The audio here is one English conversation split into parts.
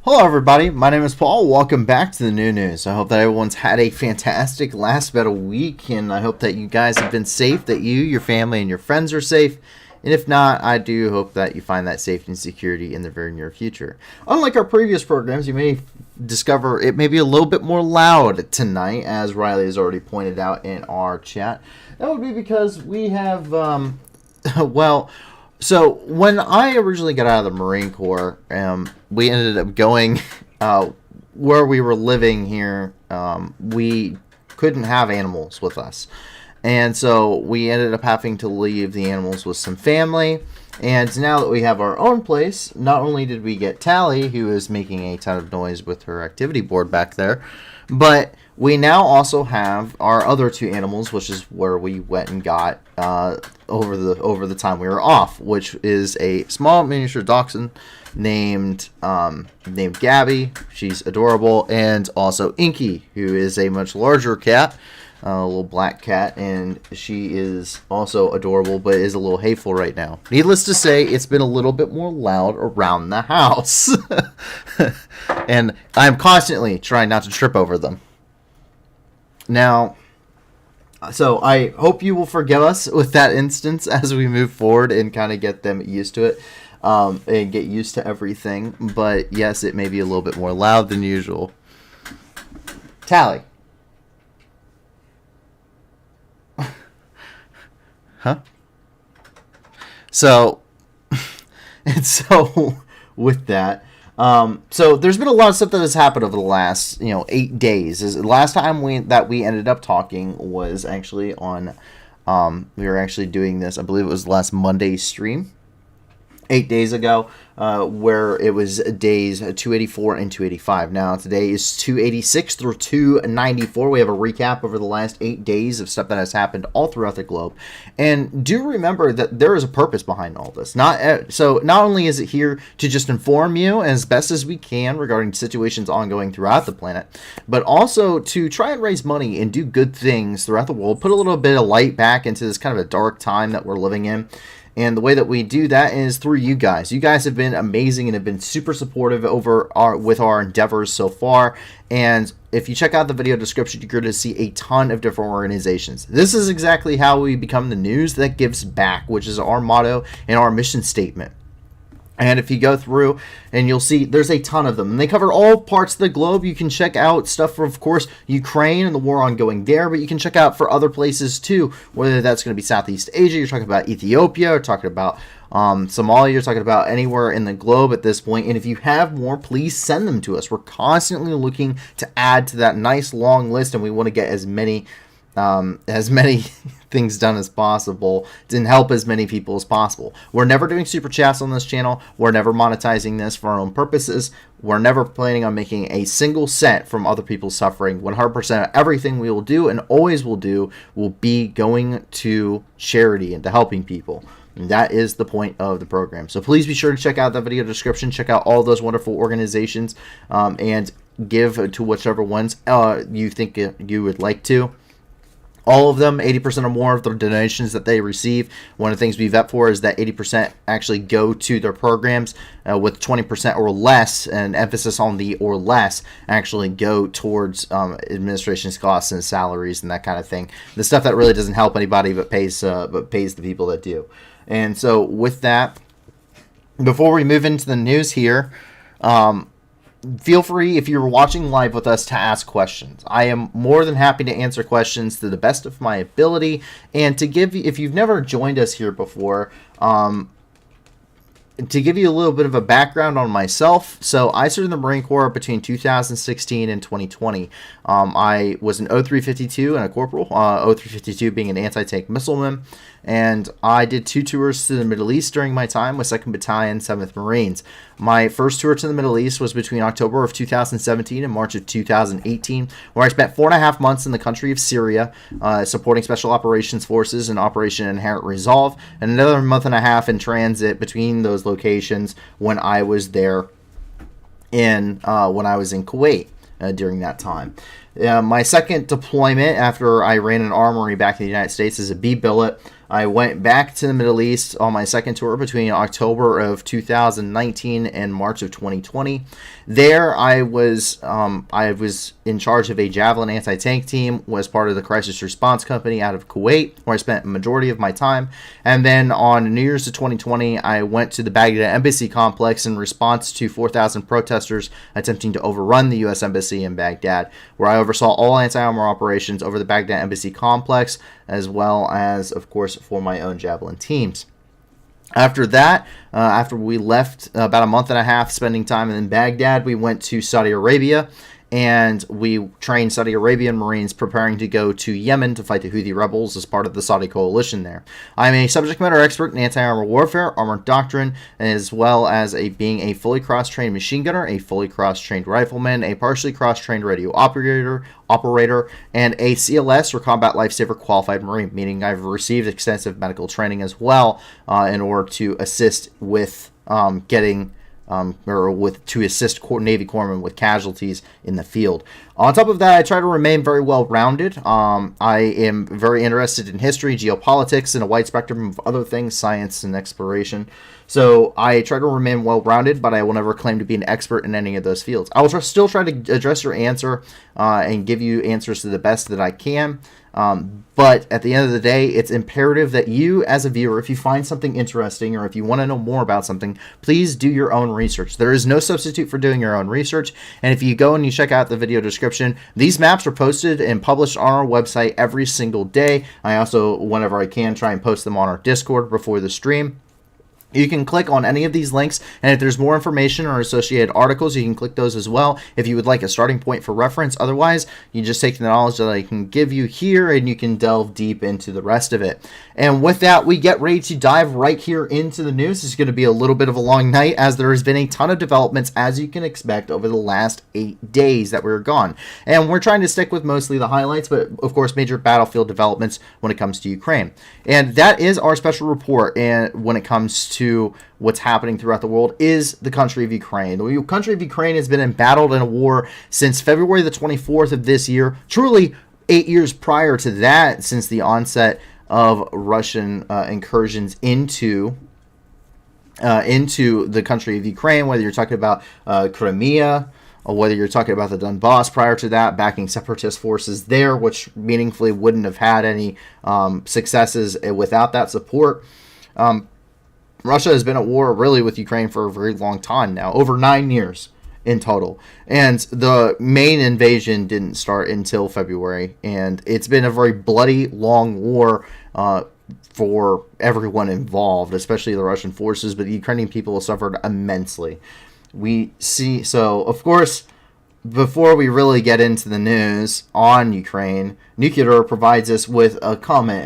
Hello everybody, my name is Paul. Welcome back to the new news. I hope that everyone's had a fantastic last bit of week, and I hope that you guys have been safe, that you, your family, and your friends are safe. And if not, I do hope that you find that safety and security in the very near future. Unlike our previous programs, you may discover it may be a little bit more loud tonight, as Riley has already pointed out in our chat. That would be because we have, so when I originally got out of the Marine Corps, we ended up going where we were living here. We couldn't have animals with us, and so we ended up having to leave the animals with some family. And now that we have our own place, not only did we get Tally, who is making a ton of noise with her activity board back there, but we now also have our other two animals, which is where we went and got over the time we were off, which is a small miniature dachshund named Gabby. She's adorable, and also Inky, who is a much larger cat, a little black cat, and she is also adorable, but is a little hateful right now. Needless to say, it's been a little bit more loud around the house, and I'm constantly trying not to trip over them. Now, so I hope you will forgive us with that instance as we move forward and kind of get them used to it, and get used to everything. But yes, it may be a little bit more loud than usual. Tally. Huh? So, and so with that, so there's been a lot of stuff that has happened over the last, 8 days. The last time we ended up talking was actually on, we were actually doing this, I believe it was last Monday's stream, 8 days ago, where it was days 284 and 285. Now, today is 286 through 294. We have a recap over the last 8 days of stuff that has happened all throughout the globe. And do remember that there is a purpose behind all this. So not only is it here to just inform you as best as we can regarding situations ongoing throughout the planet, but also to try and raise money and do good things throughout the world, put a little bit of light back into this kind of a dark time that we're living in. And the way that we do that is through you guys. You guys have been amazing and have been super supportive with our endeavors so far. And if you check out the video description, you're going to see a ton of different organizations. This is exactly how we become the news that gives back, which is our motto and our mission statement. And if you go through, and you'll see there's a ton of them, and they cover all parts of the globe. You can check out stuff for, of course, Ukraine and the war ongoing there, but you can check out for other places too, whether that's going to be Southeast Asia, you're talking about Ethiopia, you're talking about Somalia, you're talking about anywhere in the globe at this point. And if you have more, please send them to us. We're constantly looking to add to that nice long list, and we want to get as many things done as possible and help as many people as possible. We're never doing super chats on this channel. We're never monetizing this for our own purposes. We're never planning on making a single cent from other people's suffering. 100% of everything we will do and always will do will be going to charity and to helping people. And that is the point of the program. So please be sure to check out the video description. Check out all those wonderful organizations, and give to whichever ones you think you would like to. All of them, 80% or more of the donations that they receive, one of the things we vet for is that 80% actually go to their programs, with 20% or less, an emphasis on the or less, actually go towards administration's costs and salaries and that kind of thing. The stuff that really doesn't help anybody but pays the people that do. And so with that, before we move into the news here, feel free, if you're watching live with us, to ask questions. I am more than happy to answer questions to the best of my ability. And to give you, if you've never joined us here before, to give you a little bit of a background on myself. So I served in the Marine Corps between 2016 and 2020. I was an 0352 and a corporal, 0352 being an anti-tank missileman. And I did 2 tours to the Middle East during my time with 2nd Battalion, 7th Marines. My first tour to the Middle East was between October of 2017 and March of 2018, where I spent 4.5 months in the country of Syria, supporting Special Operations Forces and Operation Inherent Resolve, and another month and a half in transit between those locations when I was there when I was in Kuwait during that time. My second deployment after I ran an armory back in the United States is a B billet. I went back to the Middle East on my second tour between October of 2019 and March of 2020. There, I was in charge of a Javelin anti-tank team, was part of the crisis response company out of Kuwait, where I spent a majority of my time. And then on New Year's of 2020, I went to the Baghdad Embassy complex in response to 4,000 protesters attempting to overrun the U.S. Embassy in Baghdad, where I oversaw all anti-armor operations over the Baghdad Embassy complex, as well as, of course, for my own Javelin teams. After that, after we left about a month and a half spending time in Baghdad, we went to Saudi Arabia, and we trained Saudi Arabian Marines preparing to go to Yemen to fight the Houthi rebels as part of the Saudi coalition there. I'm a subject matter expert in anti-armor warfare, armored doctrine, as well as being a fully cross-trained machine gunner, a fully cross-trained rifleman, a partially cross-trained radio operator, and a CLS, or Combat Lifesaver Qualified Marine, meaning I've received extensive medical training as well in order to assist with to assist Navy corpsmen with casualties in the field. On top of that, I try to remain very well-rounded. I am very interested in history, geopolitics, and a wide spectrum of other things, science and exploration. So I try to remain well-rounded, but I will never claim to be an expert in any of those fields. I will still try to address your answer and give you answers to the best that I can. But at the end of the day, it's imperative that you, as a viewer, if you find something interesting or if you want to know more about something, please do your own research. There is no substitute for doing your own research. And if you go and you check out the video description, these maps are posted and published on our website every single day. I also, whenever I can, try and post them on our Discord before the stream. You can click on any of these links, and if there's more information or associated articles, you can click those as well if you would like a starting point for reference. Otherwise, you just take the knowledge that I can give you here, and you can delve deep into the rest of it. And with that, we get ready to dive right here into the news. This is going to be a little bit of a long night, as there has been a ton of developments, as you can expect, over the last 8 days that we were gone. And we're trying to stick with mostly the highlights, but of course, major battlefield developments when it comes to Ukraine. And that is our special report, and when it comes to what's happening throughout the world is the country of Ukraine. The country of Ukraine has been embattled in a war since February the 24th of this year, truly 8 years prior to that, since the onset of Russian incursions into the country of Ukraine, whether you're talking about Crimea, or whether you're talking about the Donbass prior to that, backing separatist forces there, which meaningfully wouldn't have had any successes without that support. Russia has been at war really with Ukraine for a very long time now, over 9 years in total. And the main invasion didn't start until February. And it's been a very bloody, long war for everyone involved, especially the Russian forces, but the Ukrainian people have suffered immensely. So, of course, before we really get into the news on Ukraine, Nuclear provides us with a comment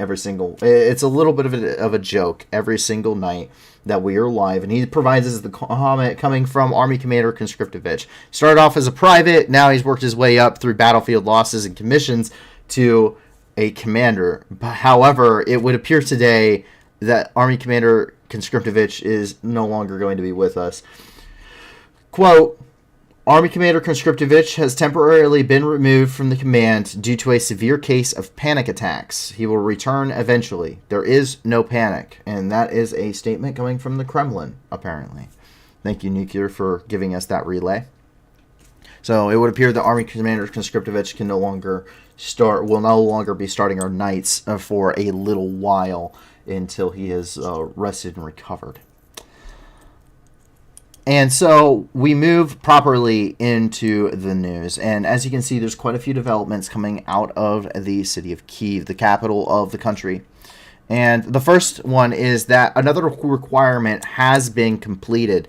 it's a little bit of a joke every single night that we are live, and he provides us the comment coming from Army Commander Conscriptovich. Started off as a private, now he's worked his way up through battlefield losses and commissions to a commander. However, it would appear today that Army Commander Conscriptovich is no longer going to be with us. Quote, Army Commander Conscriptovich has temporarily been removed from the command due to a severe case of panic attacks. He will return eventually. There is no panic. And that is a statement coming from the Kremlin, apparently. Thank you, Nuclear, for giving us that relay. So it would appear that Army Commander Conscriptovich will no longer be starting our nights for a little while until he has rested and recovered. And so we move properly into the news. And as you can see, there's quite a few developments coming out of the city of Kyiv, the capital of the country. And the first one is that another requirement has been completed.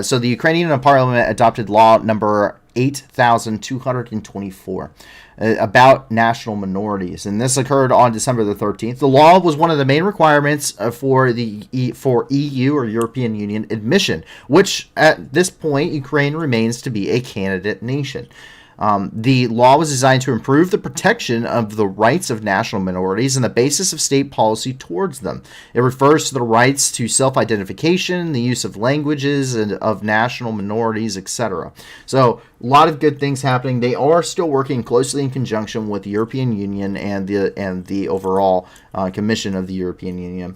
So the Ukrainian parliament adopted law number 8,224 about national minorities, and this occurred on December the 13th. The law was one of the main requirements for EU or European Union admission, which at this point Ukraine remains to be a candidate nation. The law was designed to improve the protection of the rights of national minorities and the basis of state policy towards them. It refers to the rights to self-identification, the use of languages and of national minorities, etc. So a lot of good things happening. They are still working closely in conjunction with the European Union and the overall Commission of the European Union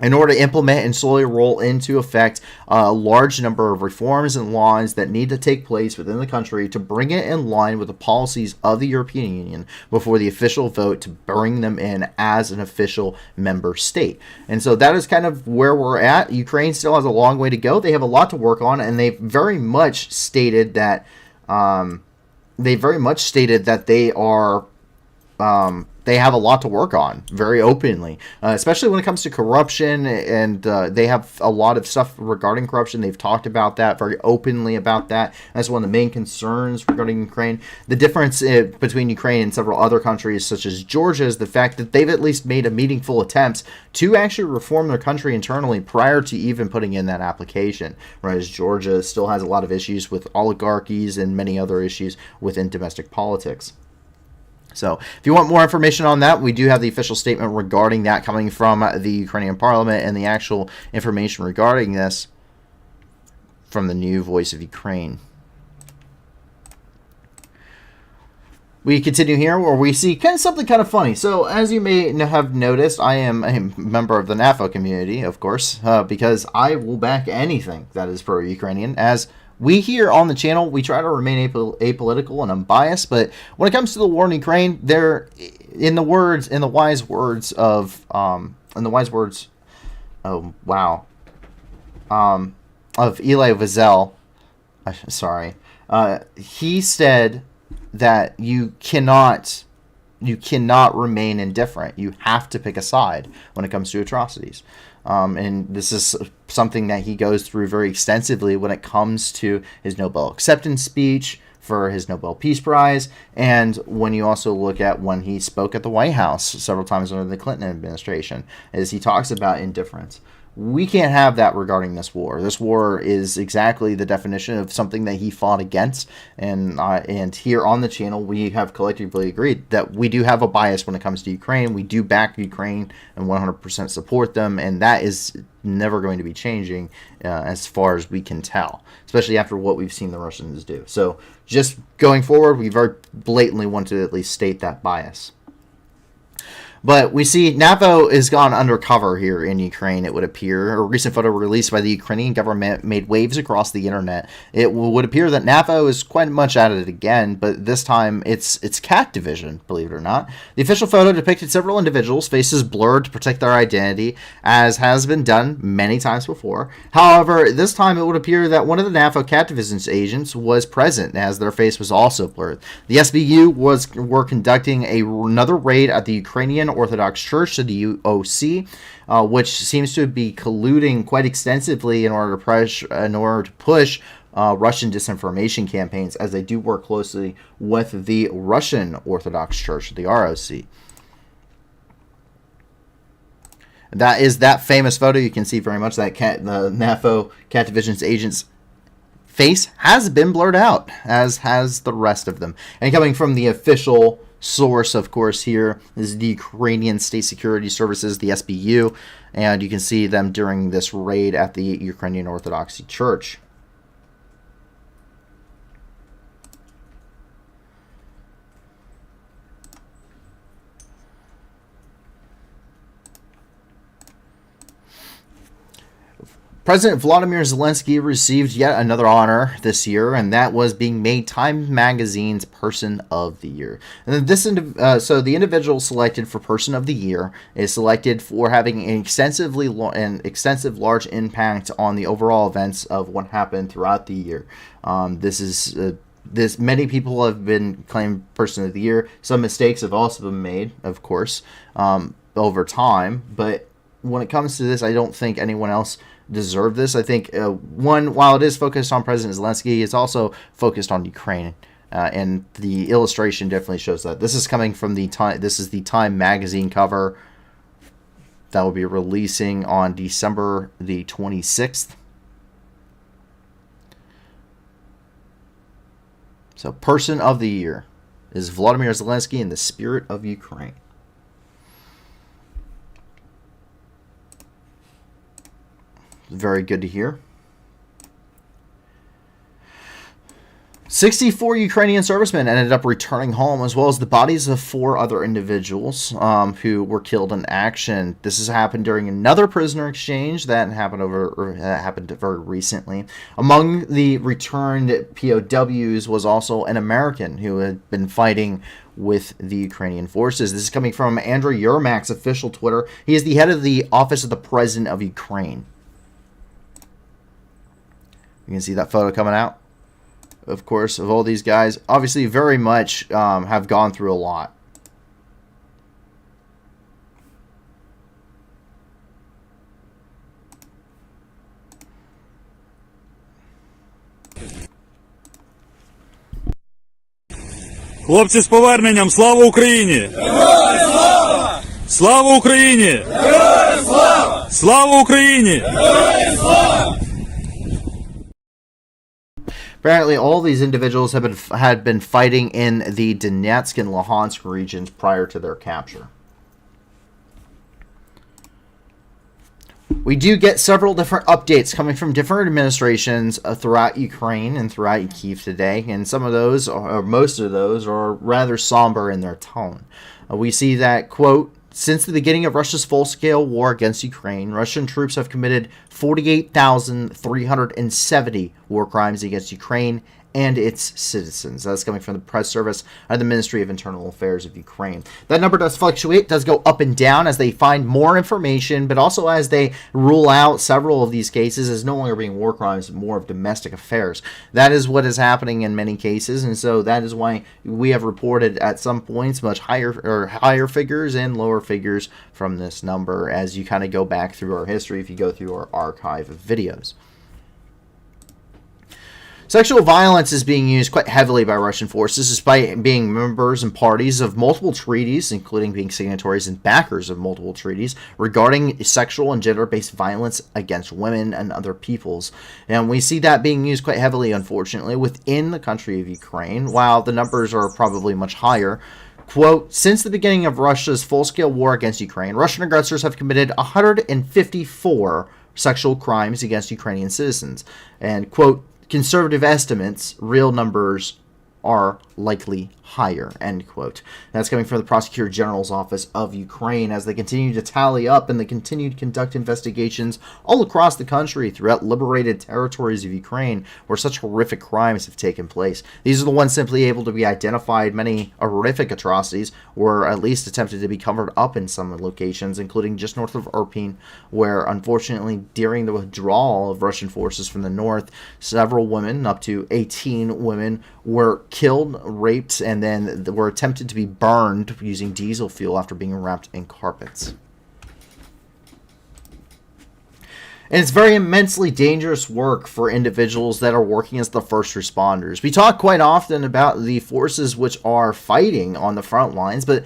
in order to implement and slowly roll into effect a large number of reforms and laws that need to take place within the country to bring it in line with the policies of the European Union before the official vote to bring them in as an official member state. And so that is kind of where we're at. Ukraine still has a long way to go. They have a lot to work on, and they've very much stated that they are they have a lot to work on very openly, especially when it comes to corruption, and they have a lot of stuff regarding corruption. They've talked about that very openly about that. That's one of the main concerns regarding Ukraine. The difference between Ukraine and several other countries such as Georgia is the fact that they've at least made a meaningful attempts to actually reform their country internally prior to even putting in that application, whereas Georgia still has a lot of issues with oligarchies and many other issues within domestic politics. So if you want more information on that, we do have the official statement regarding that coming from the Ukrainian parliament and the actual information regarding this from the new Voice of Ukraine. We continue here where we see something kind of funny. So as you may have noticed, I am a member of the NAFO community, of course, because I will back anything that is pro-Ukrainian. As we here on the channel, we try to remain apolitical and unbiased, but when it comes to the war in Ukraine, in the wise words of Elie Wiesel, he said that you cannot remain indifferent. You have to pick a side when it comes to atrocities. And this is something that he goes through very extensively when it comes to his Nobel acceptance speech for his Nobel Peace Prize, and when you also look at when he spoke at the White House several times under the Clinton administration, as he talks about indifference. We can't have that regarding this war. This war is exactly the definition of something that he fought against, and here on the channel we have collectively agreed that we do have a bias when it comes to Ukraine. We do back Ukraine and 100% support them, and that is never going to be changing as far as we can tell, especially after what we've seen the Russians do. So just going forward, we very blatantly want to at least state that bias. But we see NAFO is gone undercover here in Ukraine, it would appear. A recent photo released by the Ukrainian government made waves across the internet. It would appear that NAFO is quite much at it again, but this time it's cat division, believe it or not. The official photo depicted several individuals' faces blurred to protect their identity, as has been done many times before. However, this time it would appear that one of the NAFO cat division's agents was present, as their face was also blurred. The SBU were conducting another raid at the Ukrainian Orthodox Church to the UOC, which seems to be colluding quite extensively in order to push Russian disinformation campaigns, as they do work closely with the Russian Orthodox Church, the ROC. That is that famous photo. You can see very much that the NAFO cat division's agent's face has been blurred out, as has the rest of them. And coming from the official source, of course, here is the Ukrainian State Security Services, the SBU, and you can see them during this raid at the Ukrainian Orthodox Church. President Volodymyr Zelensky received yet another honor this year, and that was being made Time Magazine's Person of the Year. And so the individual selected for Person of the Year is selected for having an extensive large impact on the overall events of what happened throughout the year. Many people have been claimed Person of the Year. Some mistakes have also been made, of course, over time. But when it comes to this, I don't think anyone else deserve this. I think while it is focused on President Zelensky, it's also focused on Ukraine, and the illustration definitely shows that. This is coming from the Time. This is the Time magazine cover that will be releasing on December the 26th. So, Person of the Year is Vladimir Zelensky in the spirit of Ukraine. Very good to hear. 64 Ukrainian servicemen ended up returning home, as well as the bodies of 4 other individuals who were killed in action. This has happened during another prisoner exchange that happened very recently. Among the returned POWs was also an American who had been fighting with the Ukrainian forces. This is coming from Andriy Yermak's official Twitter. He is the head of the Office of the President of Ukraine. You can see that photo coming out, of course, of all these guys. Obviously, very much have gone through a lot. Хлопці, з поверненням! Слава Україні! Героям слава! Слава Україні! Героям слава! Слава Україні! Героям слава! Apparently, all these individuals had been fighting in the Donetsk and Luhansk regions prior to their capture. We do get several different updates coming from different administrations throughout Ukraine and throughout Kyiv today, and some of those, or most of those, are rather somber in their tone. We see that, quote, since the beginning of Russia's full-scale war against Ukraine, Russian troops have committed 48,370 war crimes against Ukraine and its citizens. That's coming from the press service of the Ministry of Internal Affairs of Ukraine. That number does fluctuate, does go up and down as they find more information, but also as they rule out several of these cases as no longer being war crimes, but more of domestic affairs. That is what is happening in many cases, and so that is why we have reported at some points much higher figures and lower figures from this number as you kind of go back through our history, if you go through our archive of videos. Sexual violence is being used quite heavily by Russian forces, despite being members and parties of multiple treaties, including being signatories and backers of multiple treaties, regarding sexual and gender-based violence against women and other peoples. And we see that being used quite heavily, unfortunately, within the country of Ukraine, while the numbers are probably much higher. Quote, since the beginning of Russia's full-scale war against Ukraine, Russian aggressors have committed 154 sexual crimes against Ukrainian citizens. And, quote, conservative estimates, real numbers are likely higher, end quote. That's coming from the Prosecutor General's Office of Ukraine as they continue to tally up and they continue to conduct investigations all across the country throughout liberated territories of Ukraine where such horrific crimes have taken place. These are the ones simply able to be identified. Many horrific atrocities were at least attempted to be covered up in some locations, including just north of Irpin, where unfortunately during the withdrawal of Russian forces from the north, several women, up to 18 women, were killed, raped, and then were attempted to be burned using diesel fuel after being wrapped in carpets. And it's very immensely dangerous work for individuals that are working as the first responders. We talk quite often about the forces which are fighting on the front lines, but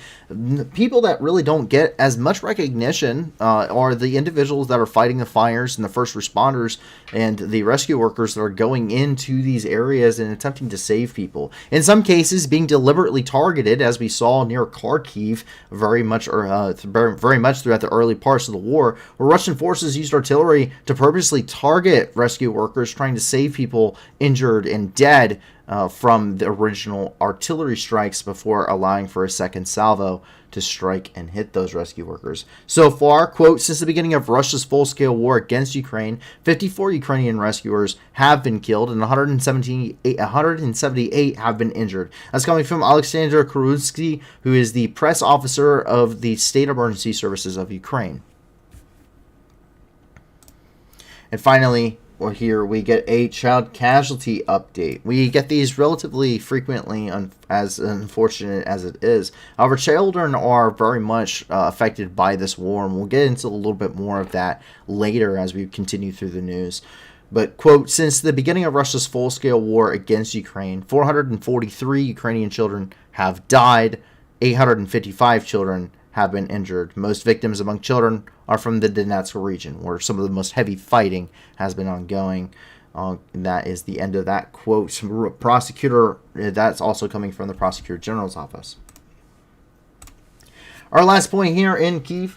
people that really don't get as much recognition are the individuals that are fighting the fires and the first responders and the rescue workers that are going into these areas and attempting to save people. In some cases, being deliberately targeted, as we saw near Kharkiv very much throughout the early parts of the war, where Russian forces used artillery to purposely target rescue workers trying to save people injured and dead from the original artillery strikes before allowing for a second salvo to strike and hit those rescue workers. So far, quote, since the beginning of Russia's full-scale war against Ukraine, 54 Ukrainian rescuers have been killed and 178 have been injured. That's coming from Alexander Kurutsky, who is the press officer of the State Emergency Services of Ukraine. And finally, here we get a child casualty update. We get these relatively frequently, as unfortunate as it is. However, children are very much affected by this war, and we'll get into a little bit more of that later as we continue through the news. But, quote, since the beginning of Russia's full-scale war against Ukraine, 443 Ukrainian children have died, 855 children have been injured. Most victims among children are from the Donetsk region, where some of the most heavy fighting has been ongoing. And that is the end of that quote. Prosecutor, that's also coming from the Prosecutor General's office. Our last point here in Kyiv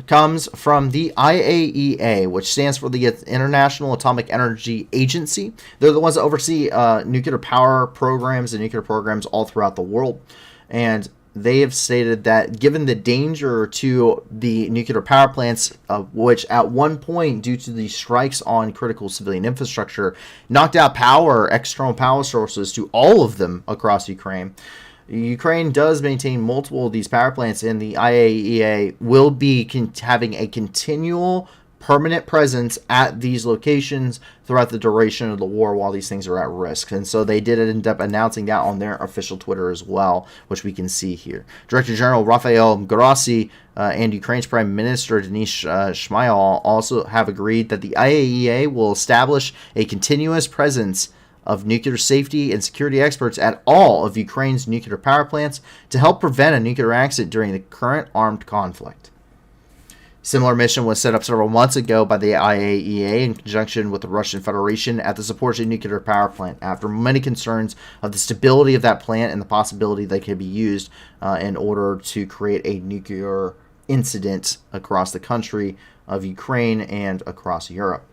comes from the IAEA, which stands for the International Atomic Energy Agency. They're the ones that oversee nuclear power programs and nuclear programs all throughout the world. And they have stated that given the danger to the nuclear power plants, which at one point, due to the strikes on critical civilian infrastructure, knocked out external power sources to all of them across Ukraine, Ukraine does maintain multiple of these power plants, and the IAEA will be having a continual permanent presence at these locations throughout the duration of the war while these things are at risk. And so they did end up announcing that on their official Twitter as well, which we can see here. Director General Rafael Grossi and Ukraine's Prime Minister Denis Shmyhal also have agreed that the IAEA will establish a continuous presence of nuclear safety and security experts at all of Ukraine's nuclear power plants to help prevent a nuclear accident during the current armed conflict. Similar mission was set up several months ago by the IAEA in conjunction with the Russian Federation at the Zaporizhzhia nuclear power plant, after many concerns of the stability of that plant and the possibility that it could be used in order to create a nuclear incident across the country of Ukraine and across Europe.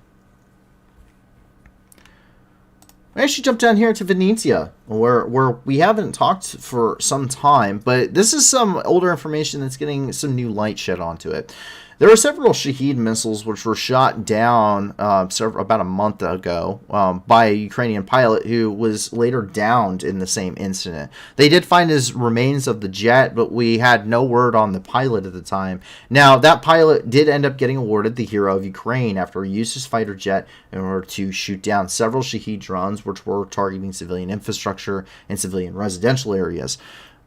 I actually jumped down here to Venetia, where we haven't talked for some time, but this is some older information that's getting some new light shed onto it. There are several Shahed missiles which were shot down about a month ago by a Ukrainian pilot who was later downed in the same incident. They did find his remains of the jet, but we had no word on the pilot at the time. Now, that pilot did end up getting awarded the Hero of Ukraine after he used his fighter jet in order to shoot down several Shahed drones which were targeting civilian infrastructure and civilian residential areas.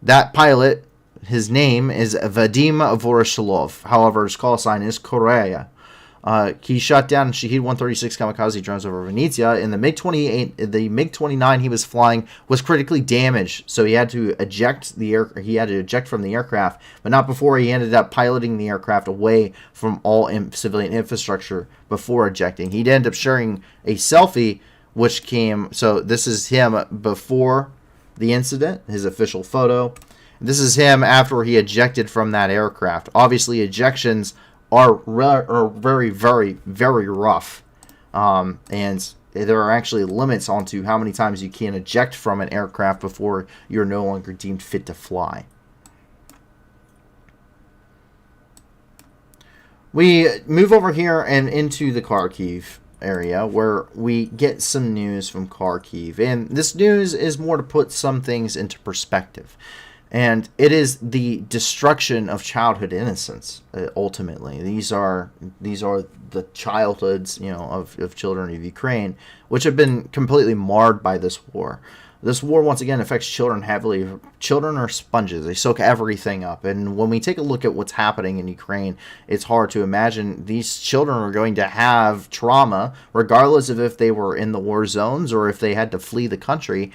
That pilot, his name is Vadim Voroshilov. However, his call sign is Korea. He shot down Shahed 136 kamikaze drones over Venetia. In the MiG-28, the MiG-29 he was flying was critically damaged, so he had to eject from the aircraft, but not before he ended up piloting the aircraft away from all civilian infrastructure before ejecting. He'd end up sharing a selfie, which came. So this is him before the incident, his official photo. This is him after he ejected from that aircraft. Obviously, ejections are very, very, very rough. And there are actually limits onto how many times you can eject from an aircraft before you're no longer deemed fit to fly. We move over here and into the Kharkiv area where we get some news from Kharkiv. And this news is more to put some things into perspective. And it is the destruction of childhood innocence. Ultimately, these are the childhoods, of children of Ukraine, which have been completely marred by this war. This war once again affects children heavily. Children are sponges; they soak everything up. And when we take a look at what's happening in Ukraine, it's hard to imagine these children are going to have trauma, regardless of if they were in the war zones or if they had to flee the country.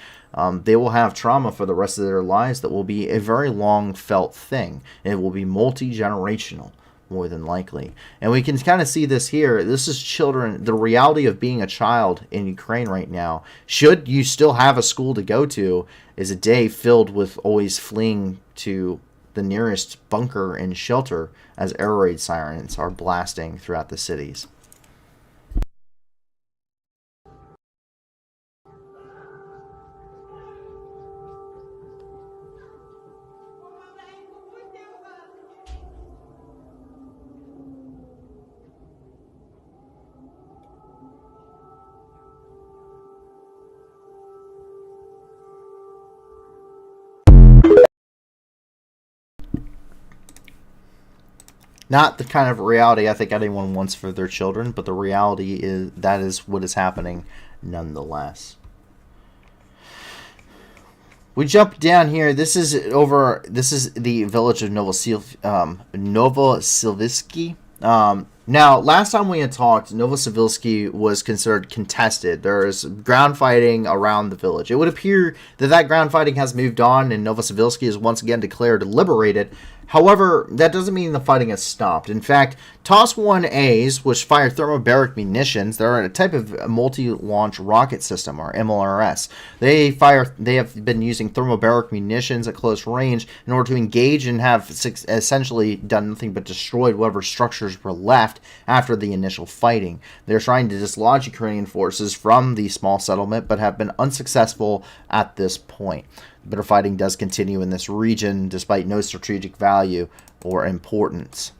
They will have trauma for the rest of their lives that will be a very long felt thing. It will be multi-generational, more than likely. And we can kind of see this here. This is children, the reality of being a child in Ukraine right now. Should you still have a school to go to, is a day filled with always fleeing to the nearest bunker and shelter as air raid sirens are blasting throughout the cities. Not the kind of reality I think anyone wants for their children, but the reality is that is what is happening nonetheless. We jump down here. This is the village of Novosibirsk. Now, last time we had talked, Novosibirsk was considered contested. There is ground fighting around the village. It would appear that ground fighting has moved on, and Novosibirsk is once again declared liberated. However, that doesn't mean the fighting has stopped. In fact, TOS-1As, which fire thermobaric munitions, they're a type of multi-launch rocket system, or MLRS. They have been using thermobaric munitions at close range in order to engage and have essentially done nothing but destroyed whatever structures were left after the initial fighting. They're trying to dislodge Ukrainian forces from the small settlement, but have been unsuccessful at this point. Bitter fighting does continue in this region despite no strategic value or importance.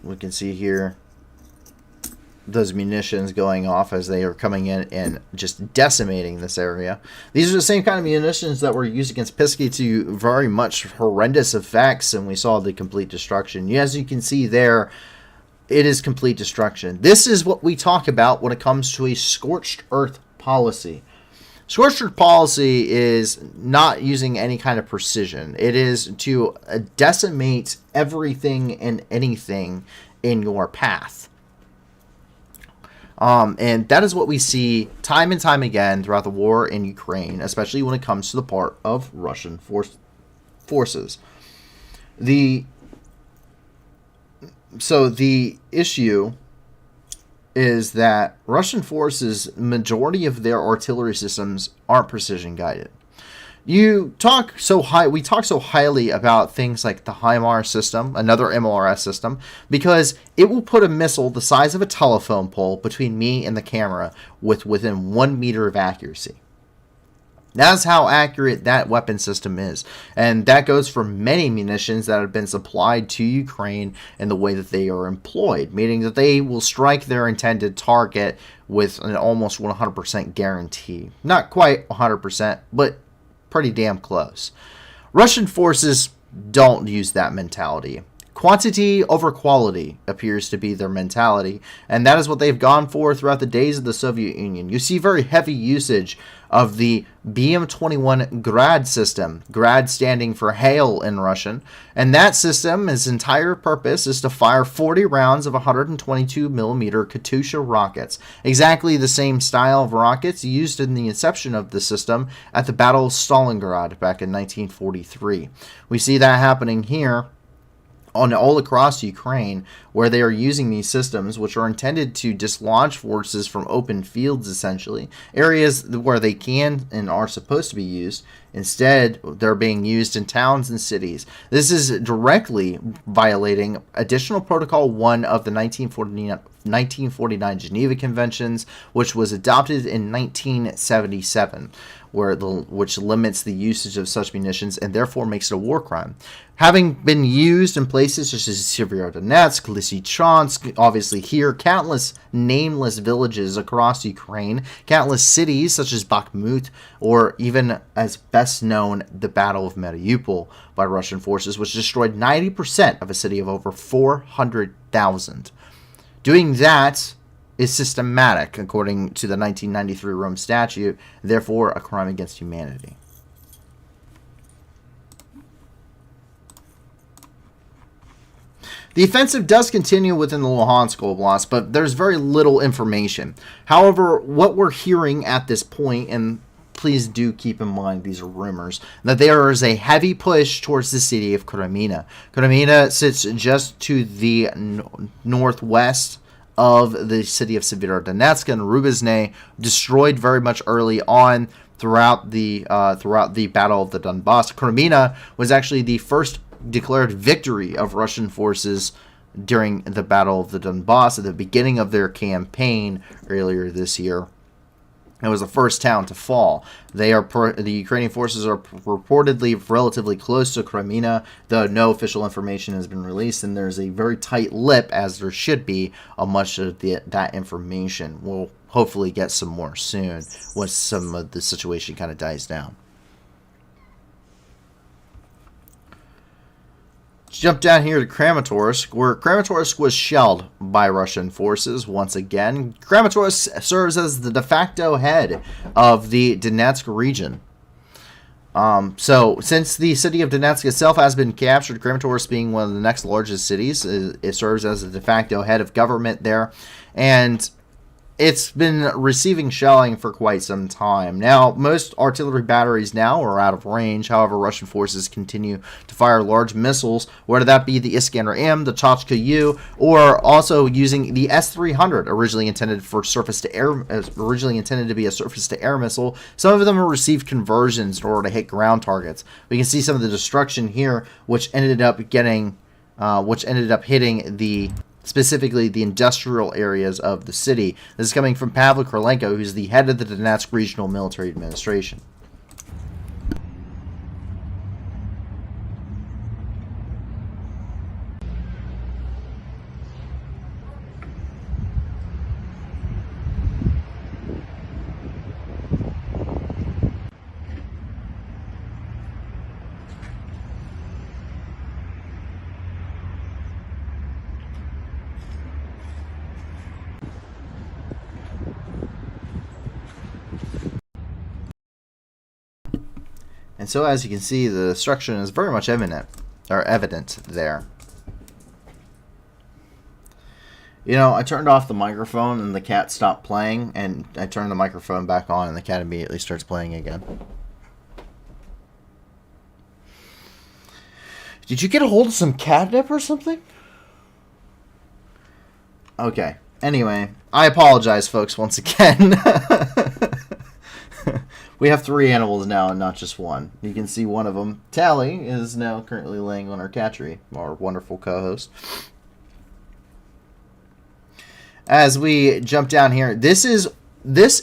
We can see here those munitions going off as they are coming in and just decimating this area. These are the same kind of munitions that were used against Pisky to very much horrendous effects, and we saw the complete destruction. As you can see there, it is complete destruction. This is what we talk about when it comes to a scorched earth policy. Scorched earth policy is not using any kind of precision. It is to decimate everything and anything in your path. And that is what we see time and time again throughout the war in Ukraine, especially when it comes to the part of Russian forces. So the issue is that Russian forces, majority of their artillery systems aren't precision guided. We talk so highly about things like the HIMARS system, another MLRS system, because it will put a missile the size of a telephone pole between me and the camera within 1 meter of accuracy. That's how accurate that weapon system is. And that goes for many munitions that have been supplied to Ukraine in the way that they are employed, meaning that they will strike their intended target with an almost 100% guarantee. Not quite 100%, but pretty damn close. Russian forces don't use that mentality. Quantity over quality appears to be their mentality, and that is what they've gone for throughout the days of the Soviet Union. You see very heavy usage of the BM-21 Grad system, Grad standing for hail in Russian, and that system, its entire purpose is to fire 40 rounds of 122mm Katyusha rockets, exactly the same style of rockets used in the inception of the system at the Battle of Stalingrad back in 1943. We see that happening here all across Ukraine, where they are using these systems, which are intended to dislodge forces from open fields, essentially, areas where they can and are supposed to be used. Instead, they're being used in towns and cities. This is directly violating Additional Protocol 1 of the 1949 Geneva Conventions, which was adopted in 1977, which limits the usage of such munitions and therefore makes it a war crime. Having been used in places such as Severodonetsk, Lysychansk, obviously here, countless nameless villages across Ukraine, countless cities such as Bakhmut, or even as best known, the Battle of Mariupol by Russian forces, which destroyed 90% of a city of over 400,000. Doing that is systematic, according to the 1993 Rome Statute, therefore a crime against humanity. The offensive does continue within the Luhansk Oblast, but there's very little information. However, what we're hearing at this point, and please do keep in mind these are rumors, that there is a heavy push towards the city of Kreminna. Kreminna sits just to the northwest of the city of Severodonetsk, and Rubizhne, destroyed very much early on throughout the Battle of the Donbass. Kreminna was actually the first declared victory of Russian forces during the Battle of the Donbass at the beginning of their campaign earlier this year. It was the first town to fall. The Ukrainian forces are reportedly relatively close to Kreminna, though no official information has been released, and there's a very tight lip, as there should be, on much of that information. We'll hopefully get some more soon once some of the situation kind of dies down. Let's jump down here to Kramatorsk, where Kramatorsk was shelled by Russian forces once again. Kramatorsk serves as the de facto head of the Donetsk region. So, since the city of Donetsk itself has been captured, Kramatorsk being one of the next largest cities, it serves as the de facto head of government there. And it's been receiving shelling for quite some time. Now, most artillery batteries now are out of range. However, Russian forces continue to fire large missiles, whether that be the Iskander-M, the Chachka-U, or also using the S-300, originally intended for originally intended to be a surface-to-air missile. Some of them have received conversions in order to hit ground targets. We can see some of the destruction here, which ended up hitting specifically the industrial areas of the city. This is coming from Pavel Krylenko, who's the head of the Donetsk Regional Military Administration. And so, as you can see, the destruction is very much evident there. You know, I turned off the microphone and the cat stopped playing, and I turned the microphone back on and the cat immediately starts playing again. Did you get a hold of some catnip or something? Okay. Anyway, I apologize, folks, once again. We have 3 animals now and not just one. You can see one of them, Tally, is now currently laying on her cat tree, our wonderful co-host. As we jump down here, this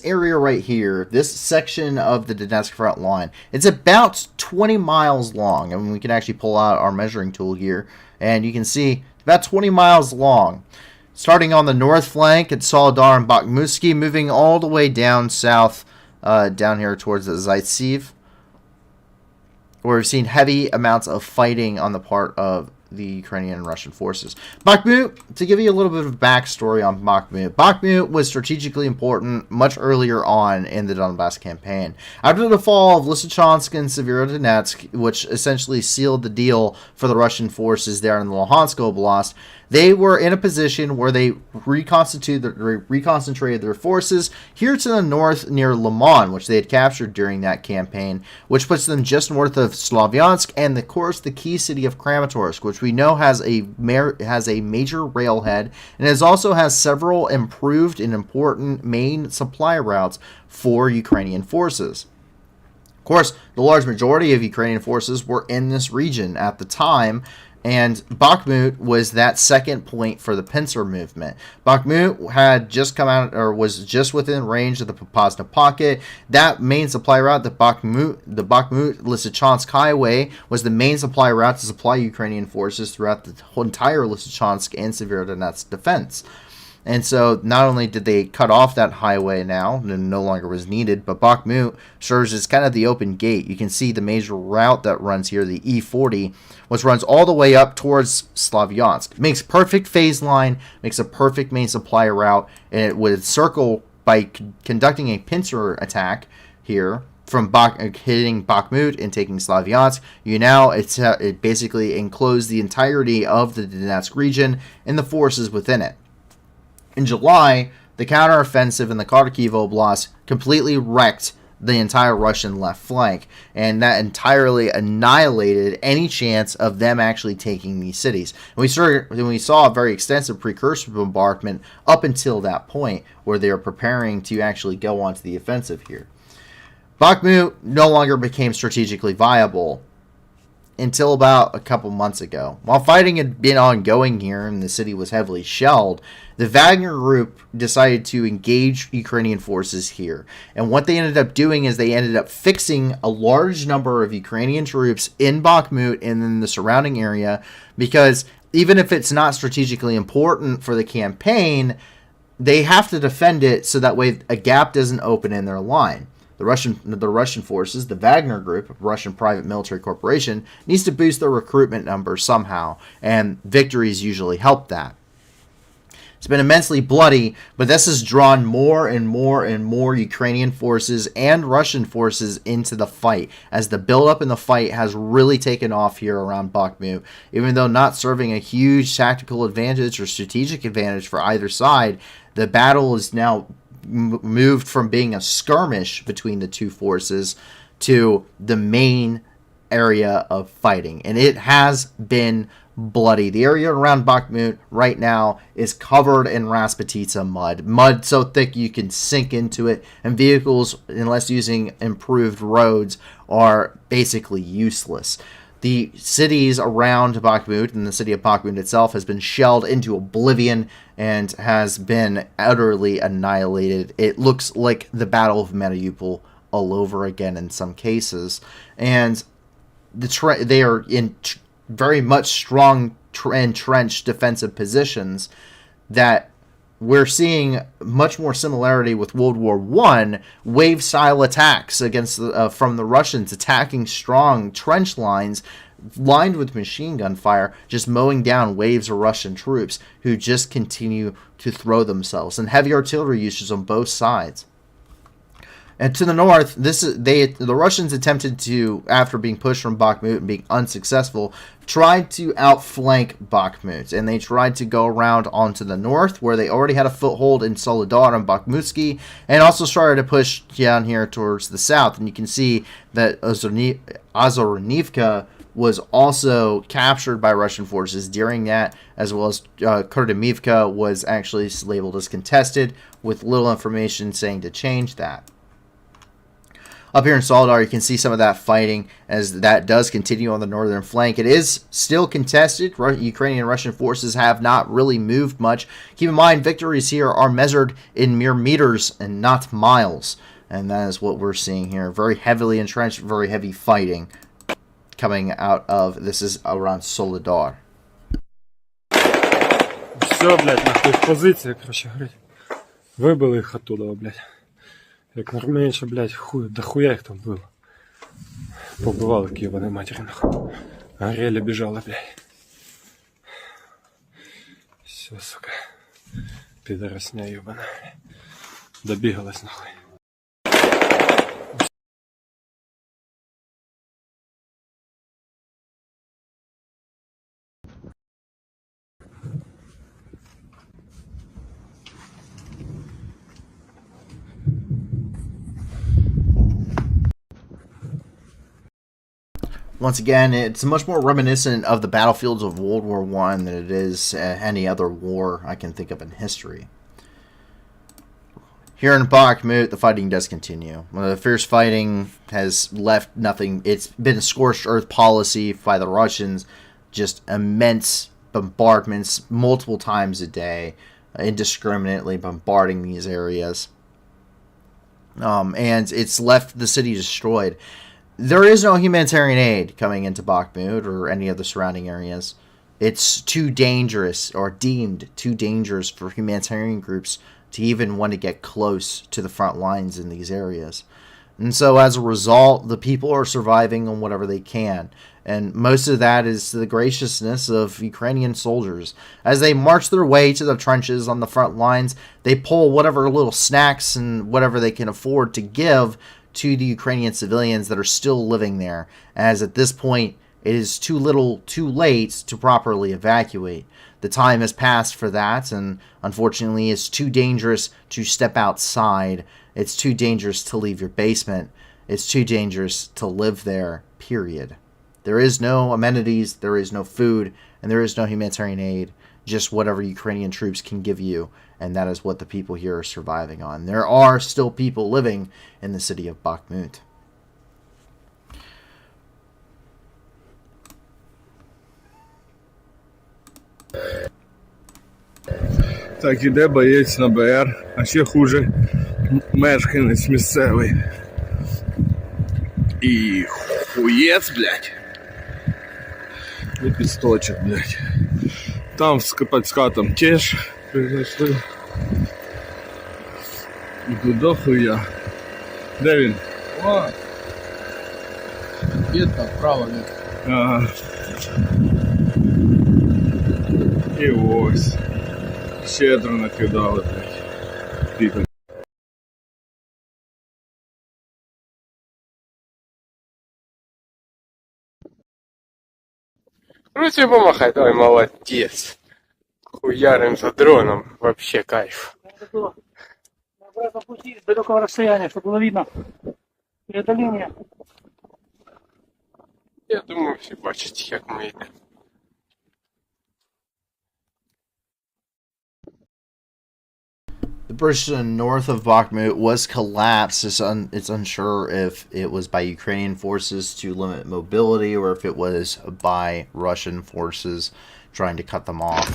area right here, this section of the Donetsk front line, it's about 20 miles long. I mean, we can actually pull out our measuring tool here, and you can see about 20 miles long. Starting on the north flank at Soledar and Bakhmutsky, moving all the way down south, down here towards the Zaitsev, where we've seen heavy amounts of fighting on the part of the Ukrainian and Russian forces. Bakhmut, to give you a little bit of backstory on Bakhmut, Bakhmut was strategically important much earlier on in the Donbass campaign. After the fall of Lysychansk and Severodonetsk, which essentially sealed the deal for the Russian forces there in the Luhansk Oblast, they were in a position where they reconcentrated their forces here to the north near Liman, which they had captured during that campaign, which puts them just north of Slavyansk and, of course, the key city of Kramatorsk, which we know has a major railhead and also has several improved and important main supply routes for Ukrainian forces. Of course, the large majority of Ukrainian forces were in this region at the time, and Bakhmut was that second point for the pincer movement. Bakhmut had just come out, or was just within range of the Popasna pocket. That main supply route, the Bakhmut-Lysychansk highway, was the main supply route to supply Ukrainian forces throughout the entire Lysychansk and Severodonetsk defense. And so not only did they cut off that highway now, and no longer was needed, but Bakhmut serves as kind of the open gate. You can see the major route that runs here, the E40, which runs all the way up towards Slavyansk. Makes perfect phase line, makes a perfect main supply route, and it would circle by conducting a pincer attack here from hitting Bakhmut and taking Slavyansk. It basically enclosed the entirety of the Donetsk region and the forces within it. In July, the counteroffensive in the Kharkiv Oblast completely wrecked the entire Russian left flank, and that entirely annihilated any chance of them actually taking these cities. And we saw a very extensive precursor bombardment up until that point, where they were preparing to actually go onto the offensive here. Bakhmut no longer became strategically viable until about a couple months ago. While fighting had been ongoing here and the city was heavily shelled, the Wagner group decided to engage Ukrainian forces here. And what they ended up doing is they ended up fixing a large number of Ukrainian troops in Bakhmut and in the surrounding area, because even if it's not strategically important for the campaign, they have to defend it so that way a gap doesn't open in their line. The Russian forces, the Wagner Group, Russian private military corporation, needs to boost their recruitment numbers somehow, and victories usually help that. It's been immensely bloody, but this has drawn more and more and more Ukrainian forces and Russian forces into the fight, as the buildup in the fight has really taken off here around Bakhmut. Even though not serving a huge tactical advantage or strategic advantage for either side, the battle is now moved from being a skirmish between the two forces to the main area of fighting. And it has been bloody. The area around Bakhmut right now is covered in Rasputitsa mud so thick you can sink into it, and vehicles, unless using improved roads, are basically useless. The cities around Bakhmut and the city of Bakhmut itself has been shelled into oblivion and has been utterly annihilated. It looks like the Battle of Mariupol all over again in some cases, and they are in very much strong entrenched defensive positions that we're seeing much more similarity with World War I, wave-style attacks against from the Russians, attacking strong trench lines lined with machine gun fire, just mowing down waves of Russian troops who just continue to throw themselves, and heavy artillery usage on both sides. And to the north, the Russians attempted to, after being pushed from Bakhmut and being unsuccessful, tried to outflank Bakhmut, and they tried to go around onto the north, where they already had a foothold in Soledar and Bakhmutsky, and also started to push down here towards the south. And you can see that Ozornivka was also captured by Russian forces during that, as well as Kurdimivka was actually labeled as contested, with little information saying to change that. Up here in Soledar, you can see some of that fighting as that does continue on the northern flank. It is still contested. Ukrainian and Russian forces have not really moved much. Keep in mind, victories here are measured in mere meters and not miles. And that is what we're seeing here. Very heavily entrenched, very heavy fighting coming out of, this is around Soledar. Все, блядь, нахуй в позиции, короче, говорить. Выбили их оттуда, блядь. Як менше, блядь, дохуя их там было. Побывало к ебаной матери, нахуй. Горели, бежала, блядь. Все, сука. Пидоросня ебаная. Добегалась, нахуй. Once again, it's much more reminiscent of the battlefields of World War I than it is any other war I can think of in history. Here in Bakhmut, the fighting does continue. The fierce fighting has left nothing. It's been a scorched earth policy by the Russians, just immense bombardments multiple times a day, indiscriminately bombarding these areas. And it's left the city destroyed. There is no humanitarian aid coming into Bakhmut or any of the surrounding areas. It's too dangerous, or deemed too dangerous, for humanitarian groups to even want to get close to the front lines in these areas. And so as a result, the people are surviving on whatever they can. And most of that is the graciousness of Ukrainian soldiers. As they march their way to the trenches on the front lines, they pull whatever little snacks and whatever they can afford to give to the Ukrainian civilians that are still living there, as at this point it is too little too late to properly evacuate. The time has passed for that, and unfortunately it's too dangerous to step outside. It's too dangerous to leave your basement. It's too dangerous to live there, period. There is no amenities, there is no food, and there is no humanitarian aid. Just whatever Ukrainian troops can give you, and that is what the people here are surviving on. There are still people living in the city of Bakhmut. Так іде боєць на БР, а ще хуже мешканець місцевий. І хуєць, блядь. І підсточок, блядь. Там під скатом теж произошли. І до хуя. Де він? О! Где-то вправо, нет. Ага. І ось. Щедро накидали, блядь. Піде. Руки помахай, давай, молодец. Хуярим за дроном, вообще кайф. Запустить с далекого расстояния, чтобы было видно преодоление. Я думаю, всі бачать, як ми йдемо. The British north of Bakhmut was collapsed. It's unsure if it was by Ukrainian forces to limit mobility or if it was by Russian forces trying to cut them off.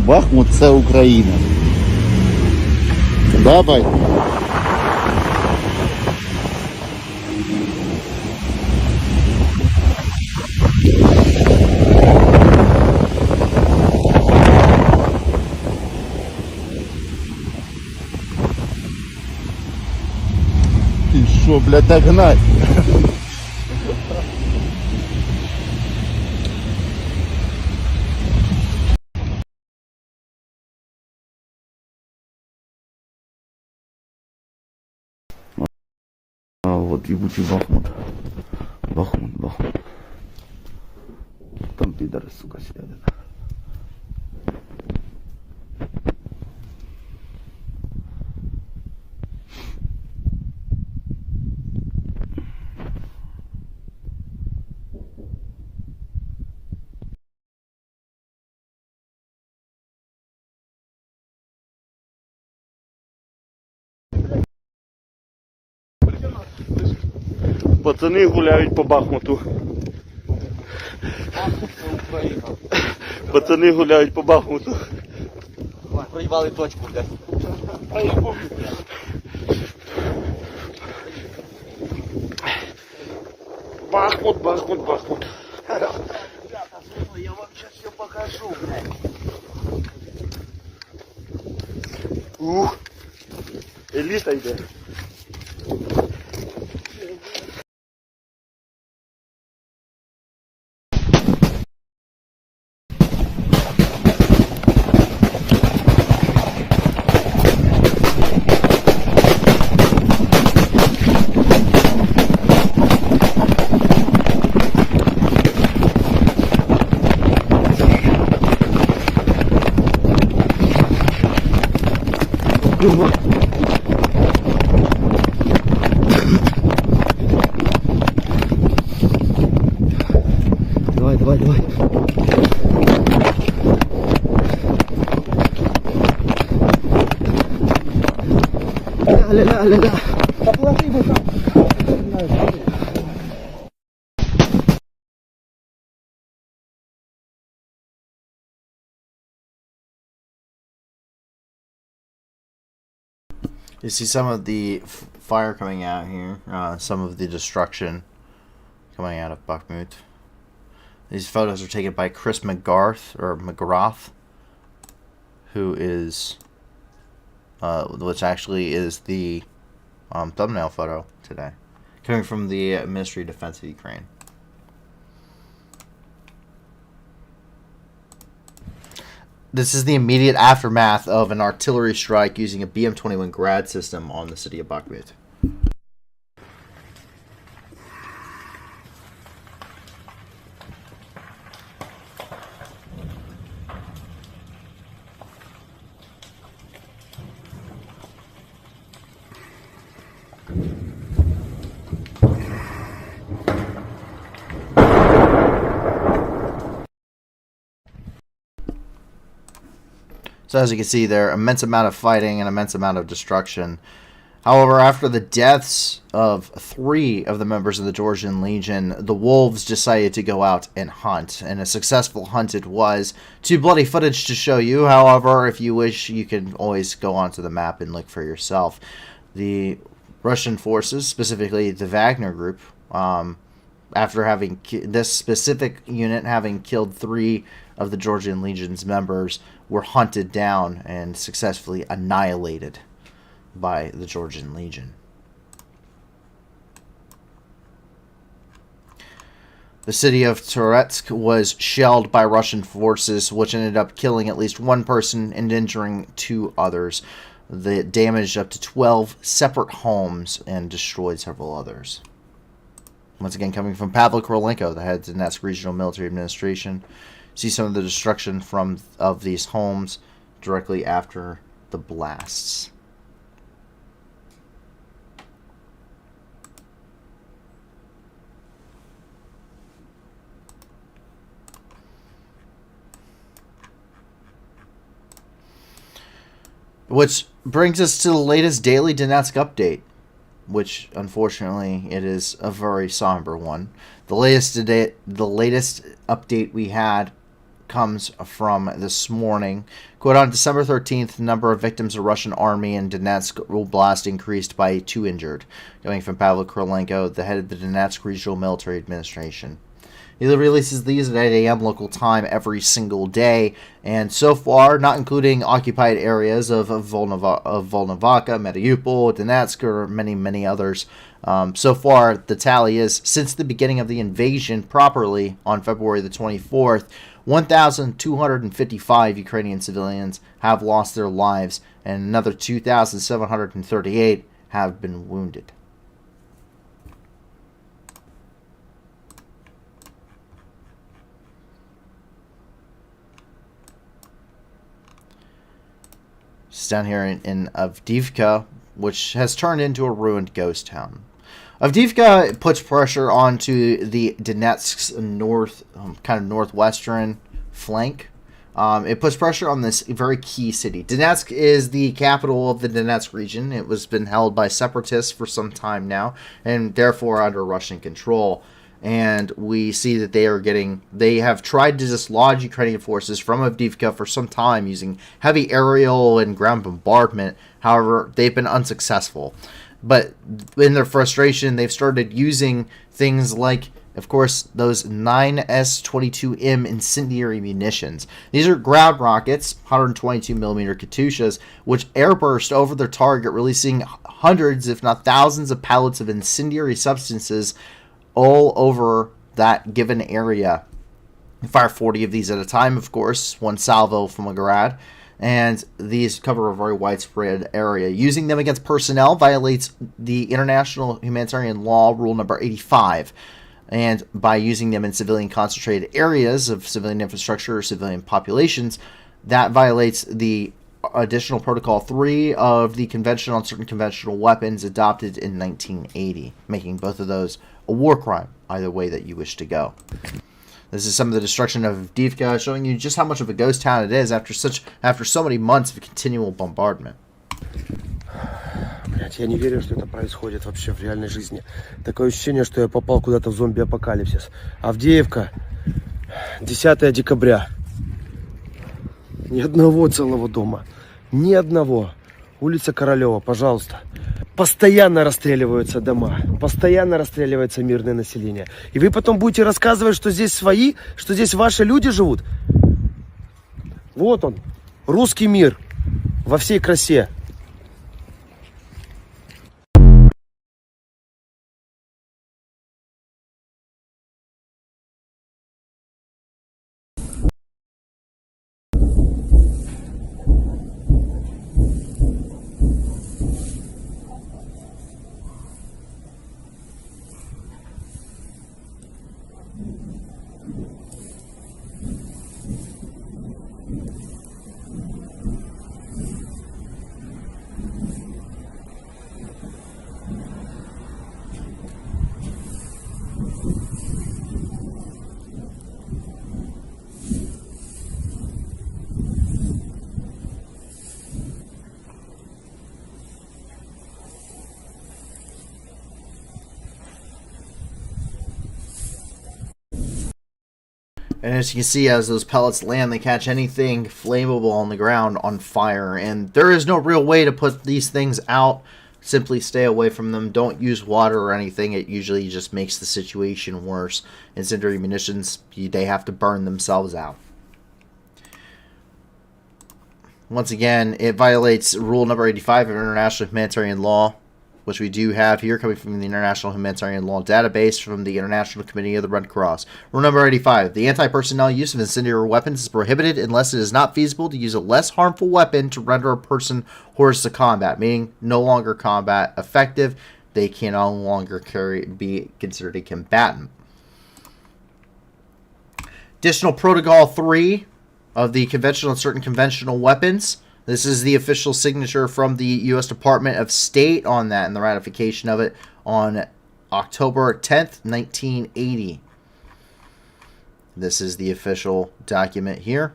Бахмут – це Україна. Давай. Ти що, блядь, догнать? А вот ебучий Бахмут. Бахмут. Там пидоры, сука, сидят. Пацани гуляють по Бахмуту. Пацани гуляють по Бахмуту. Проїбали точку, блядь. Бахмут. Я вам сейчас все покажу, блядь. Еліта йде. Давай. Ля-ля-ля-ля-ля. Поплати бы там. You see some of the fire coming out here, some of the destruction coming out of Bakhmut. These photos are taken by Chris McGrath, who is, which actually is the thumbnail photo today, coming from the Ministry of Defense of Ukraine. This is the immediate aftermath of an artillery strike using a BM-21 Grad system on the city of Bakhmut. So as you can see there, immense amount of fighting and immense amount of destruction. However, after the deaths of 3 of the members of the Georgian Legion, the wolves decided to go out and hunt, and a successful hunt it was. Too bloody footage to show you, however, if you wish, you can always go onto the map and look for yourself. The Russian forces, specifically the Wagner group, after having this specific unit having killed 3 of the Georgian Legion's members, were hunted down and successfully annihilated by the Georgian Legion. The city of Toretsk was shelled by Russian forces, which ended up killing at least 1 person and injuring 2 others. They damaged up to 12 separate homes and destroyed several others. Once again, coming from Pavel Korolenko, the head of the Donetsk Regional Military Administration. See some of the destruction of these homes directly after the blasts. Which brings us to the latest daily Donetsk update, which unfortunately it is a very somber one. The latest update we had comes from this morning. Quote, on December 13th, the number of victims of Russian army in Donetsk Oblast increased by 2 injured. Coming from Pavel Korolenko, the head of the Donetsk Regional Military Administration. He releases these at 8 a.m. local time every single day, and so far, not including occupied areas of Volnovaka, Mariupol, Donetsk, or many others, so far the tally is, since the beginning of the invasion properly on February the 24th, 1,255 Ukrainian civilians have lost their lives, and another 2,738 have been wounded. It's down here in Avdiivka, which has turned into a ruined ghost town. Avdiivka puts pressure onto the Donetsk's northwestern flank. It puts pressure on this very key city. Donetsk is the capital of the Donetsk region. It was been held by separatists for some time now, and therefore under Russian control. And we see that they have tried to dislodge Ukrainian forces from Avdiivka for some time using heavy aerial and ground bombardment. However, they've been unsuccessful. But in their frustration, they've started using things like, of course, those 9S-22M incendiary munitions. These are ground rockets, 122mm Katyushas, which airburst over their target, releasing hundreds, if not thousands, of pellets of incendiary substances all over that given area. You fire 40 of these at a time, of course, 1 salvo from a grad, and these cover a very widespread area. Using them against personnel violates the international humanitarian law, rule number 85. And by using them in civilian concentrated areas of civilian infrastructure or civilian populations, that violates the additional protocol 3 of the Convention on Certain Conventional Weapons adopted in 1980, making both of those a war crime, either way that you wish to go. This is some of the destruction of Avdiivka, showing you just how much of a ghost town it is after so many months of continual bombardment. Блять, я не верю, что это происходит вообще в реальной жизни. Такое ощущение, что я попал куда-то в зомби-апокалипсис. Авдеевка, 10 декабря. Ни одного целого дома. Ни одного. Улица Королева, пожалуйста. Постоянно расстреливаются дома. Постоянно расстреливается мирное население. И вы потом будете рассказывать, что здесь свои, что здесь ваши люди живут. Вот он. Русский мир. Во всей красе. And as you can see, as those pellets land, they catch anything flammable on the ground on fire. And there is no real way to put these things out. Simply stay away from them. Don't use water or anything. It usually just makes the situation worse. Incendiary munitions, they have to burn themselves out. Once again, it violates rule number 85 of international humanitarian law, which we do have here coming from the International Humanitarian Law Database from the International Committee of the Red Cross. Rule number 85. The anti-personnel use of incendiary weapons is prohibited unless it is not feasible to use a less harmful weapon to render a person horse to combat, meaning no longer combat effective. They can no longer be considered a combatant. Additional Protocol 3 of the Conventional and Certain Conventional Weapons. This is the official signature from the U.S. Department of State on that and the ratification of it on October 10th, 1980. This is the official document here.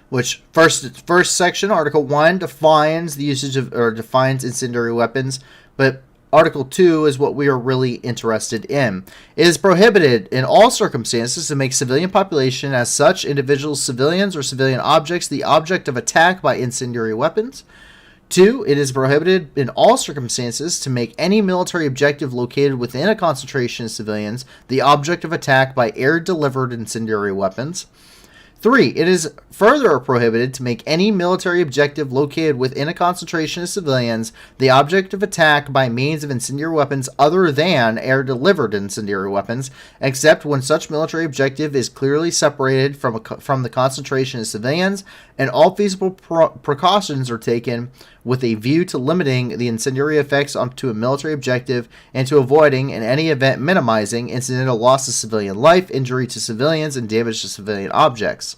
Which first section, Article 1, defines the usage of, or defines incendiary weapons, but Article 2 is what we are really interested in. It is prohibited in all circumstances to make civilian population as such, individuals, civilians, or civilian objects, the object of attack by incendiary weapons. 2. It is prohibited in all circumstances to make any military objective located within a concentration of civilians the object of attack by air-delivered incendiary weapons. 3. It is further prohibited to make any military objective located within a concentration of civilians the object of attack by means of incendiary weapons other than air-delivered incendiary weapons, except when such military objective is clearly separated from the concentration of civilians, and all feasible precautions are taken with a view to limiting the incendiary effects onto a military objective and to avoiding, in any event, minimizing incidental loss of civilian life, injury to civilians, and damage to civilian objects.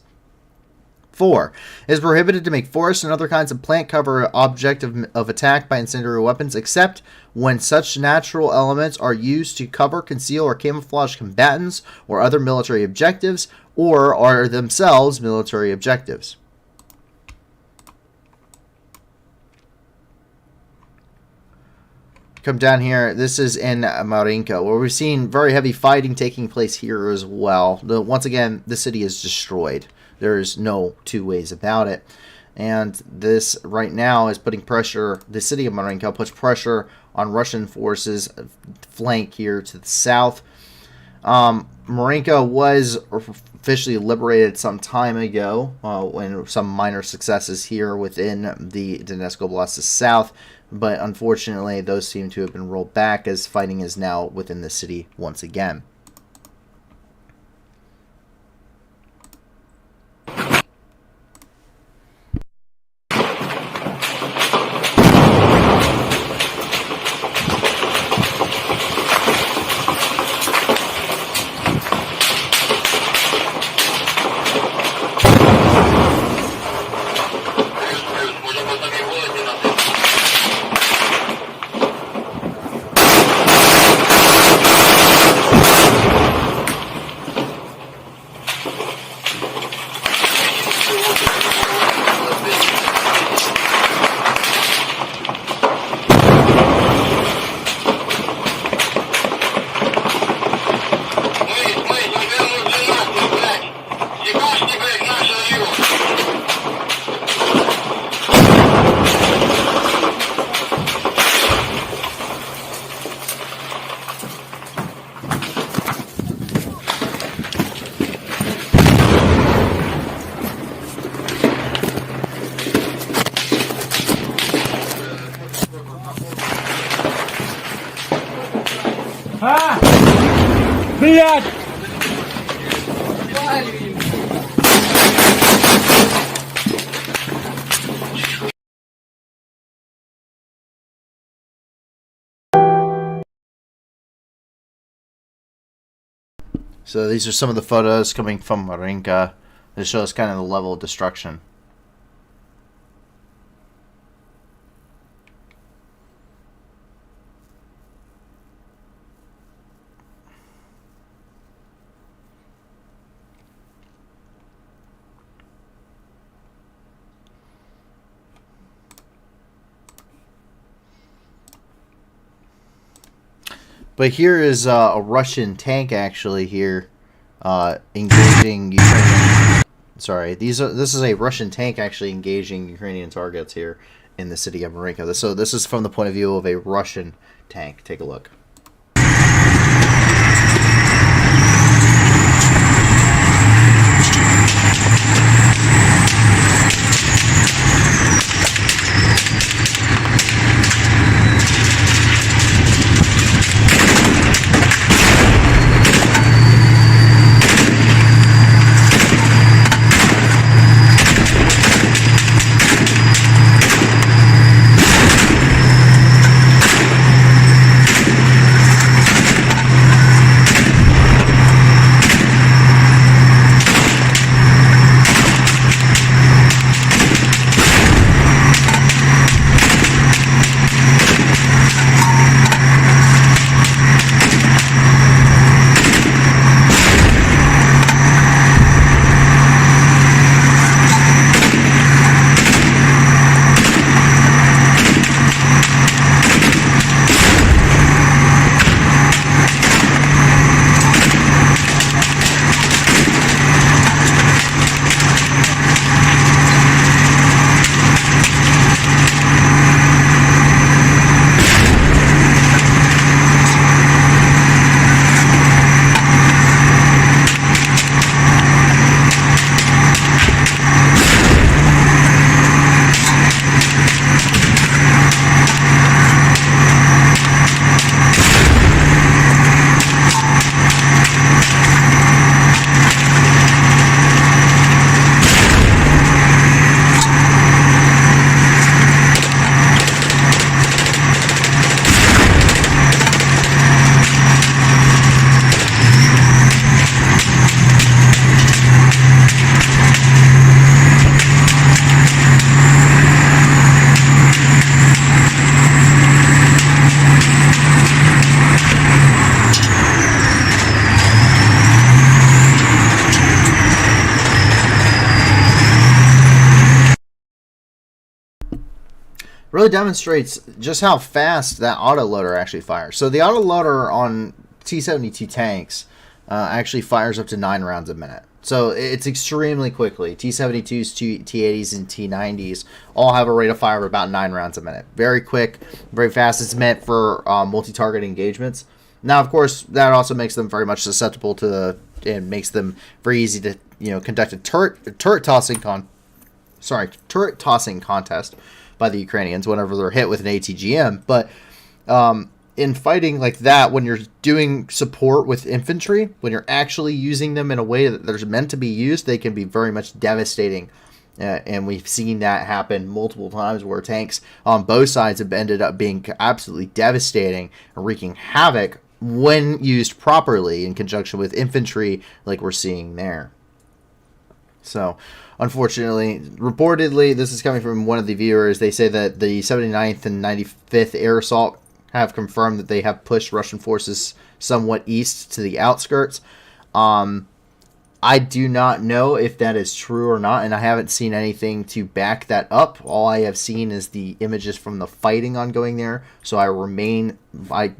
4. It is prohibited to make forest and other kinds of plant cover object of attack by incendiary weapons, except when such natural elements are used to cover, conceal, or camouflage combatants or other military objectives, or are themselves military objectives. Come down here. This is in Marinka, where we've seen very heavy fighting taking place here as well. Once again, the city is destroyed. There's no two ways about it. And this right now is putting pressure, the city of Marinka puts pressure on Russian forces flank here to the south. Marinka was officially liberated some time ago, when some minor successes here within the Donetsk Oblast south. But unfortunately, those seem to have been rolled back as fighting is now within the city once again. Блять! So these are some of the photos coming from Marinka that shows kind of the level of destruction. But here is a Russian tank actually here engaging Ukrainian. Sorry, this is a Russian tank actually engaging Ukrainian targets here in the city of Marinka. So this is from the point of view of a Russian tank. Take a look. Really demonstrates just how fast that autoloader actually fires. So the autoloader on T-72 tanks actually fires up to 9 rounds a minute. So it's extremely quickly. T-72s, T-80s, and T-90s all have a rate of fire of about 9 rounds a minute. Very quick, very fast. It's meant for multi-target engagements. Now, of course, that also makes them very much susceptible to and makes them very easy to conduct a turret tossing contest by the Ukrainians whenever they're hit with an ATGM. But in fighting like that, when you're doing support with infantry, when you're actually using them in a way that they're meant to be used, they can be very much devastating. And we've seen that happen multiple times where tanks on both sides have ended up being absolutely devastating and wreaking havoc when used properly in conjunction with infantry like we're seeing there. So, unfortunately, reportedly, this is coming from one of the viewers. They say that the 79th and 95th Air Assault have confirmed that they have pushed Russian forces somewhat east to the outskirts. I do not know if that is true or not, and I haven't seen anything to back that up. All I have seen is the images from the fighting ongoing there, so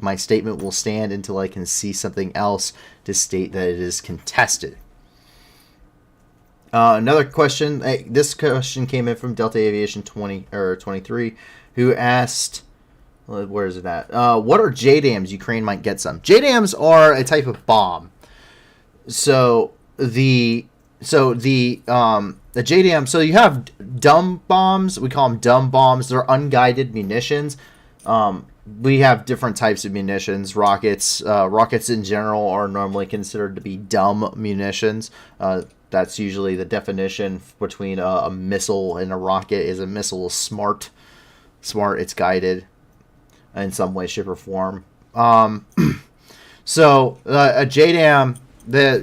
my statement will stand until I can see something else to state that it is contested. Another question. This question came in from Delta Aviation 23, who asked, where is it at? What are JDAMs? Ukraine might get some. JDAMs are a type of bomb. The JDAM. So you have dumb bombs. We call them dumb bombs. They're unguided munitions. We have different types of munitions. Rockets in general are normally considered to be dumb munitions. That's usually the definition between a missile and a rocket. Is a missile is smart, it's guided in some way, shape, or form. So a JDAM,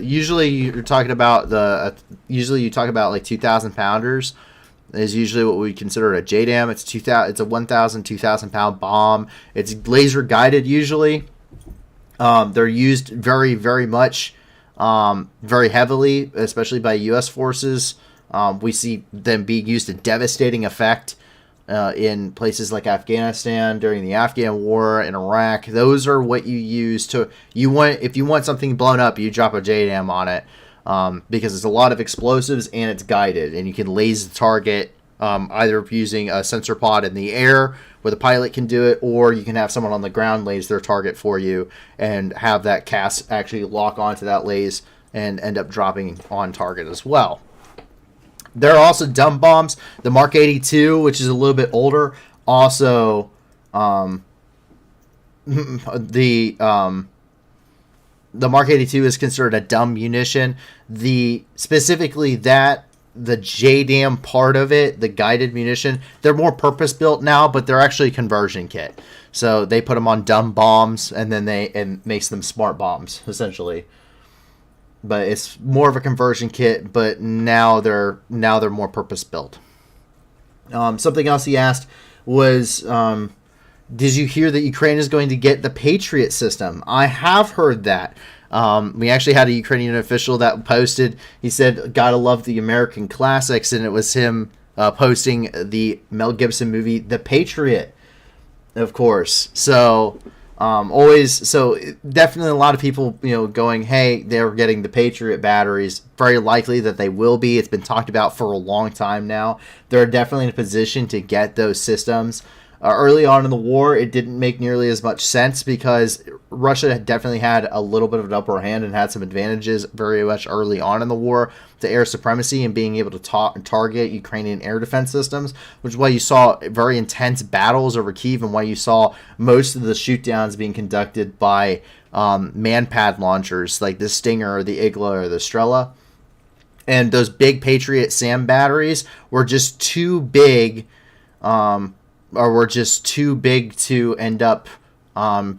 usually you talk about like 2,000 pounders is usually what we consider a JDAM. It's a 1,000, 2,000 pound bomb. It's laser guided usually. They're used very, very much. Very heavily, especially by U.S. forces. We see them being used to devastating effect in places like Afghanistan during the Afghan War in Iraq. Those are what you use to if you want something blown up, you drop a JDAM on it because it's a lot of explosives and it's guided, and you can laze the target either using a sensor pod in the air where the pilot can do it, or you can have someone on the ground laze their target for you and have that cast actually lock onto that laze and end up dropping on target as well. There are also dumb bombs. The Mark 82, which is a little bit older, also the Mark 82 is considered a dumb munition. Specifically the JDAM part of it, the guided munition, they're more purpose-built now, but they're actually a conversion kit. So they put them on dumb bombs, and then it makes them smart bombs, essentially. But it's more of a conversion kit, but now they're more purpose-built. Something else he asked was, did you hear that Ukraine is going to get the Patriot system? I have heard that. We actually had a Ukrainian official that posted, he said, gotta love the American classics, and it was him posting the Mel Gibson movie, The Patriot, of course. So, definitely a lot of people, going, hey, they're getting the Patriot batteries. Very likely that they will be. It's been talked about for a long time now. They're definitely in a position to get those systems. Early on in the war, it didn't make nearly as much sense because Russia definitely had a little bit of an upper hand and had some advantages very much early on in the war to air supremacy and being able to target Ukrainian air defense systems, which is why you saw very intense battles over Kyiv and why you saw most of the shootdowns being conducted by man-pad launchers like the Stinger or the Igla or the Strela. And those big Patriot SAM batteries were just too big or were just too big to end up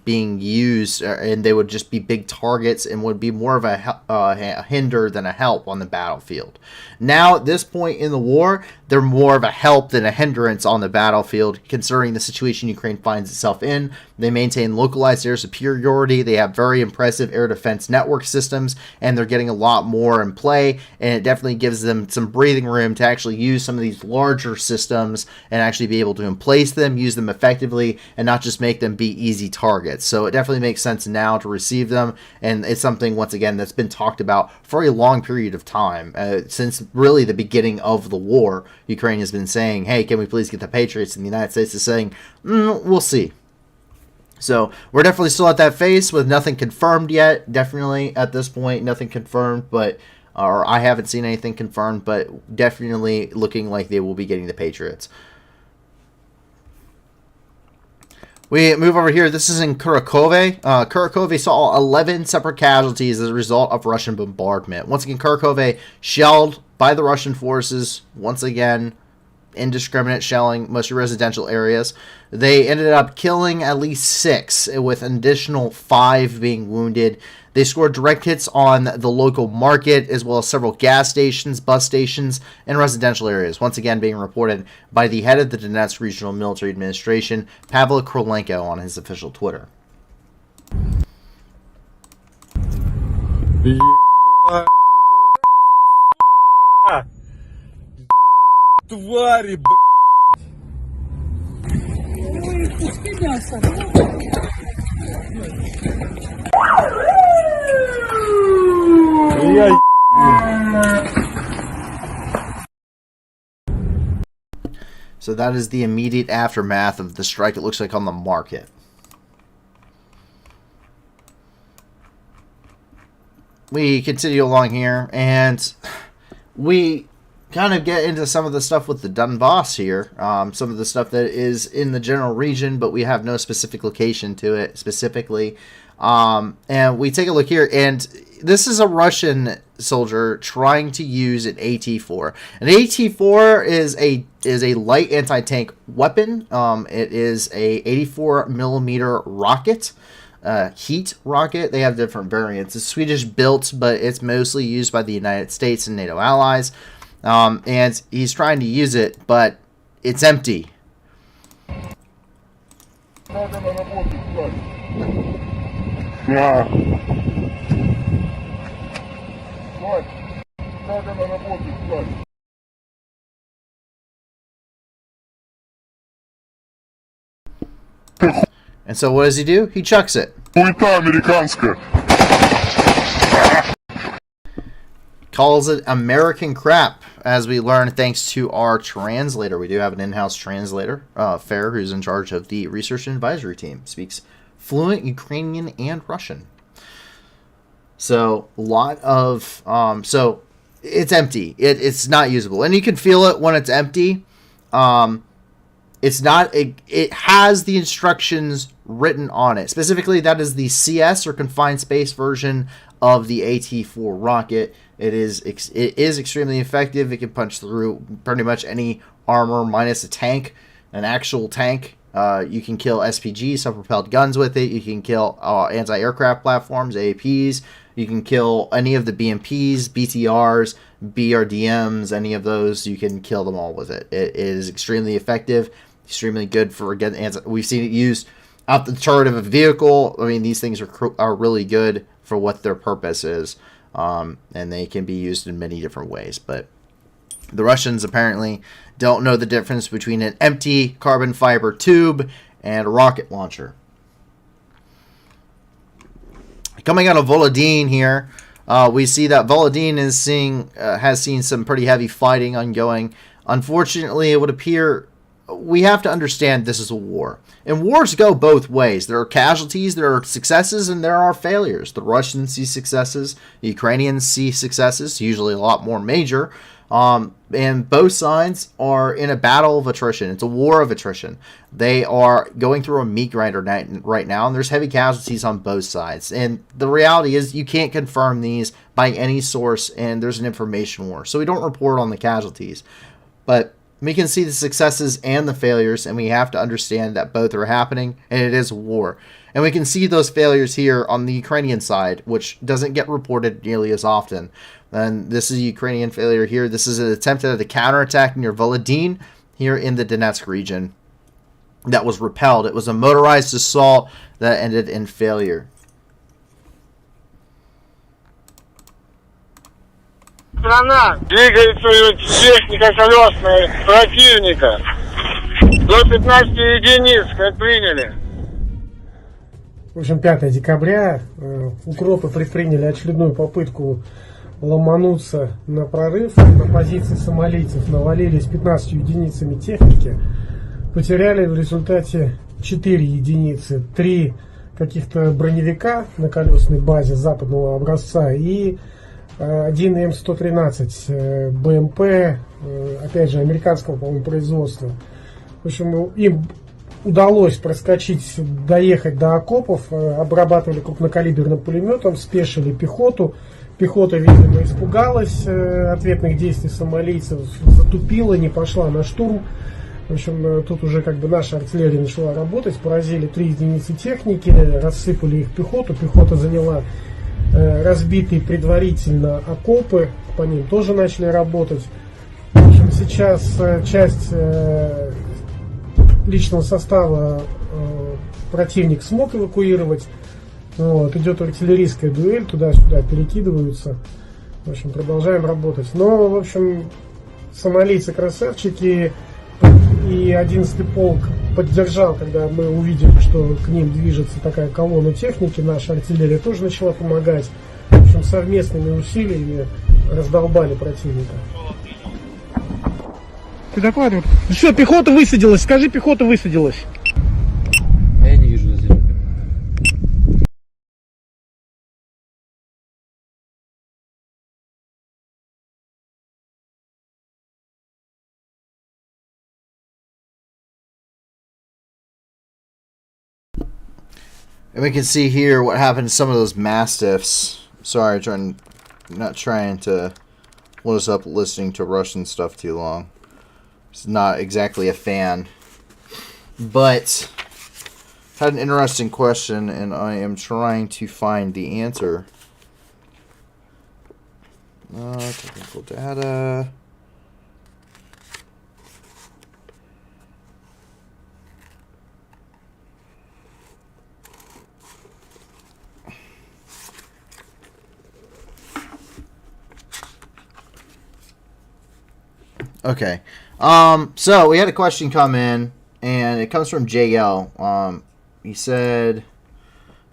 being used, and they would just be big targets and would be more of a hinder than a help on the battlefield. Now, at this point in the war, they're more of a help than a hindrance on the battlefield, considering the situation Ukraine finds itself in. They maintain localized air superiority, they have very impressive air defense network systems, and they're getting a lot more in play, and it definitely gives them some breathing room to actually use some of these larger systems and actually be able to emplace them, use them effectively, and not just make them be easy targets. So it definitely makes sense now to receive them, and it's something, once again, that's been talked about for a long period of time. Since really the beginning of the war, Ukraine has been saying, hey, can we please get the Patriots? And the United States is saying, we'll see. So we're definitely still at that phase with nothing confirmed yet. Definitely at this point, nothing confirmed, or I haven't seen anything confirmed, but definitely looking like they will be getting the Patriots. We move over here. This is in Kharkov. Kharkov saw 11 separate casualties as a result of Russian bombardment. Once again, Kharkov shelled by the Russian forces. Once again, indiscriminate shelling, mostly residential areas. They ended up killing at least 6, with an additional 5 being wounded. They scored direct hits on the local market, as well as several gas stations, bus stations, and residential areas. Once again, being reported by the head of the Donetsk Regional Military Administration, Pavel Krolenko, on his official Twitter. Твари, So that is the immediate aftermath of the strike, it looks like, on the market. We continue along here, and we kind of get into some of the stuff with the Donbass here. Some of the stuff that is in the general region, but we have no specific location to it specifically. And we take a look here, and this is a Russian soldier trying to use an AT-4. An AT-4 is a light anti-tank weapon. It is a 84 millimeter rocket. Heat rocket. They have different variants. It's Swedish built, but it's mostly used by the United States and NATO allies. And he's trying to use it, but it's empty. And so what does he do? He chucks it. Хуета американская. Calls it American crap, as we learn thanks to our translator. We do have an in-house translator, Fair, who's in charge of the research and advisory team. Speaks fluent Ukrainian and Russian. So a lot of so it's empty. It's not usable, and you can feel it when it's empty. It's not. It has the instructions written on it. Specifically, that is the CS or confined space version of the AT-4 rocket. It is extremely effective. It can punch through pretty much any armor minus a tank, an actual tank. You can kill SPGs, self-propelled guns with it. You can kill anti-aircraft platforms, AAPs. You can kill any of the BMPs, BTRs, BRDMs, any of those. You can kill them all with it. It is extremely effective, extremely good for again. We've seen it used out the turret of a vehicle. I mean, these things are really good for what their purpose is, and they can be used in many different ways. But the Russians apparently don't know the difference between an empty carbon fiber tube and a rocket launcher. Coming out of Volodyn here, we see that Volodyn has seen some pretty heavy fighting ongoing. Unfortunately, it would appear we have to understand this is a war. And wars go both ways. There are casualties, there are successes, and there are failures. The Russians see successes, the Ukrainians see successes, usually a lot more major. And both sides are in a battle of attrition. It's a war of attrition. They are going through a meat grinder right now, and there's heavy casualties on both sides. And the reality is you can't confirm these by any source, and there's an information war. So we don't report on the casualties. But we can see the successes and the failures, and we have to understand that both are happening, and it is a war. And we can see those failures here on the Ukrainian side, which doesn't get reported nearly as often. And this is a Ukrainian failure here. This is an attempt at a counterattack near Volodyn here in the Donetsk region that was repelled. It was a motorized assault that ended in failure. Страна двигает свою технику колесной противника. До 15 единиц, как приняли. В общем, 5 декабря укропы предприняли очередную попытку ломануться на прорыв. На позиции сомалийцев навалились 15 единицами техники. Потеряли в результате 4 единицы. 3 каких-то броневика на колесной базе западного образца и один М113 БМП, опять же, американского, по-моему, производства. В общем, им удалось проскочить, доехать до окопов, обрабатывали крупнокалиберным пулеметом, спешили пехоту. Пехота, видимо, испугалась ответных действий сомалийцев, затупила, не пошла на штурм. В общем, тут уже как бы наша артиллерия начала работать, поразили 3 единицы техники, рассыпали их пехоту. Пехота заняла разбитые предварительно окопы, по ним тоже начали работать. В общем, сейчас часть личного состава противник смог эвакуировать. Вот, идет артиллерийская дуэль, туда-сюда перекидываются. В общем, продолжаем работать. Но, в общем, сомалийцы красавчики, и 11-й полк поддержал, когда мы увидели, что к ним движется такая колонна техники. Наша артиллерия тоже начала помогать. В общем, совместными усилиями раздолбали противника. Ты докладывай. Все, пехота высадилась. Скажи, пехота высадилась. Я не вижу здесь. And we can see here what happened to some of those mastiffs. Sorry, not trying to hold us up listening to Russian stuff too long. It's not exactly a fan. But had an interesting question, and I am trying to find the answer. Technical data. Okay. So we had a question come in, and it comes from JL. he said,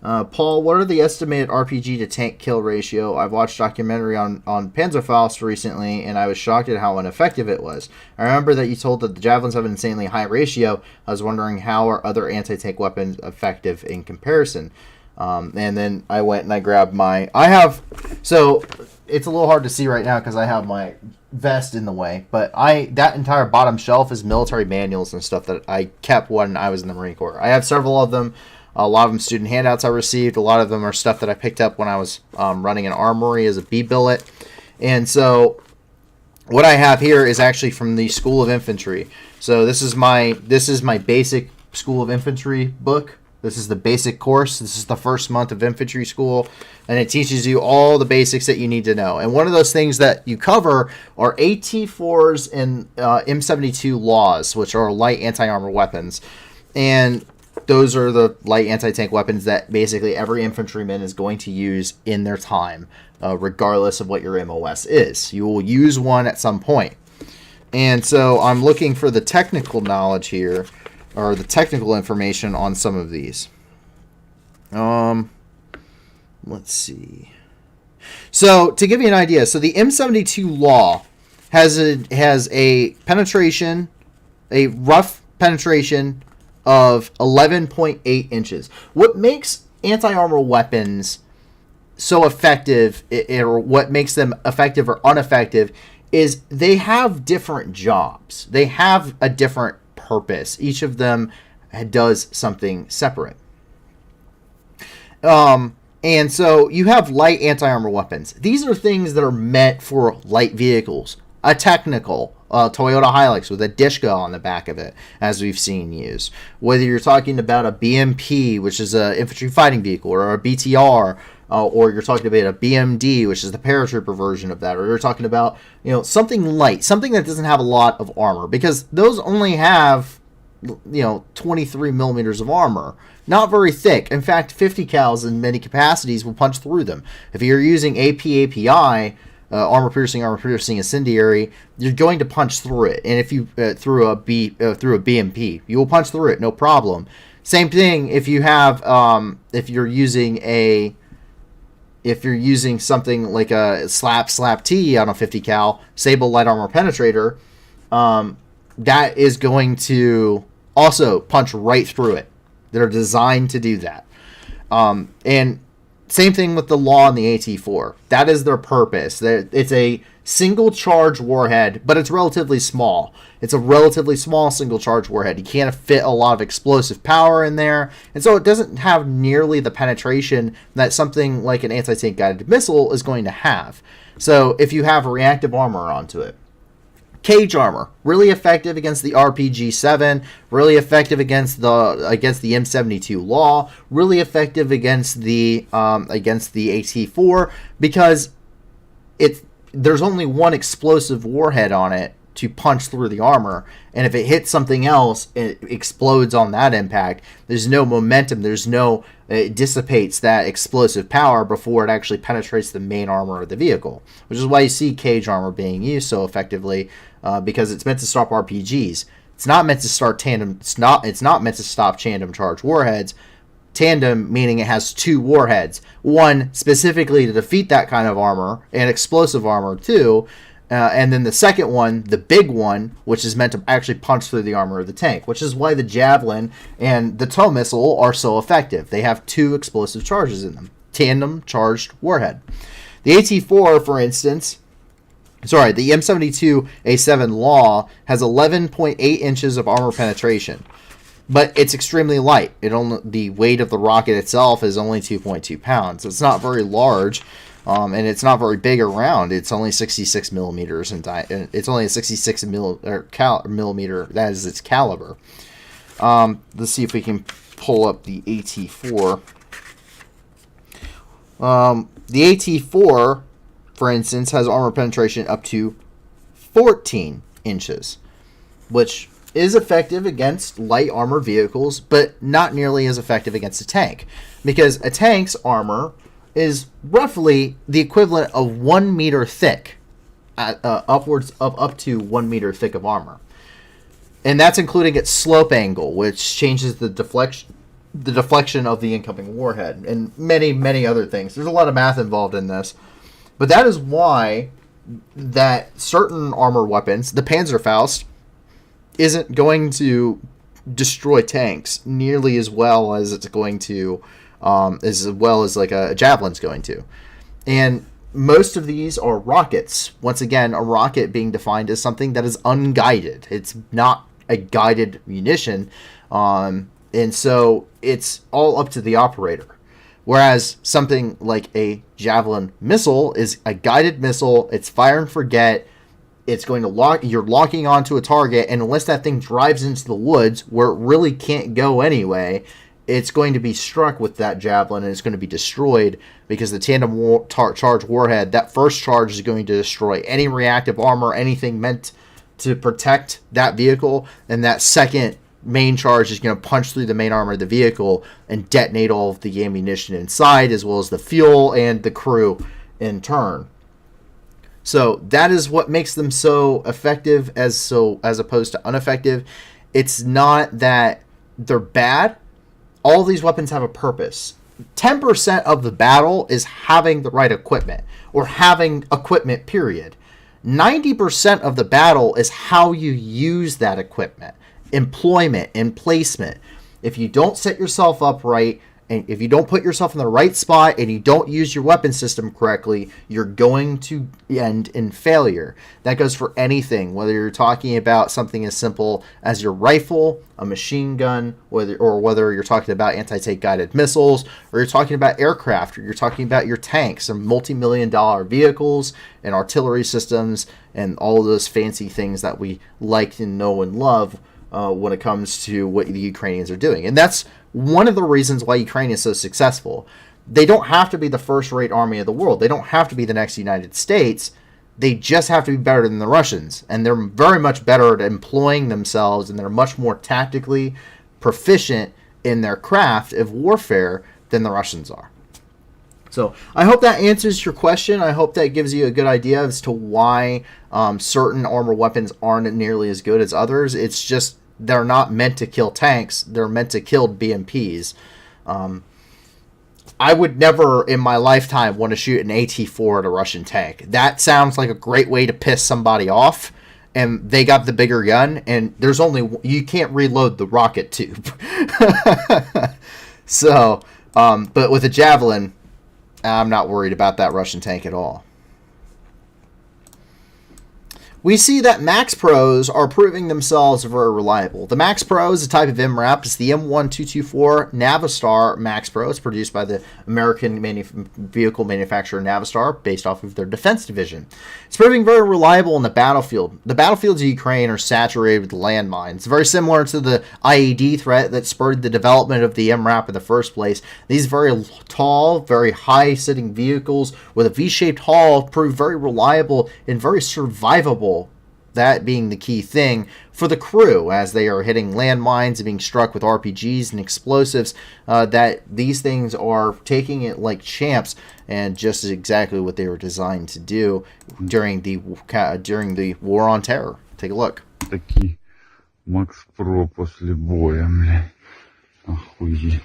Paul, what are the estimated RPG to tank kill ratio? I've watched documentary on Panzerfaust recently, and I was shocked at how ineffective it was. I remember that you told that the javelins have an insanely high ratio. I was wondering how are other anti-tank weapons effective in comparison. And then I went and I grabbed so it's a little hard to see right now because I have my vest in the way, but that entire bottom shelf is military manuals and stuff that I kept when I was in the Marine Corps. I have several of them. A lot of them student handouts I received. A lot of them are stuff that I picked up when I was running an armory as a B-billet. And so what I have here is actually from the School of Infantry. So this is my basic School of Infantry book. This is the basic course. This is the first month of infantry school, and it teaches you all the basics that you need to know. And one of those things that you cover are AT-4s and M72 laws, which are light anti-armor weapons. And those are the light anti-tank weapons that basically every infantryman is going to use in their time, regardless of what your MOS is. You will use one at some point. And so I'm looking for the technical knowledge here, or the technical information on some of these. Let's see. So to give you an idea, so the M72 law has a penetration, a rough penetration of 11.8 inches. What makes anti-armor weapons so effective, or what makes them effective or ineffective, is they have different jobs. They have a different purpose. Each of them does something separate. And so you have light anti-armor weapons. These are things that are meant for light vehicles. A technical Toyota Hilux with a Dishka on the back of it, as we've seen used. Whether you're talking about a BMP, which is an infantry fighting vehicle, or a BTR, or you're talking about a BMD, which is the paratrooper version of that, or you're talking about something light, something that doesn't have a lot of armor, because those only have 23 millimeters of armor, not very thick. In fact, 50 cals in many capacities will punch through them. If you're using API, armor piercing, incendiary, you're going to punch through it. And if you through a BMP, you will punch through it, no problem. Same thing if you have if you're using something like a slap T on a 50 cal Sable light armor penetrator, that is going to also punch right through it. They're designed to do that. And same thing with the law and the AT-4. That is their purpose. It's a single charge warhead, but it's relatively small. It's a relatively small single charge warhead. You can't fit a lot of explosive power in there, and so it doesn't have nearly the penetration that something like an anti-tank guided missile is going to have. So if you have reactive armor onto it, cage armor, really effective against the RPG-7, really effective against the M72 law, really effective against the AT-4, because there's only one explosive warhead on it to punch through the armor, and if it hits something else, it explodes on that impact. There's no momentum, it dissipates that explosive power before it actually penetrates the main armor of the vehicle, which is why you see cage armor being used so effectively, because it's meant to stop RPGs. It's not meant to start tandem. It's not meant to stop tandem charge warheads. Tandem meaning it has two warheads, one specifically to defeat that kind of armor, and explosive armor too, and then the second one, the big one, which is meant to actually punch through the armor of the tank, which is why the Javelin and the tow missile are so effective. They have two explosive charges in them, tandem charged warhead. The AT-4, for instance, the M72A7 Law has 11.8 inches of armor penetration, but it's extremely light. The weight of the rocket itself is only 2.2 pounds. It's not very large, and it's not very big around. It's only 66 millimeters in it's only a 66 millimeter. That is its caliber. Let's see if we can pull up the AT-4. The AT-4, for instance, has armor penetration up to 14 inches, which is effective against light armor vehicles, but not nearly as effective against a tank, because a tank's armor is roughly the equivalent of 1 meter thick, upwards of up to 1 meter thick of armor. And that's including its slope angle, which changes the deflection the deflection of the incoming warhead, and many, many other things. There's a lot of math involved in this. But that is why that certain armor weapons, the Panzerfaust, isn't going to destroy tanks nearly as well as it's going to, as well as like a Javelin's going to. And most of these are rockets. Once again, a rocket being defined as something that is unguided. It's not a guided munition. And so it's all up to the operator. Whereas something like a Javelin missile is a guided missile. It's fire and forget. It's going to lock. You're locking onto a target, and unless that thing drives into the woods where it really can't go anyway, it's going to be struck with that Javelin, and it's going to be destroyed because the tandem charge warhead, that first charge is going to destroy any reactive armor, anything meant to protect that vehicle, and that second main charge is going to punch through the main armor of the vehicle and detonate all of the ammunition inside, as well as the fuel and the crew in turn. So that is what makes them so effective as opposed to ineffective. It's not that they're bad. All these weapons have a purpose. 10% of the battle is having the right equipment, or having equipment, period. 90% of the battle is how you use that equipment. Employment and placement. If you don't set yourself up right, and if you don't put yourself in the right spot, and you don't use your weapon system correctly, you're going to end in failure. That goes for anything, whether you're talking about something as simple as your rifle, a machine gun, whether you're talking about anti-tank guided missiles, or you're talking about aircraft, or you're talking about your tanks and multi-million-dollar vehicles and artillery systems and all of those fancy things that we like and know and love. When it comes to what the Ukrainians are doing. And that's one of the reasons why Ukraine is so successful. They don't have to be the first-rate army of the world. They don't have to be the next United States. They just have to be better than the Russians. And they're very much better at employing themselves, and they're much more tactically proficient in their craft of warfare than the Russians are. So I hope that answers your question. I hope that gives you a good idea as to why certain armor weapons aren't nearly as good as others. It's just they're not meant to kill tanks. They're meant to kill BMPs. I would never in my lifetime want to shoot an AT-4 at a Russian tank. That sounds like a great way to piss somebody off. And they got the bigger gun, and you can't reload the rocket tube. So, but with a Javelin, I'm not worried about that Russian tank at all. We see that Max Pros are proving themselves very reliable. The Max Pro is a type of MRAP. It's the M1224 Navistar Max Pro. It's produced by the American vehicle manufacturer Navistar, based off of their defense division. It's proving very reliable in the battlefield. The battlefields of Ukraine are saturated with landmines, very similar to the IED threat that spurred the development of the MRAP in the first place. These very tall, very high-sitting vehicles with a V-shaped hull prove very reliable and very survivable. That being the key thing for the crew as they are hitting landmines and being struck with RPGs and explosives, that these things are taking it like champs, and just exactly what they were designed to do during the War on Terror. Take a look. Такие Макс Про после боя, блядь. Охуеть.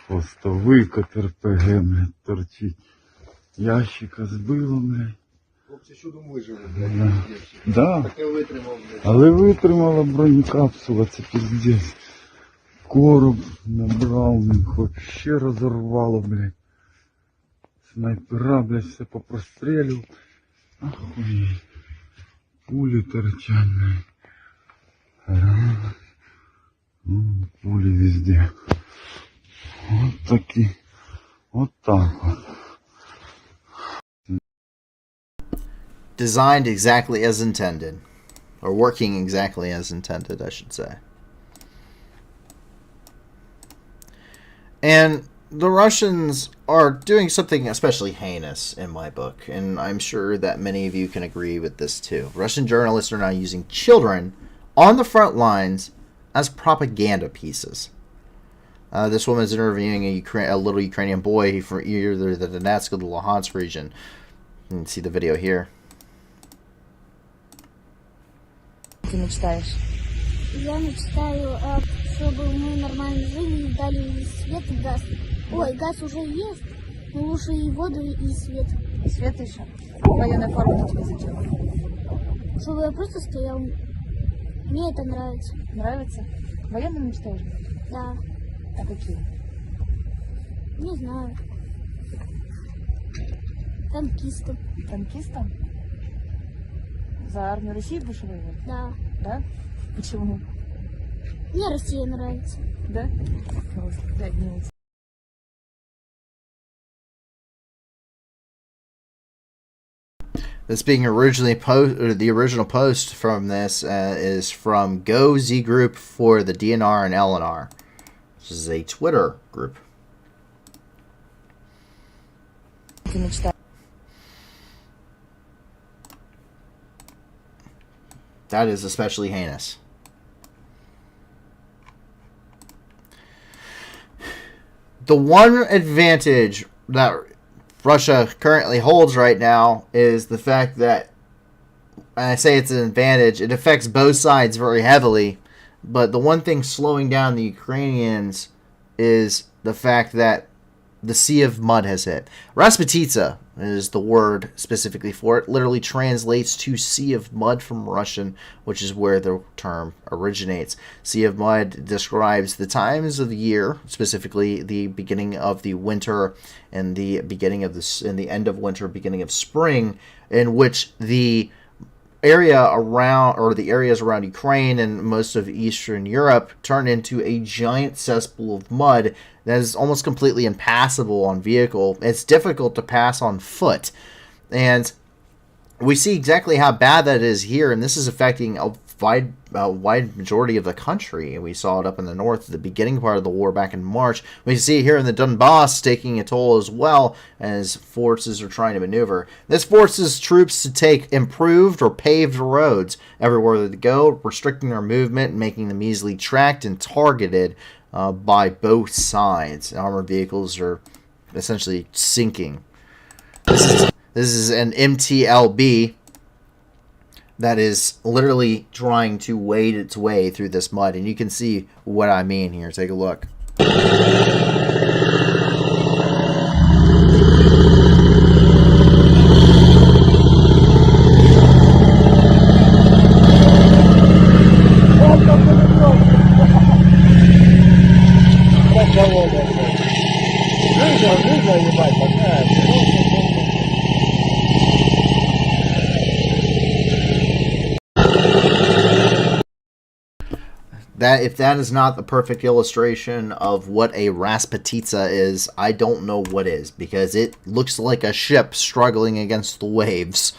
Хвостовик от РПГ, блядь, торчить. Ящика збило, блядь. Хлопці чудом вижили, блядь. Да. Таке витримав, блядь. Але витримала бронекапсула, це пиздец. Короб набрав, вообще розорвало, блядь. Снайпера, блядь, все попрострелював. Охуеть. Пули торчат, блядь. Пули везде. Вот такие. Вот так вот. Designed exactly as intended, or working exactly as intended, I should say. And the Russians are doing something especially heinous in my book, and I'm sure that many of you can agree with this too. Russian journalists are now using children on the front lines as propaganda pieces. This woman is interviewing a little Ukrainian boy from either the Donetsk or the Luhansk region. You can see the video here. Ты мечтаешь? Я мечтаю чтобы мы нормально жили и дали свет и газ. Ой, газ уже есть, но лучше и воду, и свет. Свет еще? Военная форма тебе зачем? Чтобы я просто стоял. Мне это нравится. Нравится? Военным мечтаешь? Да. А какие? Не знаю. Танкистом. Танкистом? За армию России будешь воевать? Да. Да? Почему? Мне Россия нравится. Да? Задница. This being originally the original post from this is from Go Z Group for the DNR and LNR. This is a Twitter group. That is especially heinous. The one advantage that Russia currently holds right now is the fact that, and I say it's an advantage, it affects both sides very heavily, but the one thing slowing down the Ukrainians is the fact that the Sea of Mud has hit. Rasputitsa is the word specifically for it. Literally translates to Sea of Mud from Russian, which is where the term originates. Sea of Mud describes the times of the year, specifically the beginning of the winter and the beginning of the end of winter, beginning of spring, in which the area around, or the areas around Ukraine and most of Eastern Europe turn into a giant cesspool of mud that is almost completely impassable on vehicle. It's difficult to pass on foot. And we see exactly how bad that is here, and this is affecting a wide majority of the country. We saw it up in the north at the beginning part of the war back in March. We see it here in the Donbass taking a toll as well as forces are trying to maneuver. This forces troops to take improved or paved roads everywhere they go, restricting their movement and making them easily tracked and targeted by both sides. Armored vehicles are essentially sinking. This is an MTLB that is literally trying to wade its way through this mud. And you can see what I mean here. Take a look. That, if that is not the perfect illustration of what a Rasputitsa is, I don't know what is, because it looks like a ship struggling against the waves.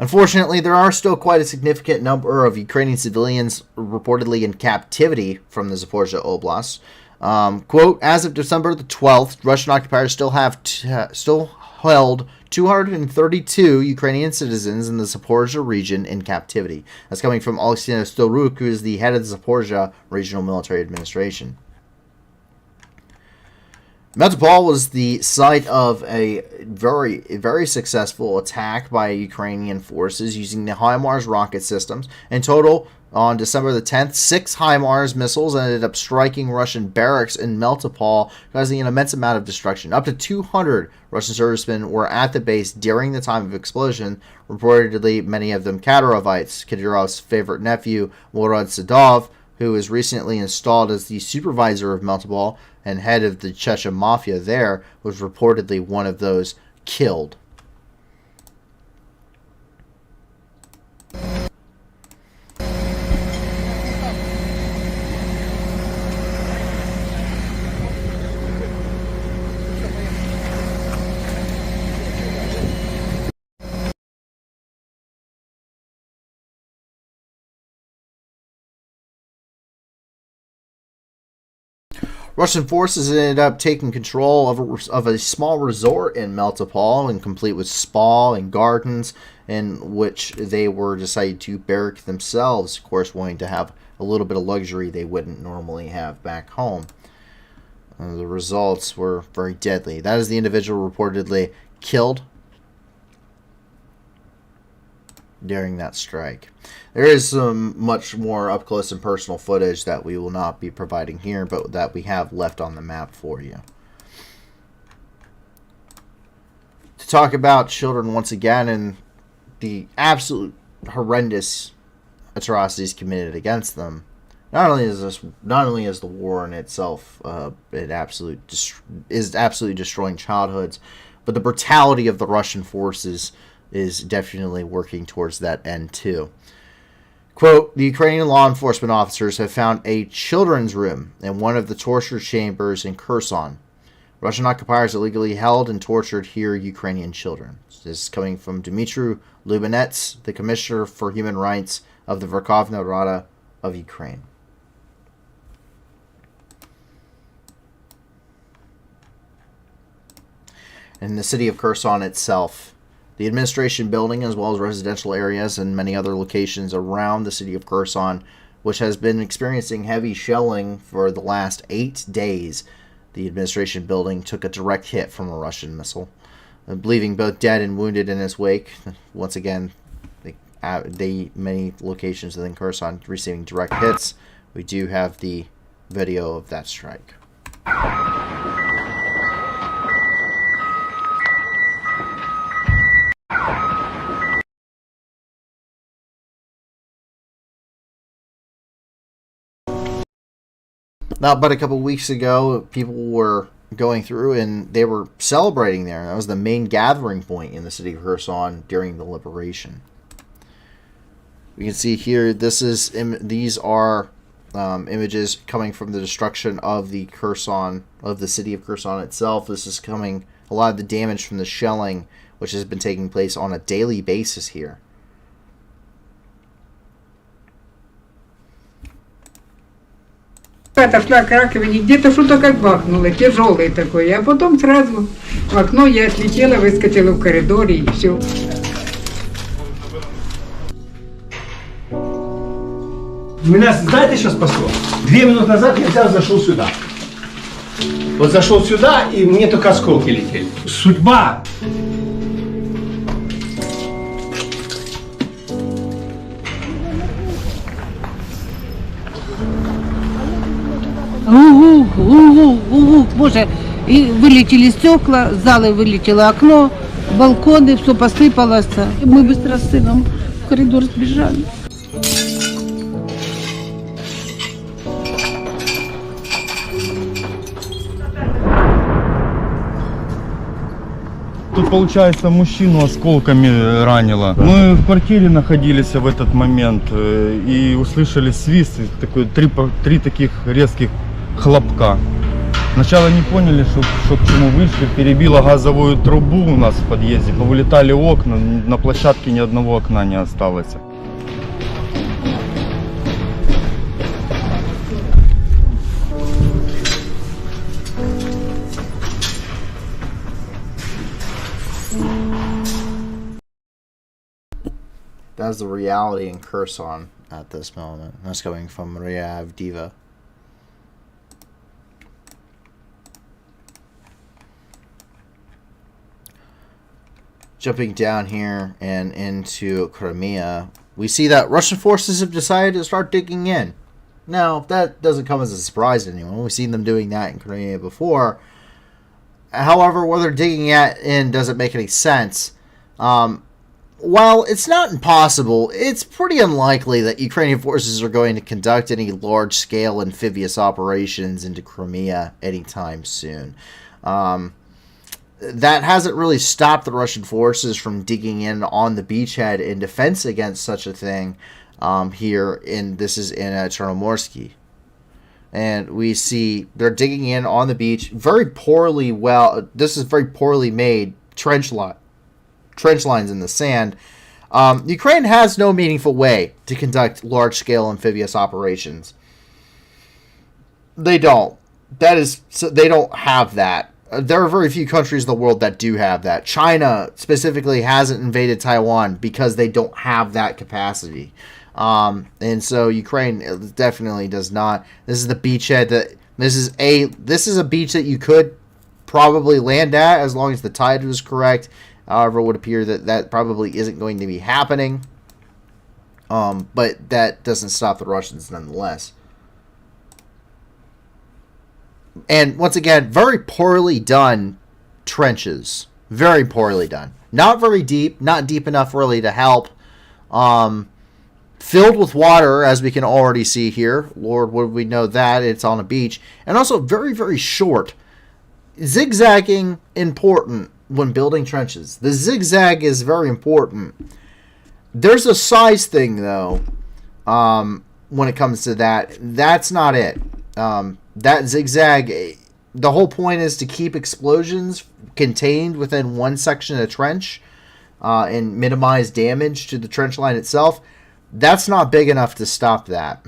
Unfortunately, there are still quite a significant number of Ukrainian civilians reportedly in captivity from the Zaporizhzhia Oblast. Quote, as of December the 12th, Russian occupiers still held 232 Ukrainian citizens in the Zaporizhzhia region in captivity. That's coming from Alexei Storuk, who is the head of the Zaporizhzhia Regional Military Administration. Melitopol was the site of a very successful attack by Ukrainian forces using the HIMARS rocket systems. In total, on December the 10th, 6 HIMARS missiles ended up striking Russian barracks in Melitopol, causing an immense amount of destruction. Up to 200 Russian servicemen were at the base during the time of explosion, reportedly many of them Kadyrovites. Kadyrov's favorite nephew, Murad Sadov, who was recently installed as the supervisor of Melitopol and head of the Chechen mafia there, was reportedly one of those killed. Russian forces ended up taking control of a small resort in Melitopol, and complete with spa and gardens, in which they were decided to barrack themselves, of course, wanting to have a little bit of luxury they wouldn't normally have back home. The results were very deadly. That is the individual reportedly killed. during that strike. There is some much more up close and personal footage that we will not be providing here, but that we have left on the map for you. To talk about children once again and the absolute horrendous atrocities committed against them. Not only is the war in itself is absolutely destroying childhoods, but the brutality of the Russian forces is definitely working towards that end too. Quote, the Ukrainian law enforcement officers have found a children's room in one of the torture chambers in Kherson. Russian occupiers illegally held and tortured here Ukrainian children. This is coming from Dmitry Lubinets, the Commissioner for Human Rights of the Verkhovna Rada of Ukraine. In the city of Kherson itself, the administration building, as well as residential areas and many other locations around the city of Kherson, which has been experiencing heavy shelling for the last 8 days, the administration building took a direct hit from a Russian missile, leaving both dead and wounded in its wake. Once again, many locations within Kherson receiving direct hits. We do have the video of that strike. Now, but a couple weeks ago, people were going through and they were celebrating there. That was the main gathering point in the city of Kherson during the liberation. You can see here, these are images coming from the destruction of the city of Kherson itself. This is coming, a lot of the damage from the shelling, which has been taking place on a daily basis here. Отошла к раковине, где-то что-то как бахнуло, тяжелый такой. А потом сразу в окно я отлетела, выскочила в коридоре и все. Меня, знаете, что спасло? 2 минуты назад я зашел сюда. Вот зашел сюда, и мне только осколки летели. Судьба. Боже, и вылетели стекла, с залы вылетело окно, балконы, все посыпалось. И мы быстро с сыном в коридор сбежали. Тут, получается, мужчину осколками ранило. Мы в квартире находились в этот момент и услышали свист, такой, три таких резких хлопка. Сначала не поняли, что к чему вышли, перебило газовую трубу у нас в подъезде, повылетали окна, на площадке ни одного окна не осталось. That's the reality in Kherson at this moment. That's coming from Maria Avdiva. Jumping down here and into Crimea, we see that Russian forces have decided to start digging in. Now, that doesn't come as a surprise to anyone. We've seen them doing that in Crimea before. However, where they're digging in doesn't make any sense. While it's not impossible, it's pretty unlikely that Ukrainian forces are going to conduct any large-scale amphibious operations into Crimea anytime soon. That hasn't really stopped the Russian forces from digging in on the beachhead in defense against such a thing. This is in Chernomorsky. And we see they're digging in on the beach very poorly. This is very poorly made trench lines in the sand. Ukraine has no meaningful way to conduct large-scale amphibious operations. They don't. They don't have that. There are very few countries in the world that do have that. China specifically hasn't invaded Taiwan because they don't have that capacity. And so Ukraine definitely does not. This is the beachhead this is a beach that you could probably land at as long as the tide was correct. However, it would appear that probably isn't going to be happening. But that doesn't stop the Russians nonetheless. And once again, very poorly done trenches. Very poorly done. Not very deep. Not deep enough really to help. Filled with water, as we can already see here. Lord, would we know that? It's on a beach. And also very, very short. Zigzagging important when building trenches. The zigzag is very important. There's a size thing, though, when it comes to that. That's not it. That zigzag, the whole point is to keep explosions contained within one section of the trench and minimize damage to the trench line itself. That's not big enough to stop that.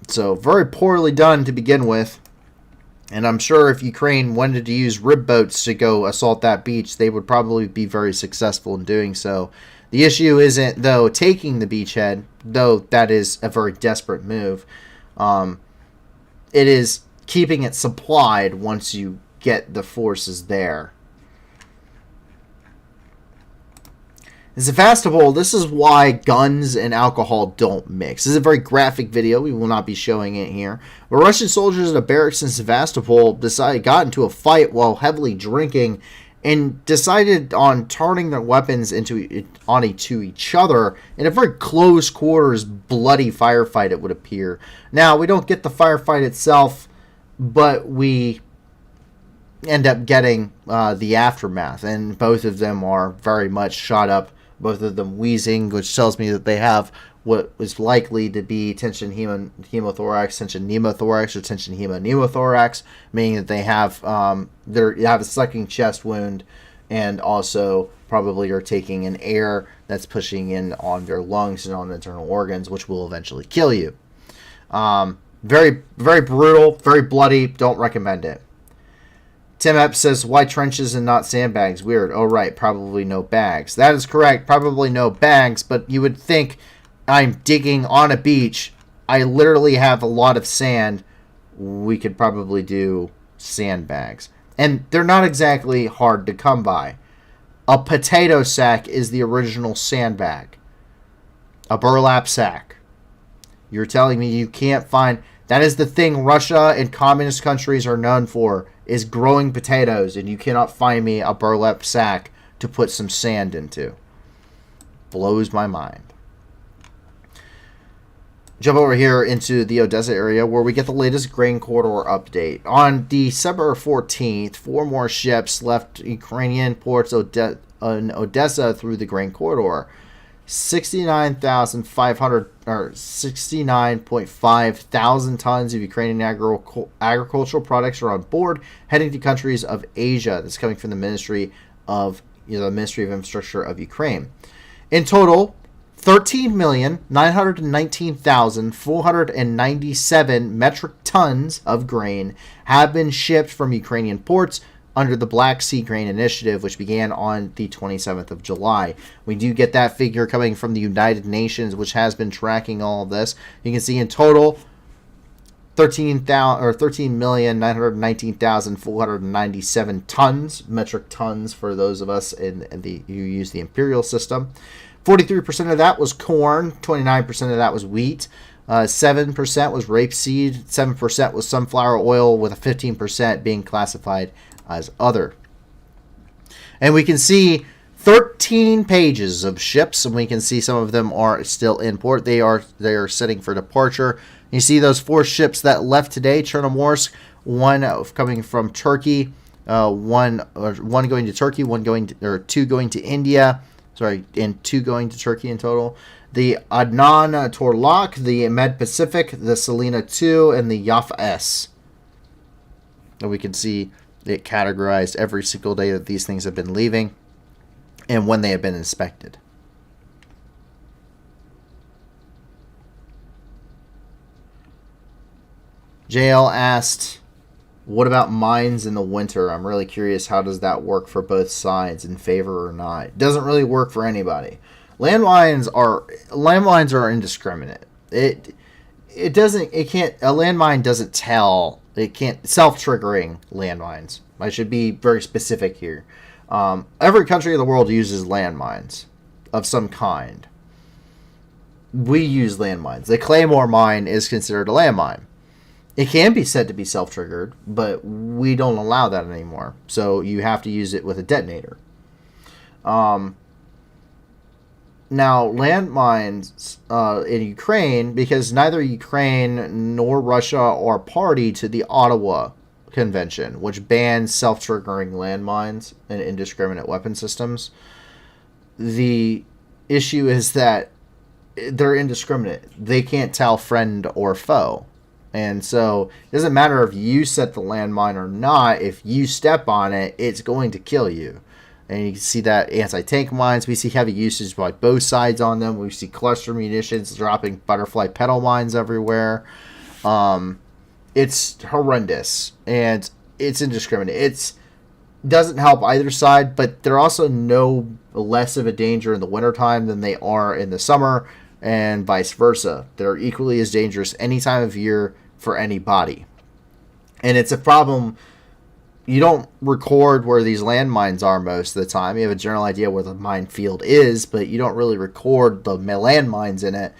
So, very poorly done to begin with. And I'm sure if Ukraine wanted to use rib boats to go assault that beach, they would probably be very successful in doing so. The issue isn't, though, taking the beachhead, though that is a very desperate move. It is keeping it supplied once you get the forces there. In Sevastopol, this is why guns and alcohol don't mix. This is a very graphic video. We will not be showing it here. But Russian soldiers at a barracks in Sevastopol got into a fight while heavily drinking and decided on turning their weapons onto each other in a very close quarters, bloody firefight, it would appear. Now, we don't get the firefight itself, but we end up getting the aftermath, and both of them are very much shot up. Both of them wheezing, which tells me that they have what is likely to be tension hemothorax, tension pneumothorax, or tension pneumothorax, meaning that they have a sucking chest wound, and also probably are taking an air that's pushing in on their lungs and on internal organs, which will eventually kill you. Very, very brutal, very bloody. Don't recommend it. Tim Epps says, why trenches and not sandbags? Weird. Oh, right. Probably no bags. That is correct. Probably no bags, but you would think I'm digging on a beach. I literally have a lot of sand. We could probably do sandbags. And they're not exactly hard to come by. A potato sack is the original sandbag. A burlap sack. You're telling me you can't find... That is the thing Russia and communist countries are known for, is growing potatoes, and you cannot find me a burlap sack to put some sand into. Blows my mind. Jump over here into the Odessa area where we get the latest grain corridor update. On December 14th, 4 more ships left Ukrainian ports in Odessa through the grain corridor. 69.5 thousand tons of Ukrainian agricultural products are on board, heading to countries of Asia. That's coming from the Ministry of Infrastructure of Ukraine. In total, 13,919,497 metric tons of grain have been shipped from Ukrainian ports under the Black Sea Grain Initiative, which began on the 27th of July. We do get that figure coming from the United Nations, which has been tracking all of this. You can see in total, 13,919,497 tons, metric tons for those of us who use the imperial system. 43% of that was corn, 29% of that was wheat, 7% was rapeseed, 7% was sunflower oil, with a 15% being classified as other. And we can see 13 pages of ships, and we can see some of them are still in port. They are sitting for departure. You see those 4 ships that left today: Chernomorsk, 1 coming from Turkey, 1 going to Turkey, 2 going to India. Sorry, and 2 going to Turkey in total. The Adnan Torlak, the Med Pacific, the Selena 2, and the Yafa S. And we can see it categorized every single day that these things have been leaving and when they have been inspected. JL asked, what about mines in the winter? I'm really curious, how does that work for both sides, in favor or not? It doesn't really work for anybody. Landmines are indiscriminate. A landmine doesn't tell. It can't self-triggering landmines. I should be very specific here. Every country in the world uses landmines. of some kind. We use landmines. The Claymore mine is considered a landmine. It can be said to be self-triggered, but we don't allow that anymore. So you have to use it with a detonator. Now, landmines in Ukraine, because neither Ukraine nor Russia are party to the Ottawa Convention, which bans self-triggering landmines and indiscriminate weapon systems. The issue is that they're indiscriminate. They can't tell friend or foe. And so it doesn't matter if you set the landmine or not. If you step on it, it's going to kill you. And you can see that anti-tank mines, we see heavy usage by both sides on them. We see cluster munitions dropping butterfly petal mines everywhere. It's horrendous, and it's indiscriminate. It doesn't help either side, but they're also no less of a danger in the wintertime than they are in the summer, and vice versa. They're equally as dangerous any time of year for anybody. And it's a problem. You don't record where these landmines are most of the time. You have a general idea where the minefield is, but you don't really record the landmines in it.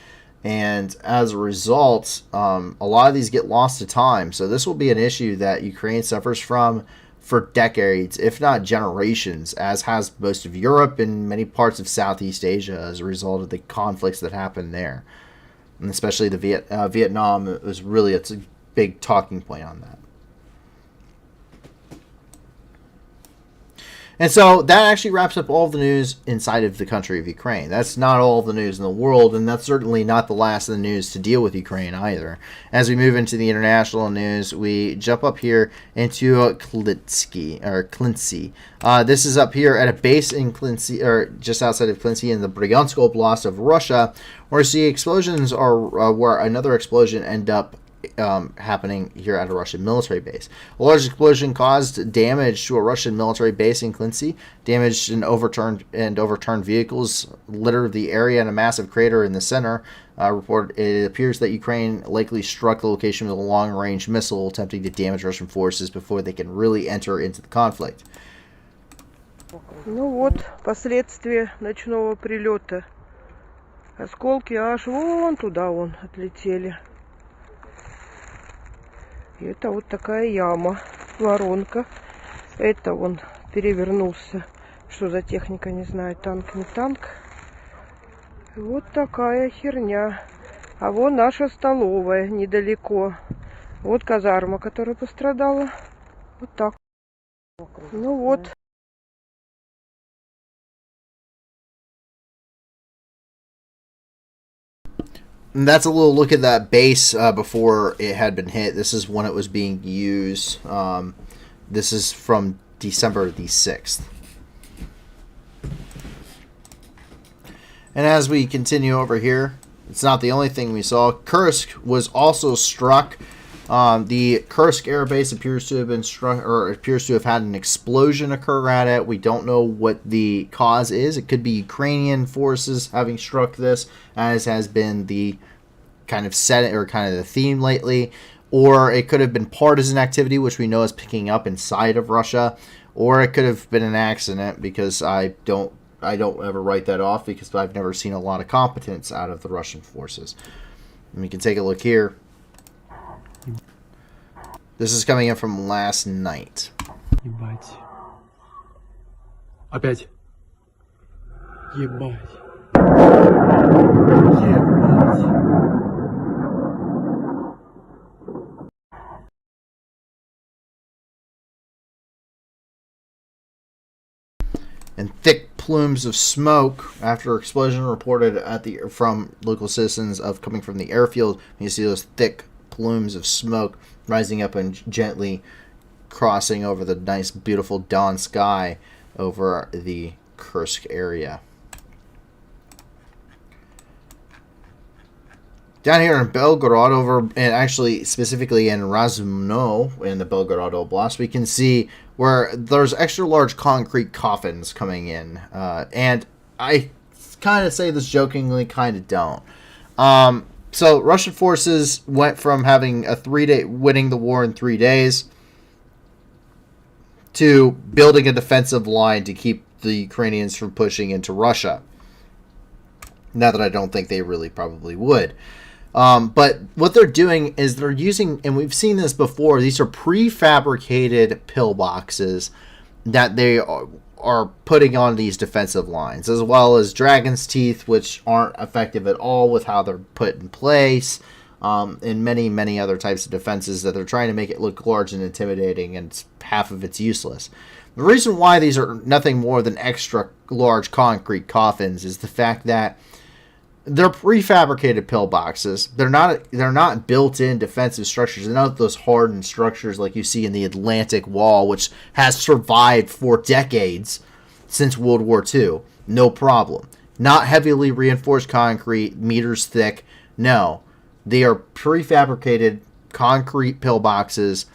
And as a result, a lot of these get lost to time. So this will be an issue that Ukraine suffers from for decades, if not generations, as has most of Europe and many parts of Southeast Asia as a result of the conflicts that happen there. And especially the Vietnam was really a big talking point on that. And so that actually wraps up all of the news inside of the country of Ukraine. That's not all of the news in the world, and that's certainly not the last of the news to deal with Ukraine either. As we move into the international news, we jump up here into Klintsy. This is up here at a base in Klintsy, or just outside of Klintsy in the Bryansk Oblast of Russia, where the explosions are where another explosion ended up happening here at a Russian military base. A large explosion caused damage to a Russian military base in Klintsy. Damaged and overturned vehicles littered the area, and a massive crater in the center. It appears that Ukraine likely struck the location with a long-range missile, attempting to damage Russian forces before they can really enter into the conflict. Ну вот, последствия ночного прилета. Осколки аж вон туда отлетели. И это вот такая яма, воронка. Это он перевернулся. Что за техника, не знаю, танк, не танк. И вот такая херня. А вон наша столовая недалеко. Вот казарма, которая пострадала. Вот так. Ну вот. And that's a little look at that base before it had been hit. This is when it was being used. This is from December the 6th. And as we continue over here, it's not the only thing we saw. Kursk was also struck. The Kursk air base appears to have been struck, or appears to have had an explosion occur at it. We don't know what the cause is. It could be Ukrainian forces having struck this, as has been the kind of set or kind of the theme lately, or it could have been partisan activity, which we know is picking up inside of Russia, or it could have been an accident, because I don't ever write that off, because I've never seen a lot of competence out of the Russian forces. And we can take a look here. This is coming in from last night. Ебать. Опять. Ебать. And thick plumes of smoke after explosion reported from local citizens of coming from the airfield. You see those thick plumes of smoke rising up and gently crossing over the nice, beautiful dawn sky over the Kursk area. Down here in Belgorod, and actually specifically in Razumno in the Belgorod Oblast, we can see where there's extra large concrete coffins coming in. And I kind of say this jokingly, kind of don't. So Russian forces went from having winning the war in 3 days to building a defensive line to keep the Ukrainians from pushing into Russia. Not that I don't think they really probably would. But what they're doing is they're using, and we've seen this before, these are prefabricated pillboxes that they are putting on these defensive lines, as well as dragon's teeth, which aren't effective at all with how they're put in place, and many, many other types of defenses that they're trying to make it look large and intimidating, and half of it's useless. The reason why these are nothing more than extra large concrete coffins is the fact that they're prefabricated pillboxes. They're not built-in defensive structures. They're not those hardened structures like you see in the Atlantic Wall, which has survived for decades since World War II. No problem. Not heavily reinforced concrete, meters thick. No. They are prefabricated concrete pillboxes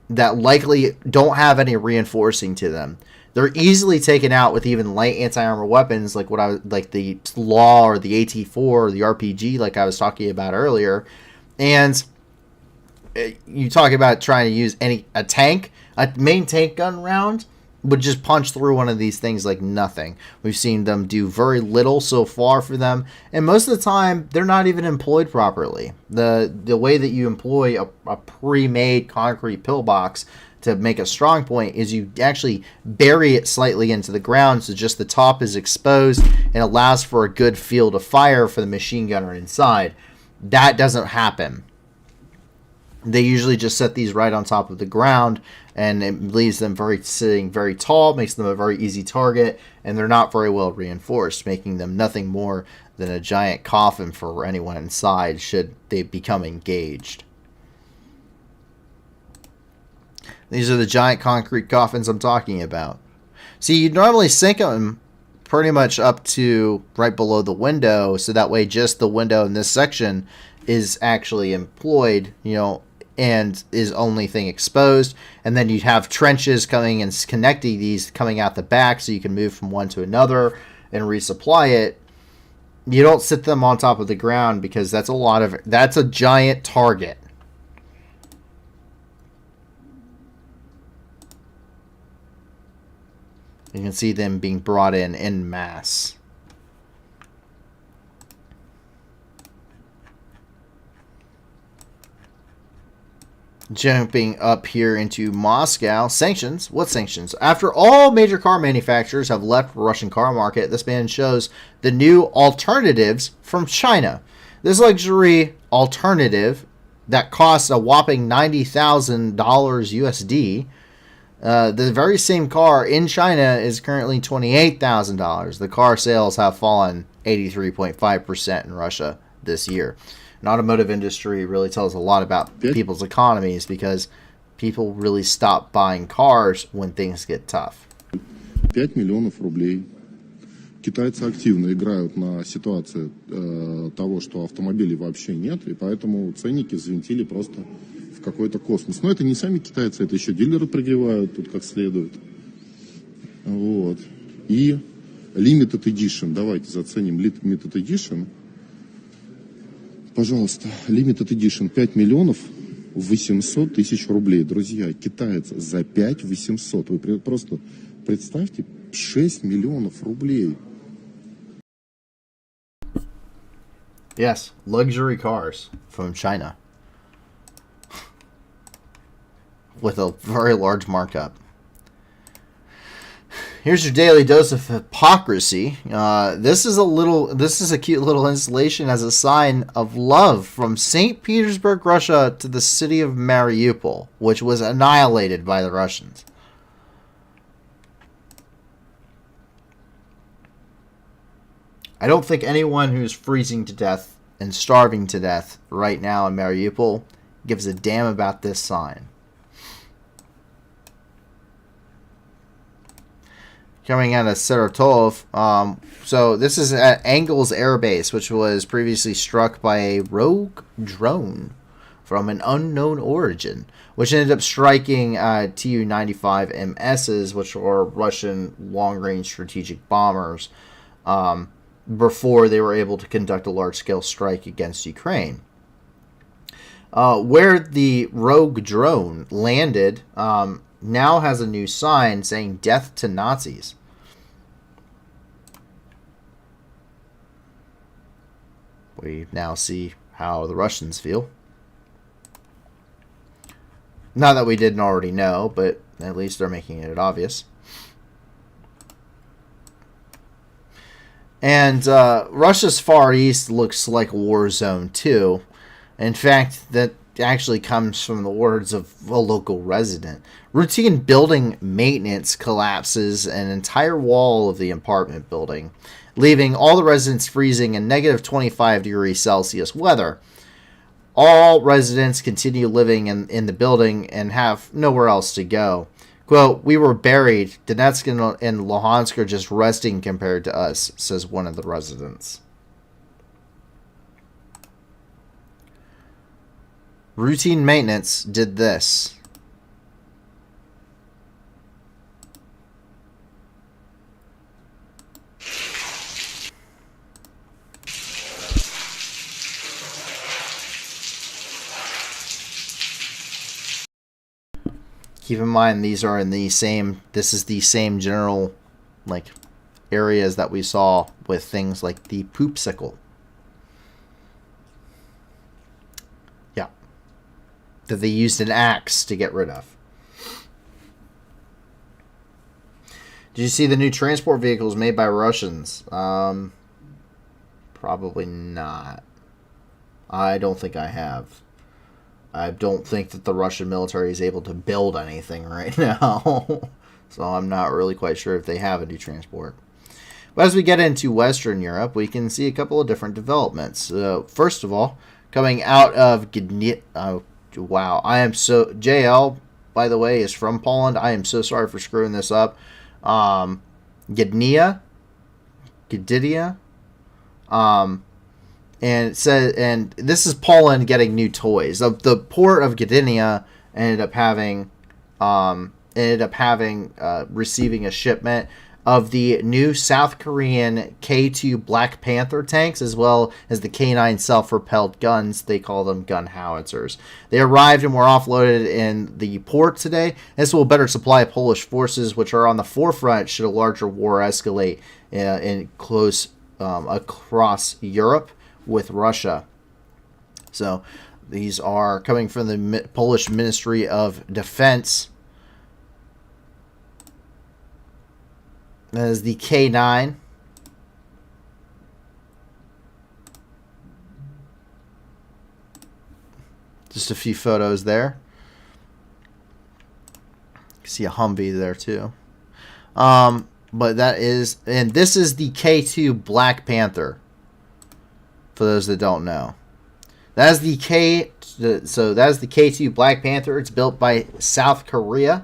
that likely don't have any reinforcing to them. They're easily taken out with even light anti-armor weapons like the Law or the AT-4 or the RPG like I was talking about earlier. And you talk about trying to use a main tank gun round would just punch through one of these things like nothing. We've seen them do very little so far for them, and most of the time they're not even employed properly. The way that you employ a pre-made concrete pillbox to make a strong point is you actually bury it slightly into the ground so just the top is exposed and allows for a good field of fire for the machine gunner inside. That doesn't happen. They usually just set these right on top of the ground, and it leaves them sitting very tall, makes them a very easy target, and they're not very well reinforced, making them nothing more than a giant coffin for anyone inside should they become engaged. These are the giant concrete coffins I'm talking about. See, you'd normally sink them pretty much up to right below the window, so that way just the window in this section is actually employed, and is only thing exposed. And then you'd have trenches coming and connecting these coming out the back so you can move from one to another and resupply it. You don't sit them on top of the ground because that's a giant target. You can see them being brought in mass. Jumping up here into Moscow. Sanctions. What sanctions? After all major car manufacturers have left the Russian car market, this band shows the new alternatives from China. This luxury alternative that costs a whopping $90,000 USD. The very same car in China is currently $28,000. The car sales have fallen 83.5% in Russia this year. An automotive industry really tells a lot about people's economies because people really stop buying cars when things get tough. 5 миллионов рублей. Китайцы активно играют на ситуации того, что автомобилей вообще нет, и поэтому ценники взвинтили просто в какой-то космос. Но это не сами китайцы, это еще дилеры прогревают тут как следует. Вот. И Limited Edition. Давайте заценим Limited Edition. Пожалуйста, Limited Edition 5 миллионов 800 тысяч рублей. Друзья, китаец за 5 800. Вы просто представьте, 6 миллионов рублей. Yes, luxury cars from China. With a very large markup. Here's your daily dose of hypocrisy. This is a cute little installation as a sign of love from St. Petersburg, Russia to the city of Mariupol, which was annihilated by the Russians. I don't think anyone who's freezing to death and starving to death right now in Mariupol gives a damn about this sign. Coming out of Saratov, so this is at Engels Air Base, which was previously struck by a rogue drone from an unknown origin, which ended up striking Tu-95MSs, which were Russian long-range strategic bombers, before they were able to conduct a large-scale strike against Ukraine. Where the rogue drone landed now has a new sign saying "Death to Nazis." we now see how the Russians feel. Not that we didn't already know, but at least they're making it obvious. And Russia's Far East looks like a war zone too. In fact, that actually comes from the words of a local resident. Routine building maintenance collapses an entire wall of the apartment building, leaving all the residents freezing in negative 25 degrees Celsius weather. All residents continue living in the building and have nowhere else to go. Quote, "We were buried. Donetsk and Luhansk are just resting compared to us," says one of the residents. Routine maintenance did this. Keep in mind, these are in the same, this is the same general, like, areas that we saw with things like the poopsicle. Yeah. That they used an axe to get rid of. Did you see the new transport vehicles made by Russians? Probably not. I don't think I have. I don't think that the Russian military is able to build anything right now. So I'm not really quite sure if they have a new transport. But as we get into Western Europe, we can see a couple of different developments. First of all, coming out of Gdynia. Wow, I am so... JL, by the way, is from Poland. I am so sorry for screwing this up. Gdynia. And it says, and this is Poland getting new toys. The port of Gdynia ended up receiving a shipment of the new South Korean K2 Black Panther tanks, as well as the K9 self-propelled guns. They call them gun howitzers. They arrived and were offloaded in the port today. This will better supply Polish forces, which are on the forefront should a larger war escalate in close across Europe with Russia. So these are coming from the Polish Ministry of Defense. That is the K9. Just a few photos there. You can see a Humvee there too. But that is, and this is the K2 Black Panther. For those that don't know, that is the K2 Black Panther. It's built by South Korea.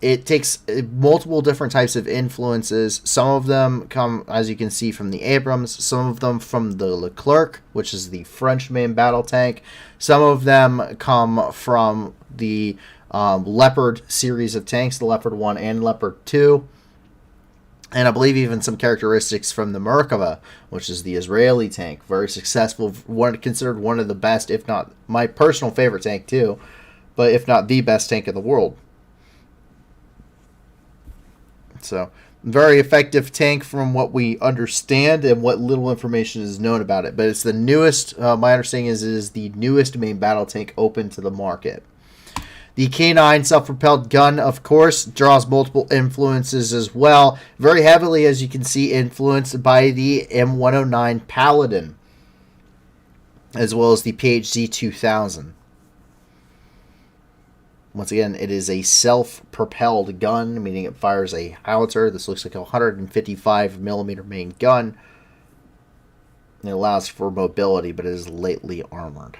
It takes multiple different types of influences. Some of them come, as you can see, from the Abrams. Some of them from the Leclerc, which is the French main battle tank. Some of them come from the Leopard series of tanks, the Leopard 1 and Leopard 2. And I believe even some characteristics from the Merkava, which is the Israeli tank. Very successful, considered one of the best, if not my personal favorite tank too, but if not the best tank in the world. So, very effective tank from what we understand and what little information is known about it. But it's the newest, my understanding is it is the newest main battle tank open to the market. The K9 self-propelled gun, of course, draws multiple influences as well. Very heavily, as you can see, influenced by the M109 Paladin, as well as the PHZ 2000. Once again, it is a self-propelled gun, meaning it fires a howitzer. This looks like a 155mm main gun. It allows for mobility, but it is lightly armored.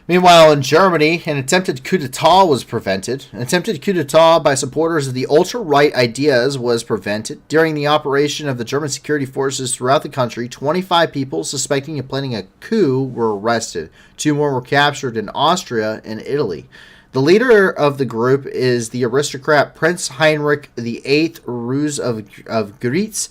Meanwhile, in Germany, an attempted coup d'etat was prevented. An attempted coup d'etat by supporters of the ultra-right ideas was prevented. During the operation of the German security forces throughout the country, 25 people suspecting of planning a coup were arrested. 2 more were captured in Austria and Italy. The leader of the group is the aristocrat Prince Heinrich VIII Ruse of Gritz,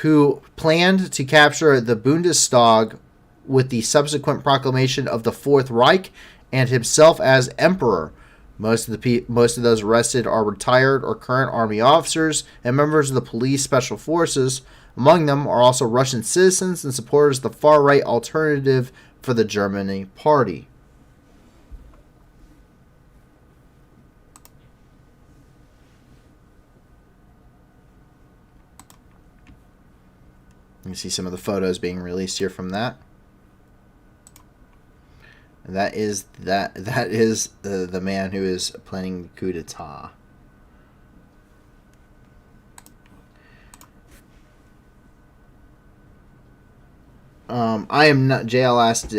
who planned to capture the Bundestag with the subsequent proclamation of the Fourth Reich and himself as emperor. Most of those arrested are retired or current army officers and members of the police special forces. Among them are also Russian citizens and supporters of the far-right Alternative for the Germany Party. You can see some of the photos being released here from that. And that is the man who is planning the coup d'etat. I am not. JL asked,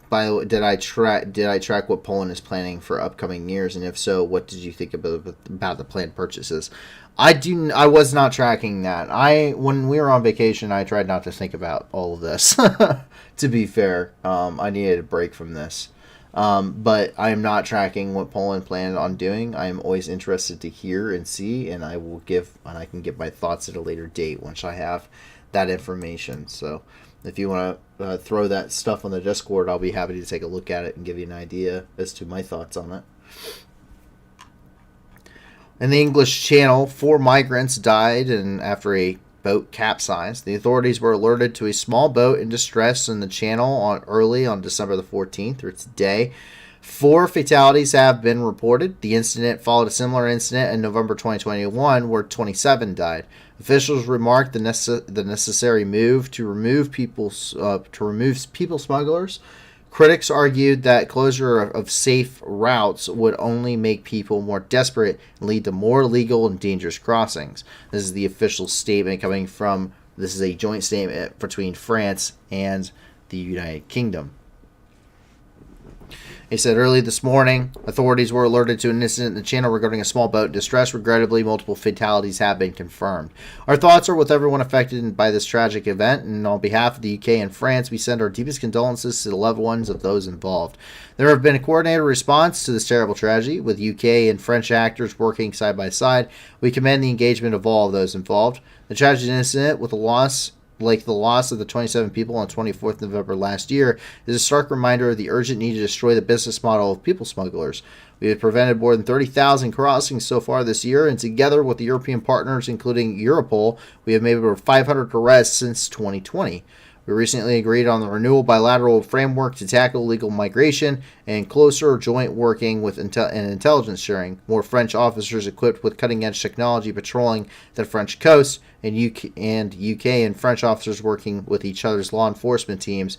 by the way, did I track what Poland is planning for upcoming years, and if so, what did you think about the planned purchases? I was not tracking that. When we were on vacation, I tried not to think about all of this. To be fair, I needed a break from this. But I am not tracking what Poland planned on doing. I am always interested to hear and see, and I can give my thoughts at a later date once I have that information. So if you want to throw that stuff on the Discord, I'll be happy to take a look at it and give you an idea as to my thoughts on it. In the English Channel, 4 migrants died after a boat capsized. The authorities were alerted to a small boat in distress in the channel early on December the 14th, or today. 4 fatalities have been reported. The incident followed a similar incident in November 2021 where 27 died. Officials remarked the necessary move to remove people smugglers. Critics argued that closure of safe routes would only make people more desperate and lead to more illegal and dangerous crossings. This is the official statement coming from, this is a joint statement between France and the United Kingdom. He said early this morning, authorities were alerted to an incident in the channel regarding a small boat in distress. Regrettably, multiple fatalities have been confirmed. Our thoughts are with everyone affected by this tragic event, and on behalf of the UK and France, we send our deepest condolences to the loved ones of those involved. There have been a coordinated response to this terrible tragedy, with UK and French actors working side by side. We commend the engagement of all of those involved. The tragic incident, with the loss of the 27 people on 24th November last year, is a stark reminder of the urgent need to destroy the business model of people smugglers. We have prevented more than 30,000 crossings so far this year, and together with the European partners, including Europol, we have made over 500 arrests since 2020. We recently agreed on the renewal bilateral framework to tackle illegal migration and closer joint working with and intelligence sharing. More French officers equipped with cutting-edge technology patrolling the French coast, and UK and French officers working with each other's law enforcement teams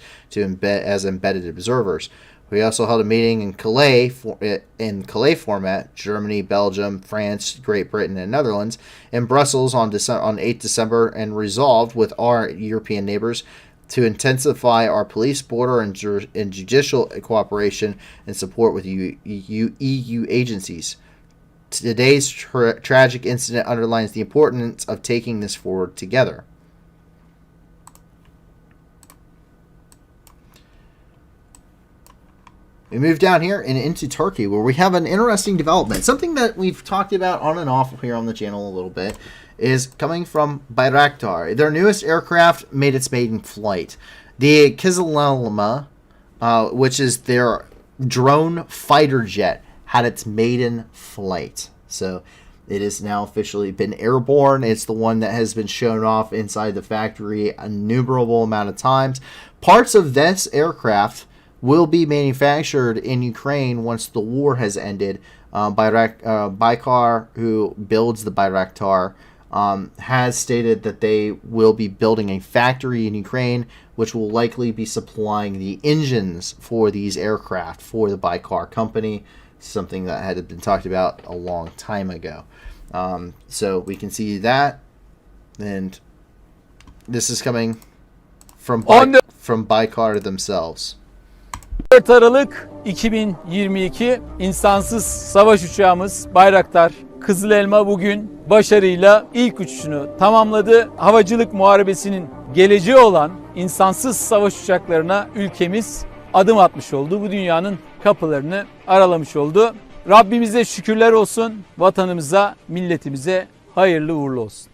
as embedded observers. We also held a meeting in Calais format, Germany, Belgium, France, Great Britain, and Netherlands, in Brussels on 8 December, and resolved with our European neighbors to intensify our police, border, and judicial cooperation and support with EU agencies. Today's tragic incident underlines the importance of taking this forward together. We move down here and into Turkey, where we have an interesting development. Something that we've talked about on and off here on the channel a little bit is coming from Bayraktar. Their newest aircraft made its maiden flight. The Kızılelma, which is their drone fighter jet, had its maiden flight. So it has now officially been airborne. It's the one that has been shown off inside the factory an innumerable amount of times. Parts of this aircraft will be manufactured in Ukraine once the war has ended. Baykar, who builds the Bayraktar, has stated that they will be building a factory in Ukraine, which will likely be supplying the engines for these aircraft for the Baykar company, something that had been talked about a long time ago. So we can see that, and this is coming from Baykar themselves. 4 Aralık 2022 insansız savaş uçağımız Bayraktar Kızılelma bugün başarıyla ilk uçuşunu tamamladı. Havacılık muharebesinin geleceği olan insansız savaş uçaklarına ülkemiz adım atmış oldu. Bu dünyanın kapılarını aralamış oldu. Rabbimize şükürler olsun. Vatanımıza, milletimize hayırlı uğurlu olsun.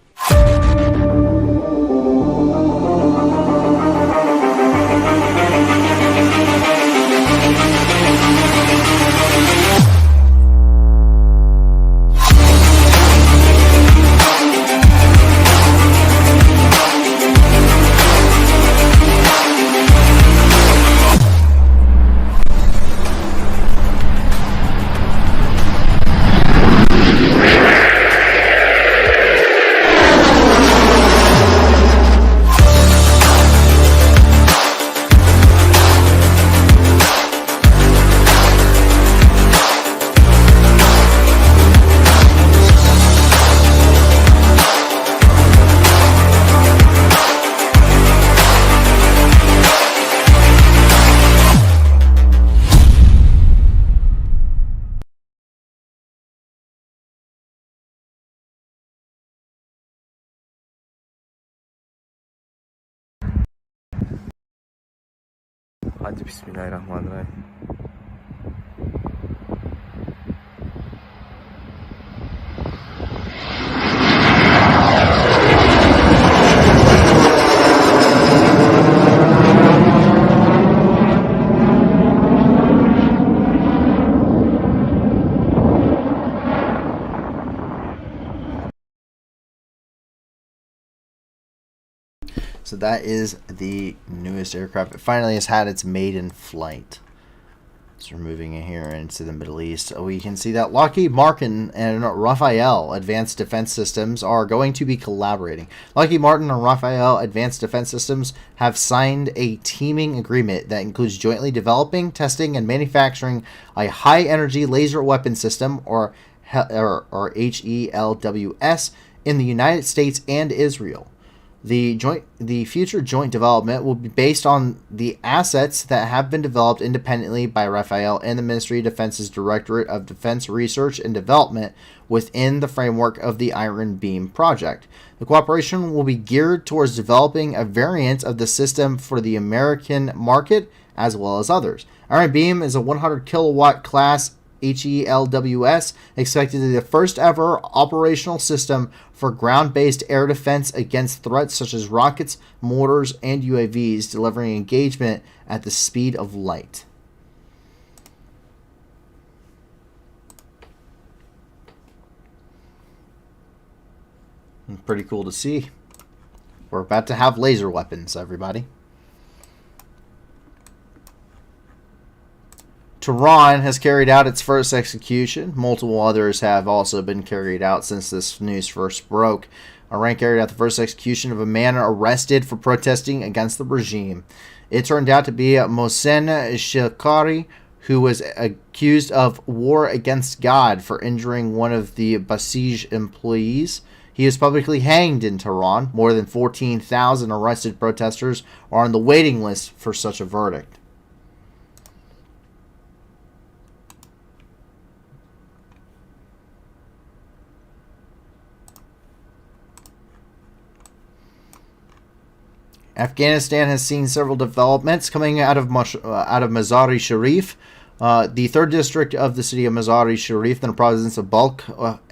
Hadi bismillahirrahmanirrahim. So that is the newest aircraft. It finally has had its maiden flight. So we're moving in here into the Middle East. We can see that Lockheed Martin and Rafael Advanced Defense Systems are going to be collaborating. Lockheed Martin and Rafael Advanced Defense Systems have signed a teaming agreement that includes jointly developing, testing, and manufacturing a high-energy laser weapon system, or HELWS, in the United States and Israel. The future joint development will be based on the assets that have been developed independently by Rafael and the Ministry of Defense's Directorate of Defense Research and Development within the framework of the Iron Beam project. The cooperation will be geared towards developing a variant of the system for the American market as well as others. Iron Beam is a 100 kilowatt class HELWS, expected to be the first ever operational system for ground-based air defense against threats such as rockets, mortars, and UAVs, delivering engagement at the speed of light. Pretty cool to see. We're about to have laser weapons, everybody. Tehran has carried out its first execution. Multiple others have also been carried out since this news first broke. Iran carried out the first execution of a man arrested for protesting against the regime. It turned out to be Mohsen Shekari, who was accused of war against God for injuring one of the Basij employees. He is publicly hanged in Tehran. More than 14,000 arrested protesters are on the waiting list for such a verdict. Afghanistan has seen several developments coming out of Mazar-e Sharif, the 3rd district of the city of Mazar-e Sharif, in the province of Balkh.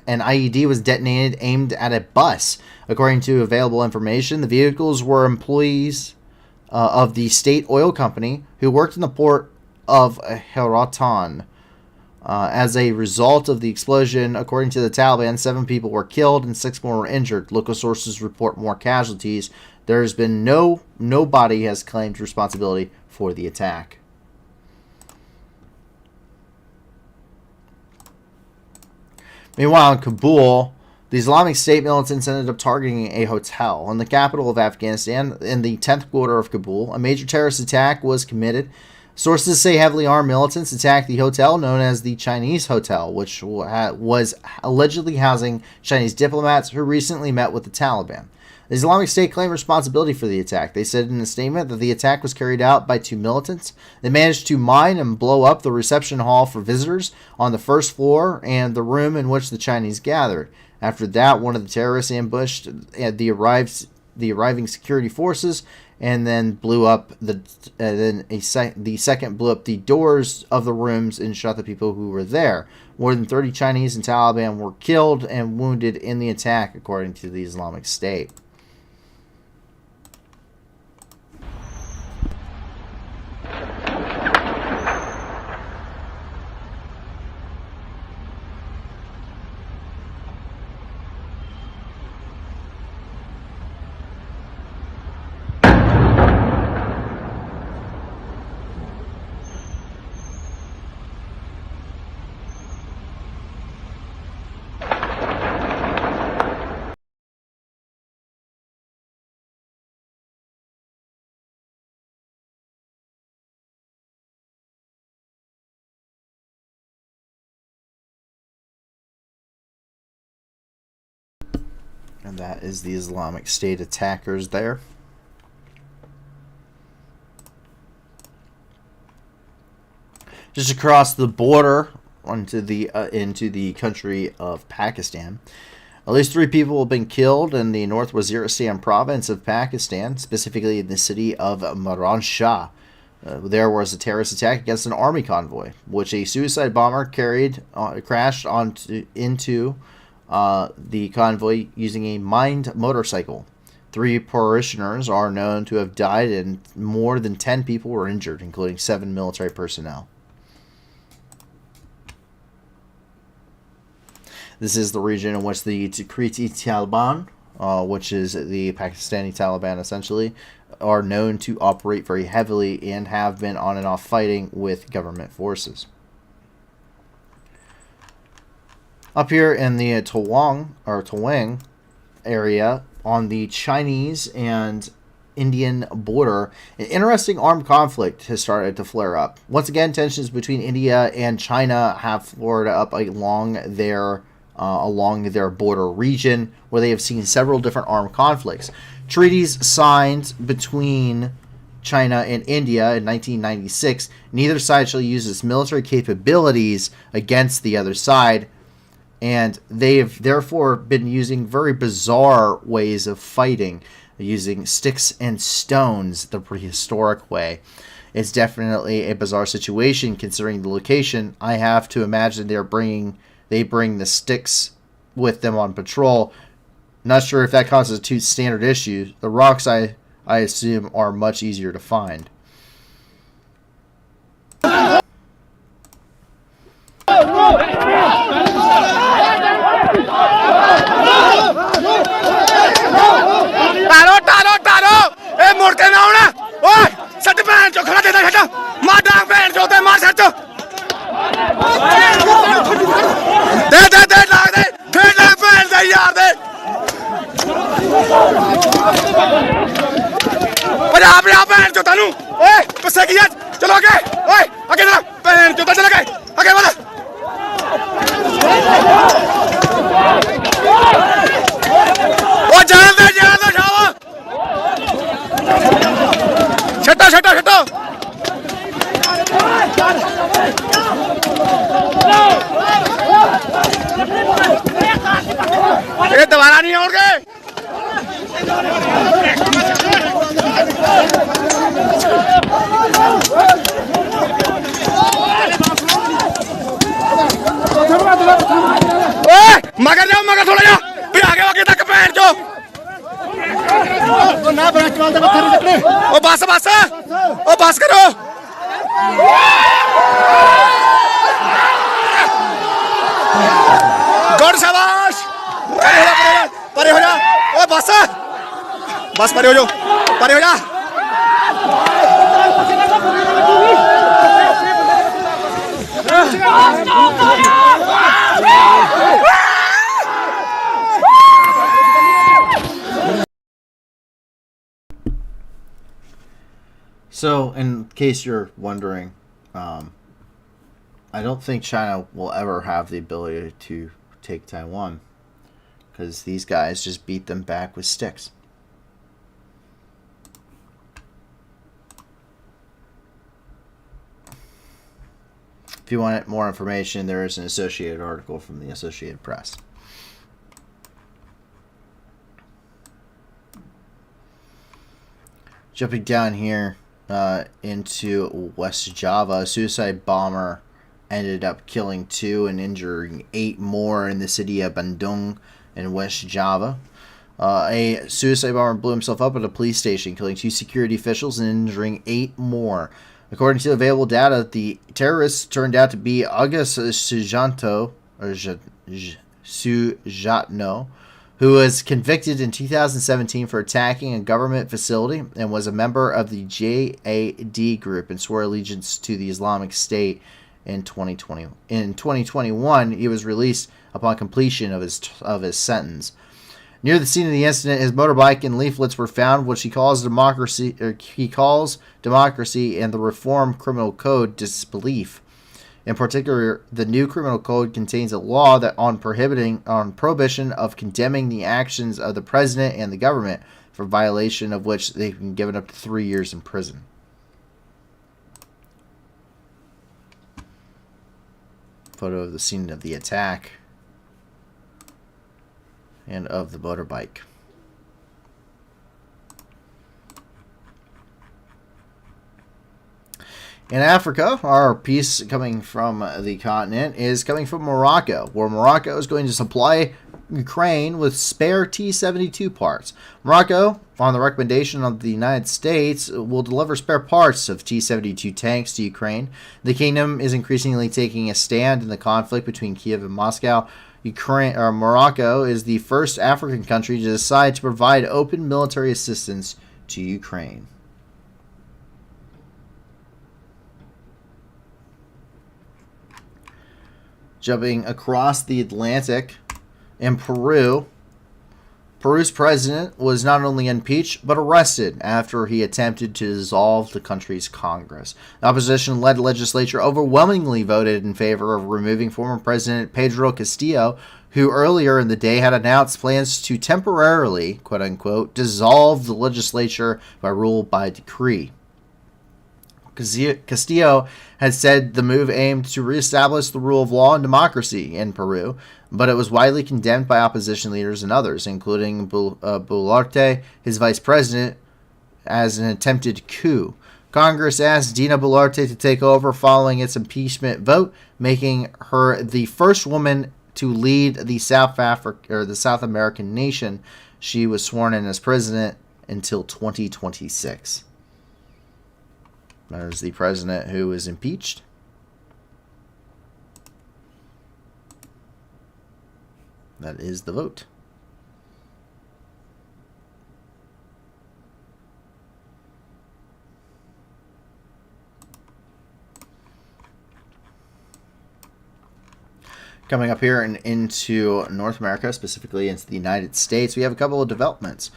An IED was detonated aimed at a bus. According to available information, the vehicles were employees of the state oil company who worked in the port of Heratan. As a result of the explosion, according to the Taliban, 7 people were killed and 6 more were injured. Local sources report more casualties. There's been nobody has claimed responsibility for the attack. Meanwhile, in Kabul, the Islamic State militants ended up targeting a hotel in the capital of Afghanistan in the 10th quarter of Kabul. A major terrorist attack was committed. Sources say heavily armed militants attacked the hotel known as the Chinese Hotel, which was allegedly housing Chinese diplomats who recently met with the Taliban. The Islamic State claimed responsibility for the attack. They said in a statement that the attack was carried out by 2 militants. They managed to mine and blow up the reception hall for visitors on the 1st floor and the room in which the Chinese gathered. After that, one of the terrorists ambushed the arriving security forces and then blew up the second blew up the doors of the rooms and shot the people who were there. More than 30 Chinese and Taliban were killed and wounded in the attack, according to the Islamic State. And that is the Islamic State attackers there. Just across the border into the country of Pakistan, at least 3 people have been killed in the North Waziristan province of Pakistan, specifically in the city of Miran Shah. There was a terrorist attack against an army convoy, which a suicide bomber crashed into the convoy using a mined motorcycle. 3 parishioners are known to have died, and more than 10 people were injured, including 7 military personnel. This is the region in which the Tehrik-i-Taliban, which is the Pakistani Taliban essentially, are known to operate very heavily and have been on and off fighting with government forces. Up here in the Tawang area on the Chinese and Indian border, an interesting armed conflict has started to flare up. Once again, tensions between India and China have flared up along their border region, where they have seen several different armed conflicts. Treaties signed between China and India in 1996. Neither side shall use its military capabilities against the other side, and they've therefore been using very bizarre ways of fighting, using sticks and stones the prehistoric way. It's definitely a bizarre situation considering the location. I have to imagine they bring the sticks with them on patrol. Not sure if that constitutes standard issues. The rocks, I assume, are much easier to find. टारो ए मुड़के ना आना ओए सट भैन चो खड़ा देता सट मार डांग भैन चो ते मार सट दे लाग दे फिर लाग भैन दे यार दे पंजाब भैन चो तनु ओए पिछे की चलो आगे ओए आगे चलो भैन चो चल गए आगे बढ़ ओ जान दे शावा छटा ये दोबारा नहीं होंगे मगर जाओ मगर थोड़ा जाओ फिर आगे तक पैर जो ना ओ बस करो गुड शाबाश परे हो जा ओ बस परे हो जाओ परे हो जा So, in case you're wondering, I don't think China will ever have the ability to take Taiwan, because these guys just beat them back with sticks. If you want more information, there is an associated article from the Associated Press. Jumping down here into West Java, a suicide bomber ended up killing 2 and injuring 8 more in the city of Bandung in West Java. A suicide bomber blew himself up at a police station, killing 2 security officials and injuring 8 more. According to available data, the terrorist turned out to be August Sujatno, who was convicted in 2017 for attacking a government facility and was a member of the JAD group and swore allegiance to the Islamic State in 2020. In 2021, he was released upon completion of his sentence. Near the scene of the incident, his motorbike and leaflets were found, which he calls democracy and the Reform Criminal Code disbelief. In particular, the new criminal code contains a law that on prohibition of condemning the actions of the president and the government, for violation of which they've been given up to 3 years in prison. Photo of the scene of the attack and of the motorbike. In Africa, our piece coming from the continent is coming from Morocco, where Morocco is going to supply Ukraine with spare T-72 parts. Morocco, on the recommendation of the United States, will deliver spare parts of T-72 tanks to Ukraine. The kingdom is increasingly taking a stand in the conflict between Kiev and Moscow. Morocco is the first African country to decide to provide open military assistance to Ukraine. Jumping across the Atlantic, in Peru, Peru's president was not only impeached, but arrested after he attempted to dissolve the country's Congress. The opposition-led legislature overwhelmingly voted in favor of removing former President Pedro Castillo, who earlier in the day had announced plans to temporarily, quote-unquote, dissolve the legislature by rule by decree. Castillo had said the move aimed to reestablish the rule of law and democracy in Peru, but it was widely condemned by opposition leaders and others, including Boluarte, his vice president, as an attempted coup. Congress asked Dina Boluarte to take over following its impeachment vote, making her the first woman to lead the South American nation. She was sworn in as president until 2026. There's the president who was impeached. That is the vote. Coming up here and into North America, specifically into the United States, we have a couple of developments.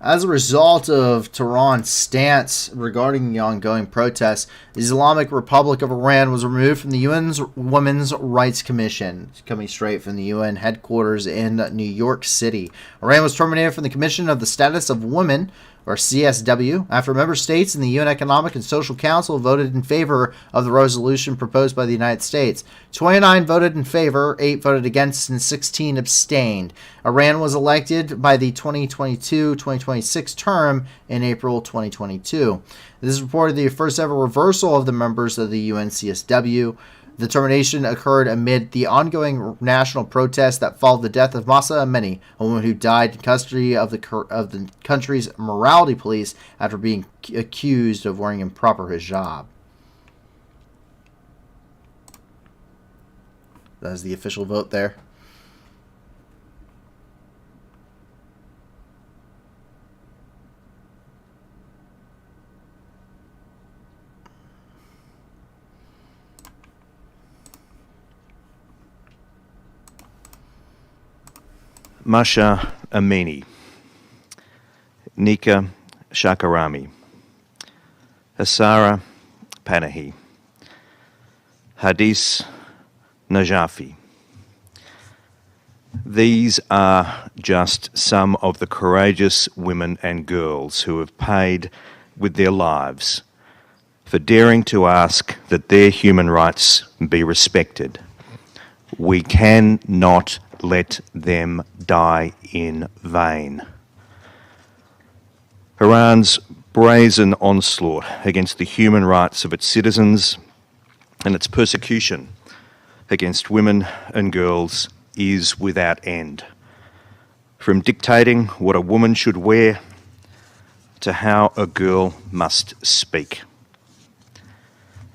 As a result of Tehran's stance regarding the ongoing protests, the Islamic Republic of Iran was removed from the UN's Women's Rights Commission, coming straight from the UN headquarters in New York City. Iran was terminated from the Commission of the Status of Women, or CSW, after member states in the UN Economic and Social Council voted in favor of the resolution proposed by the United States. 29 voted in favor, 8 voted against, and 16 abstained. Iran was elected by the 2022-2026 term in April 2022. This is reported the first ever reversal of the members of the UN CSW. The termination occurred amid the ongoing national protests that followed the death of Mahsa Amini, a woman who died in custody of the country's morality police after being accused of wearing improper hijab. That is the official vote there. Mahsa Amini, Nika Shakarami, Asara Panahi, Hadis Najafi. These are just some of the courageous women and girls who have paid with their lives for daring to ask that their human rights be respected. We cannot let them die in vain. Iran's brazen onslaught against the human rights of its citizens and its persecution against women and girls is without end. From dictating what a woman should wear to how a girl must speak.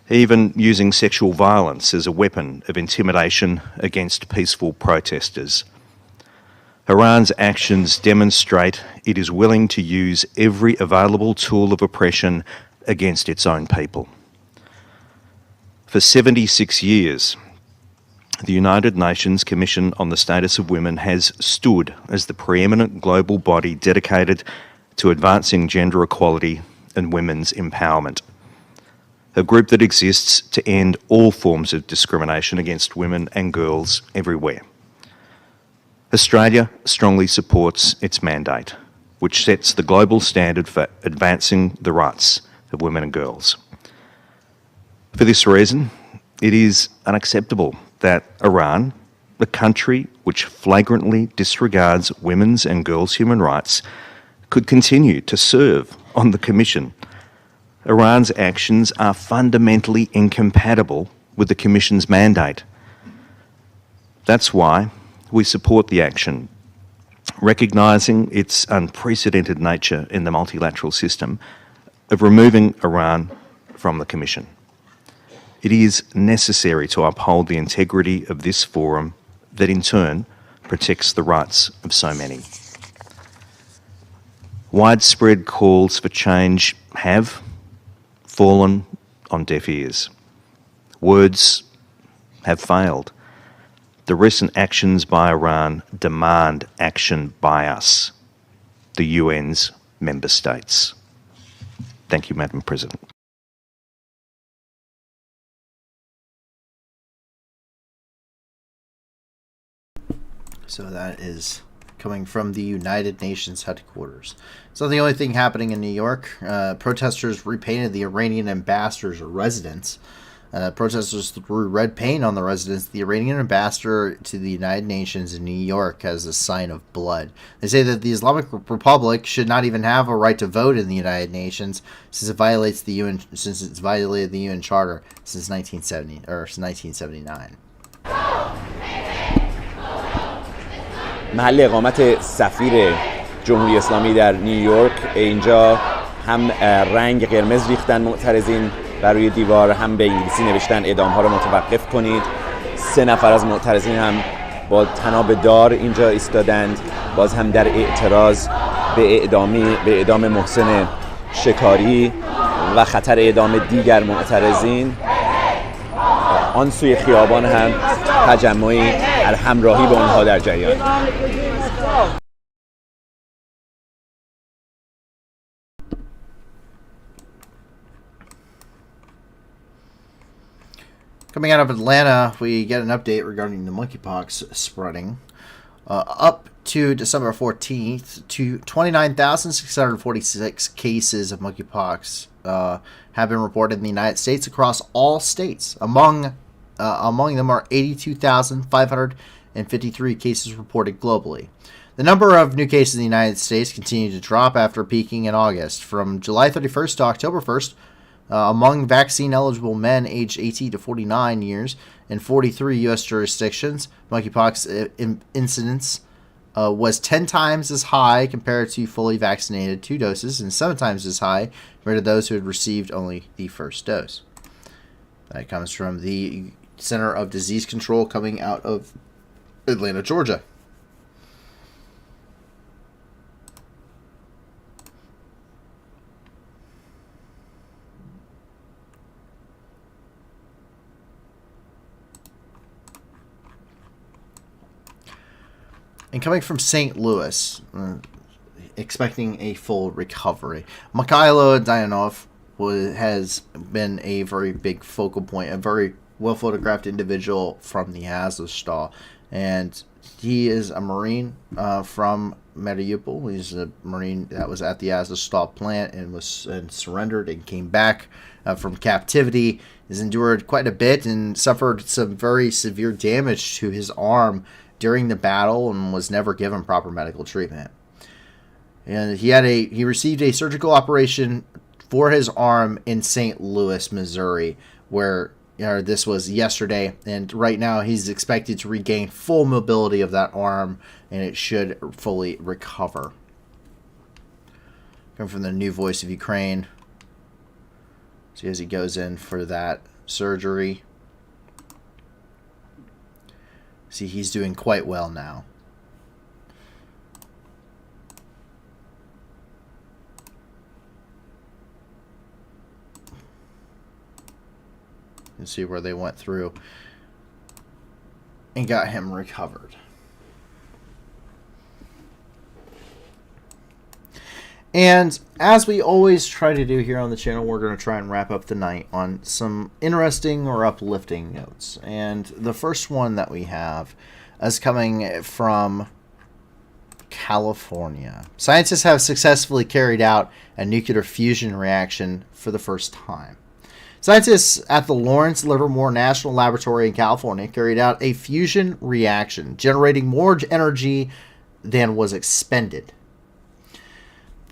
Even using sexual violence as a weapon of intimidation against peaceful protesters. Iran's actions demonstrate it is willing to use every available tool of oppression against its own people. For 76 years, the United Nations Commission on the Status of Women has stood as the preeminent global body dedicated to advancing gender equality and women's empowerment. A group that exists to end all forms of discrimination against women and girls everywhere. Australia strongly supports its mandate, which sets the global standard for advancing the rights of women and girls. For this reason, it is unacceptable that Iran, the country which flagrantly disregards women's and girls' human rights, could continue to serve on the Commission Iran's actions are fundamentally incompatible with the Commission's mandate. That's why we support the action, recognising its unprecedented nature in the multilateral system of removing Iran from the Commission. It is necessary to uphold the integrity of this forum that in turn protects the rights of so many. Widespread calls for change have fallen on deaf ears. Words have failed. The recent actions by Iran demand action by us, the UN's member states. Thank you, Madam President. So that is coming from the United Nations headquarters. It's not the only thing happening in New York. Protesters repainted the Iranian ambassador's residence. Protesters threw red paint on the residence of the Iranian ambassador to the United Nations in New York as a sign of blood. They say that the Islamic Republic should not even have a right to vote in the United Nations since it's violated the UN Charter since 1979. محل اقامت سفیر جمهوری اسلامی در نیویورک، اینجا هم رنگ قرمز ریختن معترضین بر روی دیوار، هم به انگلیسی نوشتن اعدام‌ها رو متوقف کنید. 3 نفر از معترضین هم با طناب دار اینجا ایستادند، باز هم در اعتراض به اعدام محسن شکاری و خطر اعدام دیگر معترضین. آن سوی خیابان هم تجمعی همراهی با آنها در جریان. Coming out of Atlanta, we get an update regarding the monkeypox spreading. Up to December 14th, 29,646 cases of monkeypox have been reported in the United States across all states. Among them are 82,553 cases reported globally. The number of new cases in the United States continued to drop after peaking in August. From July 31st to October 1st, among vaccine-eligible men aged 18 to 49 years in 43 U.S. jurisdictions, monkeypox incidence was 10 times as high compared to fully vaccinated 2 doses and 7 times as high compared to those who had received only the first dose. That comes from the Center of Disease Control coming out of Atlanta, Georgia. And coming from St. Louis, expecting a full recovery, Mikhailo Dayanov has been a very big focal point, a very well-photographed individual from the Azovstal. And he is a Marine from Mariupol. He's a Marine that was at the Azovstal plant and surrendered and came back from captivity. He's endured quite a bit and suffered some very severe damage to his arm during the battle and was never given proper medical treatment. And he received a surgical operation for his arm in St. Louis, Missouri, where this was yesterday, and right now he's expected to regain full mobility of that arm, and it should fully recover. Coming from the New Voice of Ukraine, see as he goes in for that surgery. See, he's doing quite well now. And see where they went through and got him recovered. And as we always try to do here on the channel, we're going to try and wrap up the night on some interesting or uplifting notes. And the first one that we have is coming from California. Scientists have successfully carried out a nuclear fusion reaction for the first time. Scientists at the Lawrence Livermore National Laboratory in California carried out a fusion reaction, generating more energy than was expended.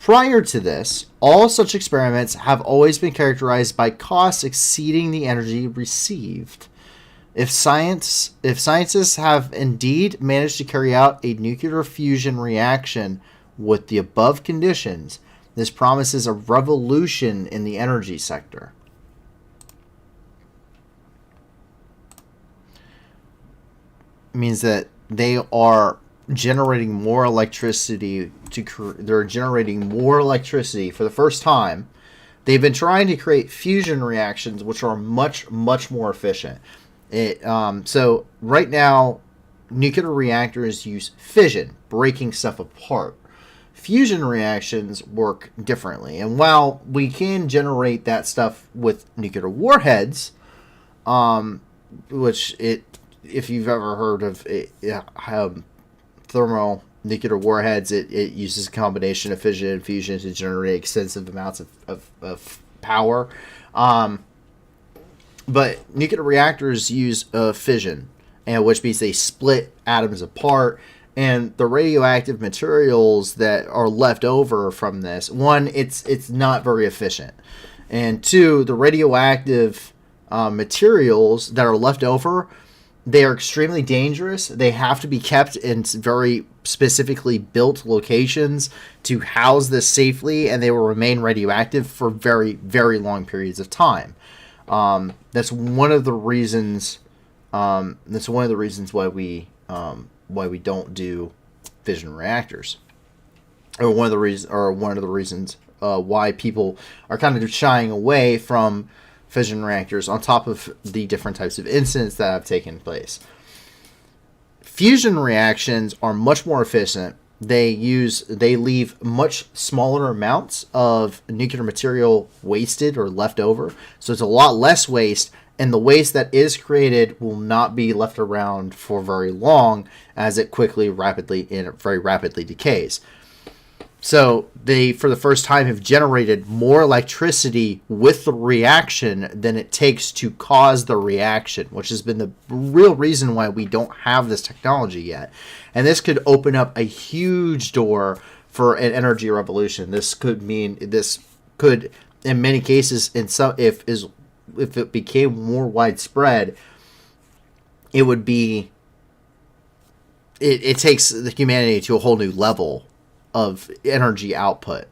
Prior to this, all such experiments have always been characterized by costs exceeding the energy received. If scientists have indeed managed to carry out a nuclear fusion reaction with the above conditions, this promises a revolution in the energy sector. It means that they are generating more electricity they're generating more electricity for the first time. They've been trying to create fusion reactions which are much more efficient. So right now nuclear reactors use fission, breaking stuff apart. Fusion reactions work differently, and while we can generate that stuff with nuclear warheads, which if you've ever heard of thermonuclear warheads, it uses a combination of fission and fusion to generate extensive amounts of power. But nuclear reactors use fission, which means they split atoms apart, and the radioactive materials that are left over from this, one, it's not very efficient, and two, the radioactive materials that are left over, they are extremely dangerous. They have to be kept in very specifically built locations to house this safely, and they will remain radioactive for very, very long periods of time. That's one of the reasons. That's one of the reasons why we don't do fission reactors, or one of the reasons why people are kind of shying away from fission reactors, on top of the different types of incidents that have taken place. Fusion reactions are much more efficient. They leave much smaller amounts of nuclear material wasted or left over, so it's a lot less waste, and the waste that is created will not be left around for very long, as it very rapidly decays. So they, for the first time, have generated more electricity with the reaction than it takes to cause the reaction, which has been the real reason why we don't have this technology yet. And this could open up a huge door for an energy revolution. This could, in many cases, if it became more widespread, it would be. It takes the humanity to a whole new level of energy output.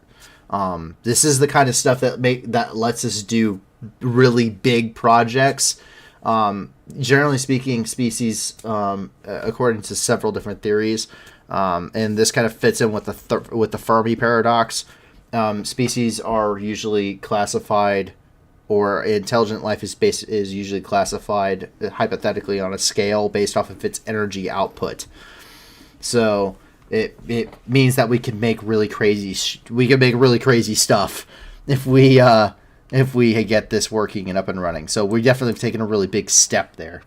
This is the kind of stuff that lets us do really big projects. Generally speaking, species, according to several different theories, and this kind of fits in with the Fermi paradox. Species are usually classified, or intelligent life is usually classified hypothetically on a scale based off of its energy output. So it means that we can make really crazy stuff if we get this working and up and running. So we definitely have taken a really big step there.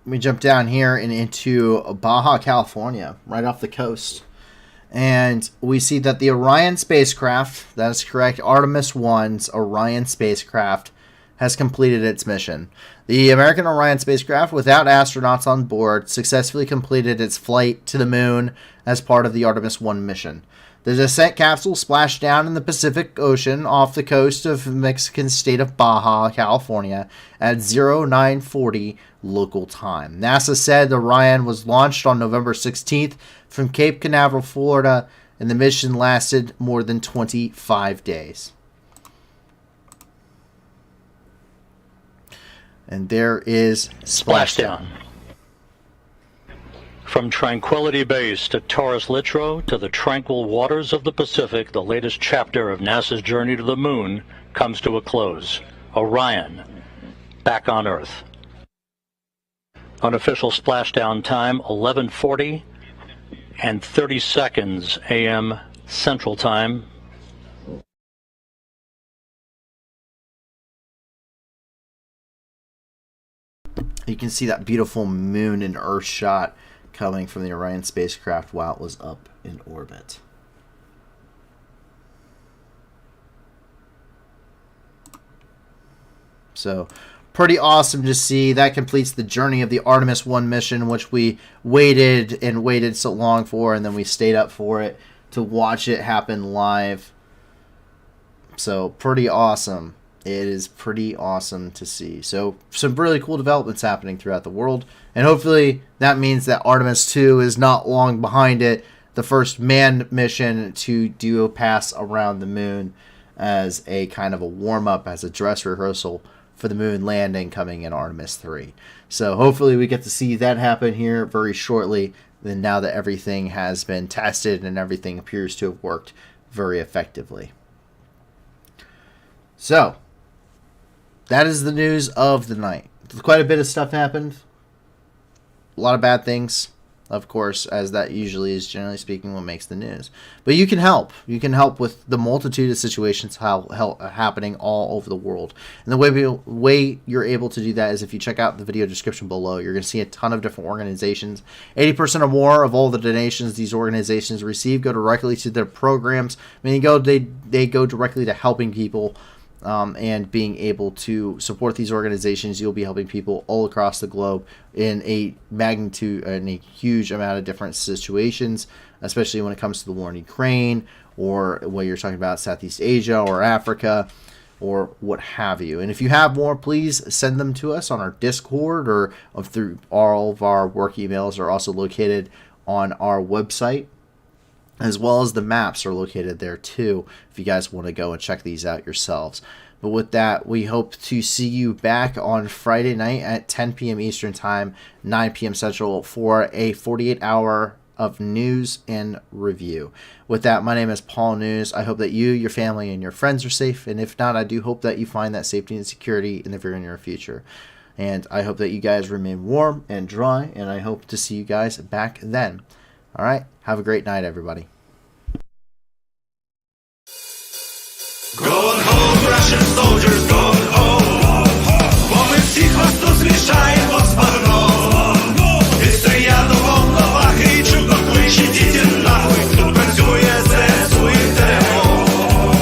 We jump down here and into Baja California, right off the coast. And we see that the Orion spacecraft, that is correct, Artemis 1's Orion spacecraft, has completed its mission. The American Orion spacecraft, without astronauts on board, successfully completed its flight to the moon as part of the Artemis 1 mission. The descent capsule splashed down in the Pacific Ocean off the coast of the Mexican state of Baja California at 0940 local time. NASA said Orion was launched on November 16th from Cape Canaveral, Florida, and the mission lasted more than 25 days. And there is splashdown. From Tranquility Base to Taurus Littrow to the tranquil waters of the Pacific, the latest chapter of NASA's journey to the moon comes to a close. Orion, back on Earth. Unofficial splashdown time, 11:40 and 30 seconds a.m. Central Time. You can see that beautiful moon and Earth shot coming from the Orion spacecraft while it was up in orbit. So pretty awesome to see. That completes the journey of the Artemis 1 mission, which we waited so long for, and then we stayed up for it to watch it happen live. So pretty awesome. It is pretty awesome to see. So some really cool developments happening throughout the world, and hopefully that means that Artemis 2 is not long behind it, the first manned mission to do a pass around the moon as a kind of a warm-up, as a dress rehearsal for the moon landing coming in Artemis 3. So hopefully we get to see that happen here very shortly, then now that everything has been tested and everything appears to have worked very effectively. So that is the news of the night. Quite a bit of stuff happened. A lot of bad things, of course, as that usually is, generally speaking, what makes the news. But you can help. You can help with the multitude of situations happening all over the world. And the way you're able to do that is if you check out the video description below. You're going to see a ton of different organizations. 80% or more of all the donations these organizations receive go directly to their programs. I mean, they go directly to helping people. And being able to support these organizations, you'll be helping people all across the globe in a magnitude and a huge amount of different situations, especially when it comes to the war in Ukraine, or when you're talking about Southeast Asia or Africa or what have you. And if you have more, please send them to us on our Discord or through all of our work emails are also located on our website, as well as the maps are located there too, if you guys want to go and check these out yourselves. But with that, we hope to see you back on Friday night at 10 p.m. Eastern Time, 9 p.m. Central, for a 48-hour of news and review. With that, my name is Paul News. I hope that you, your family, and your friends are safe. And if not, I do hope that you find that safety and security in the very near future. And I hope that you guys remain warm and dry, and I hope to see you guys back then. All right, have a great night, everybody. Gone home, Russian soldiers, gone home. Бо ми всіх вас тут змішаємо з багном. І стоять до волноваги, і чудно кличе, діти нахуй. Тут працює ЗСУ і ТМО.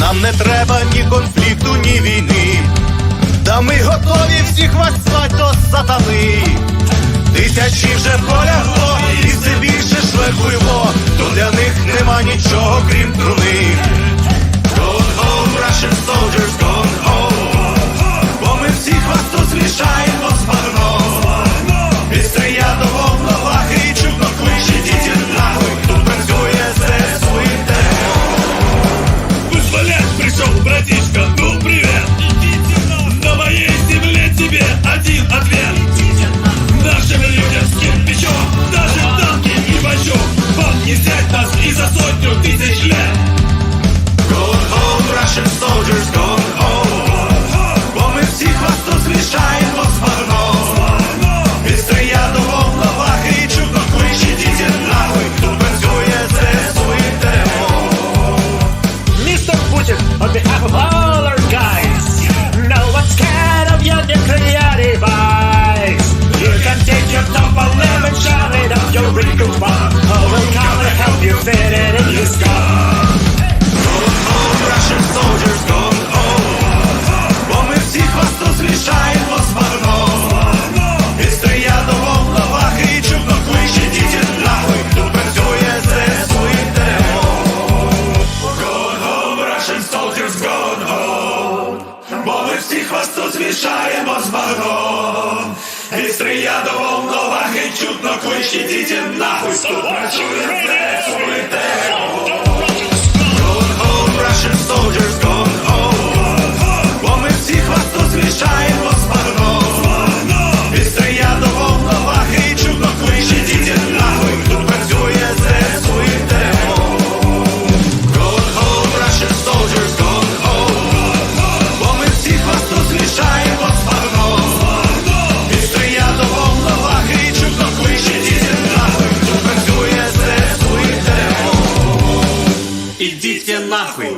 Нам не треба ні конфлікту, ні війни. Та ми готові всіх вас слать до сатани. Тисячі вже полягло, і все більше шлепуйло. То для них нема нічого, крім труни. Gone home, Russian soldiers, gone home. Бо ми всіх вас тут змішаємо з багном. І стоять до волноваги, і чудно кличе, діти нахуй. Тут працює ЗСУ і ТМО. Вызволять пришел, братишка, ну привет. На моей земле тебе один ответ. Нашим людям с кирпичом, даже танки и бочок. Вам не взять нас и за 100 000 лет. Gone home, Russian soldiers, gone home. Бо ми всіх вас тут змішаємо з багном. І стоять до волноваги, і чудно кличе, діти нахуй. Тут працює ЗСУ і ТМО. Mr. Putin, on behalf of all our guys, no one's scared of your nuclear device. You can take your top 11, shove it up your wrinkled bum. Who will come and help you fit it in your skull? Russian soldiers, gone home. Бо ми всіх вас тут змішаємо з багном. І стоять до волноваги, і чудно кличе, діти нахуй. Тут працює ЗСУ і ТМО. Gone home, Russian soldiers, gone home. Бо ми всіх вас тут змішаємо з багном. І стоять до волноваги, і чудно кличе, діти нахуй. Тут працює ЗСУ і ТМО. Russian soldiers, gone home. Бо ми всіх вас тут змішаємо з багном. І стоять до волноваги, і чудно кличе, діти нахуй. Тут працює ЗСУ і ТМО. Gone home, Russian soldiers, gone home. Бо ми всіх вас тут змішаємо з багном. І стоять до волноваги, і чудно кличе, діти нахуй. Тут працює ЗСУ і ТМО. Ідіть нахуй.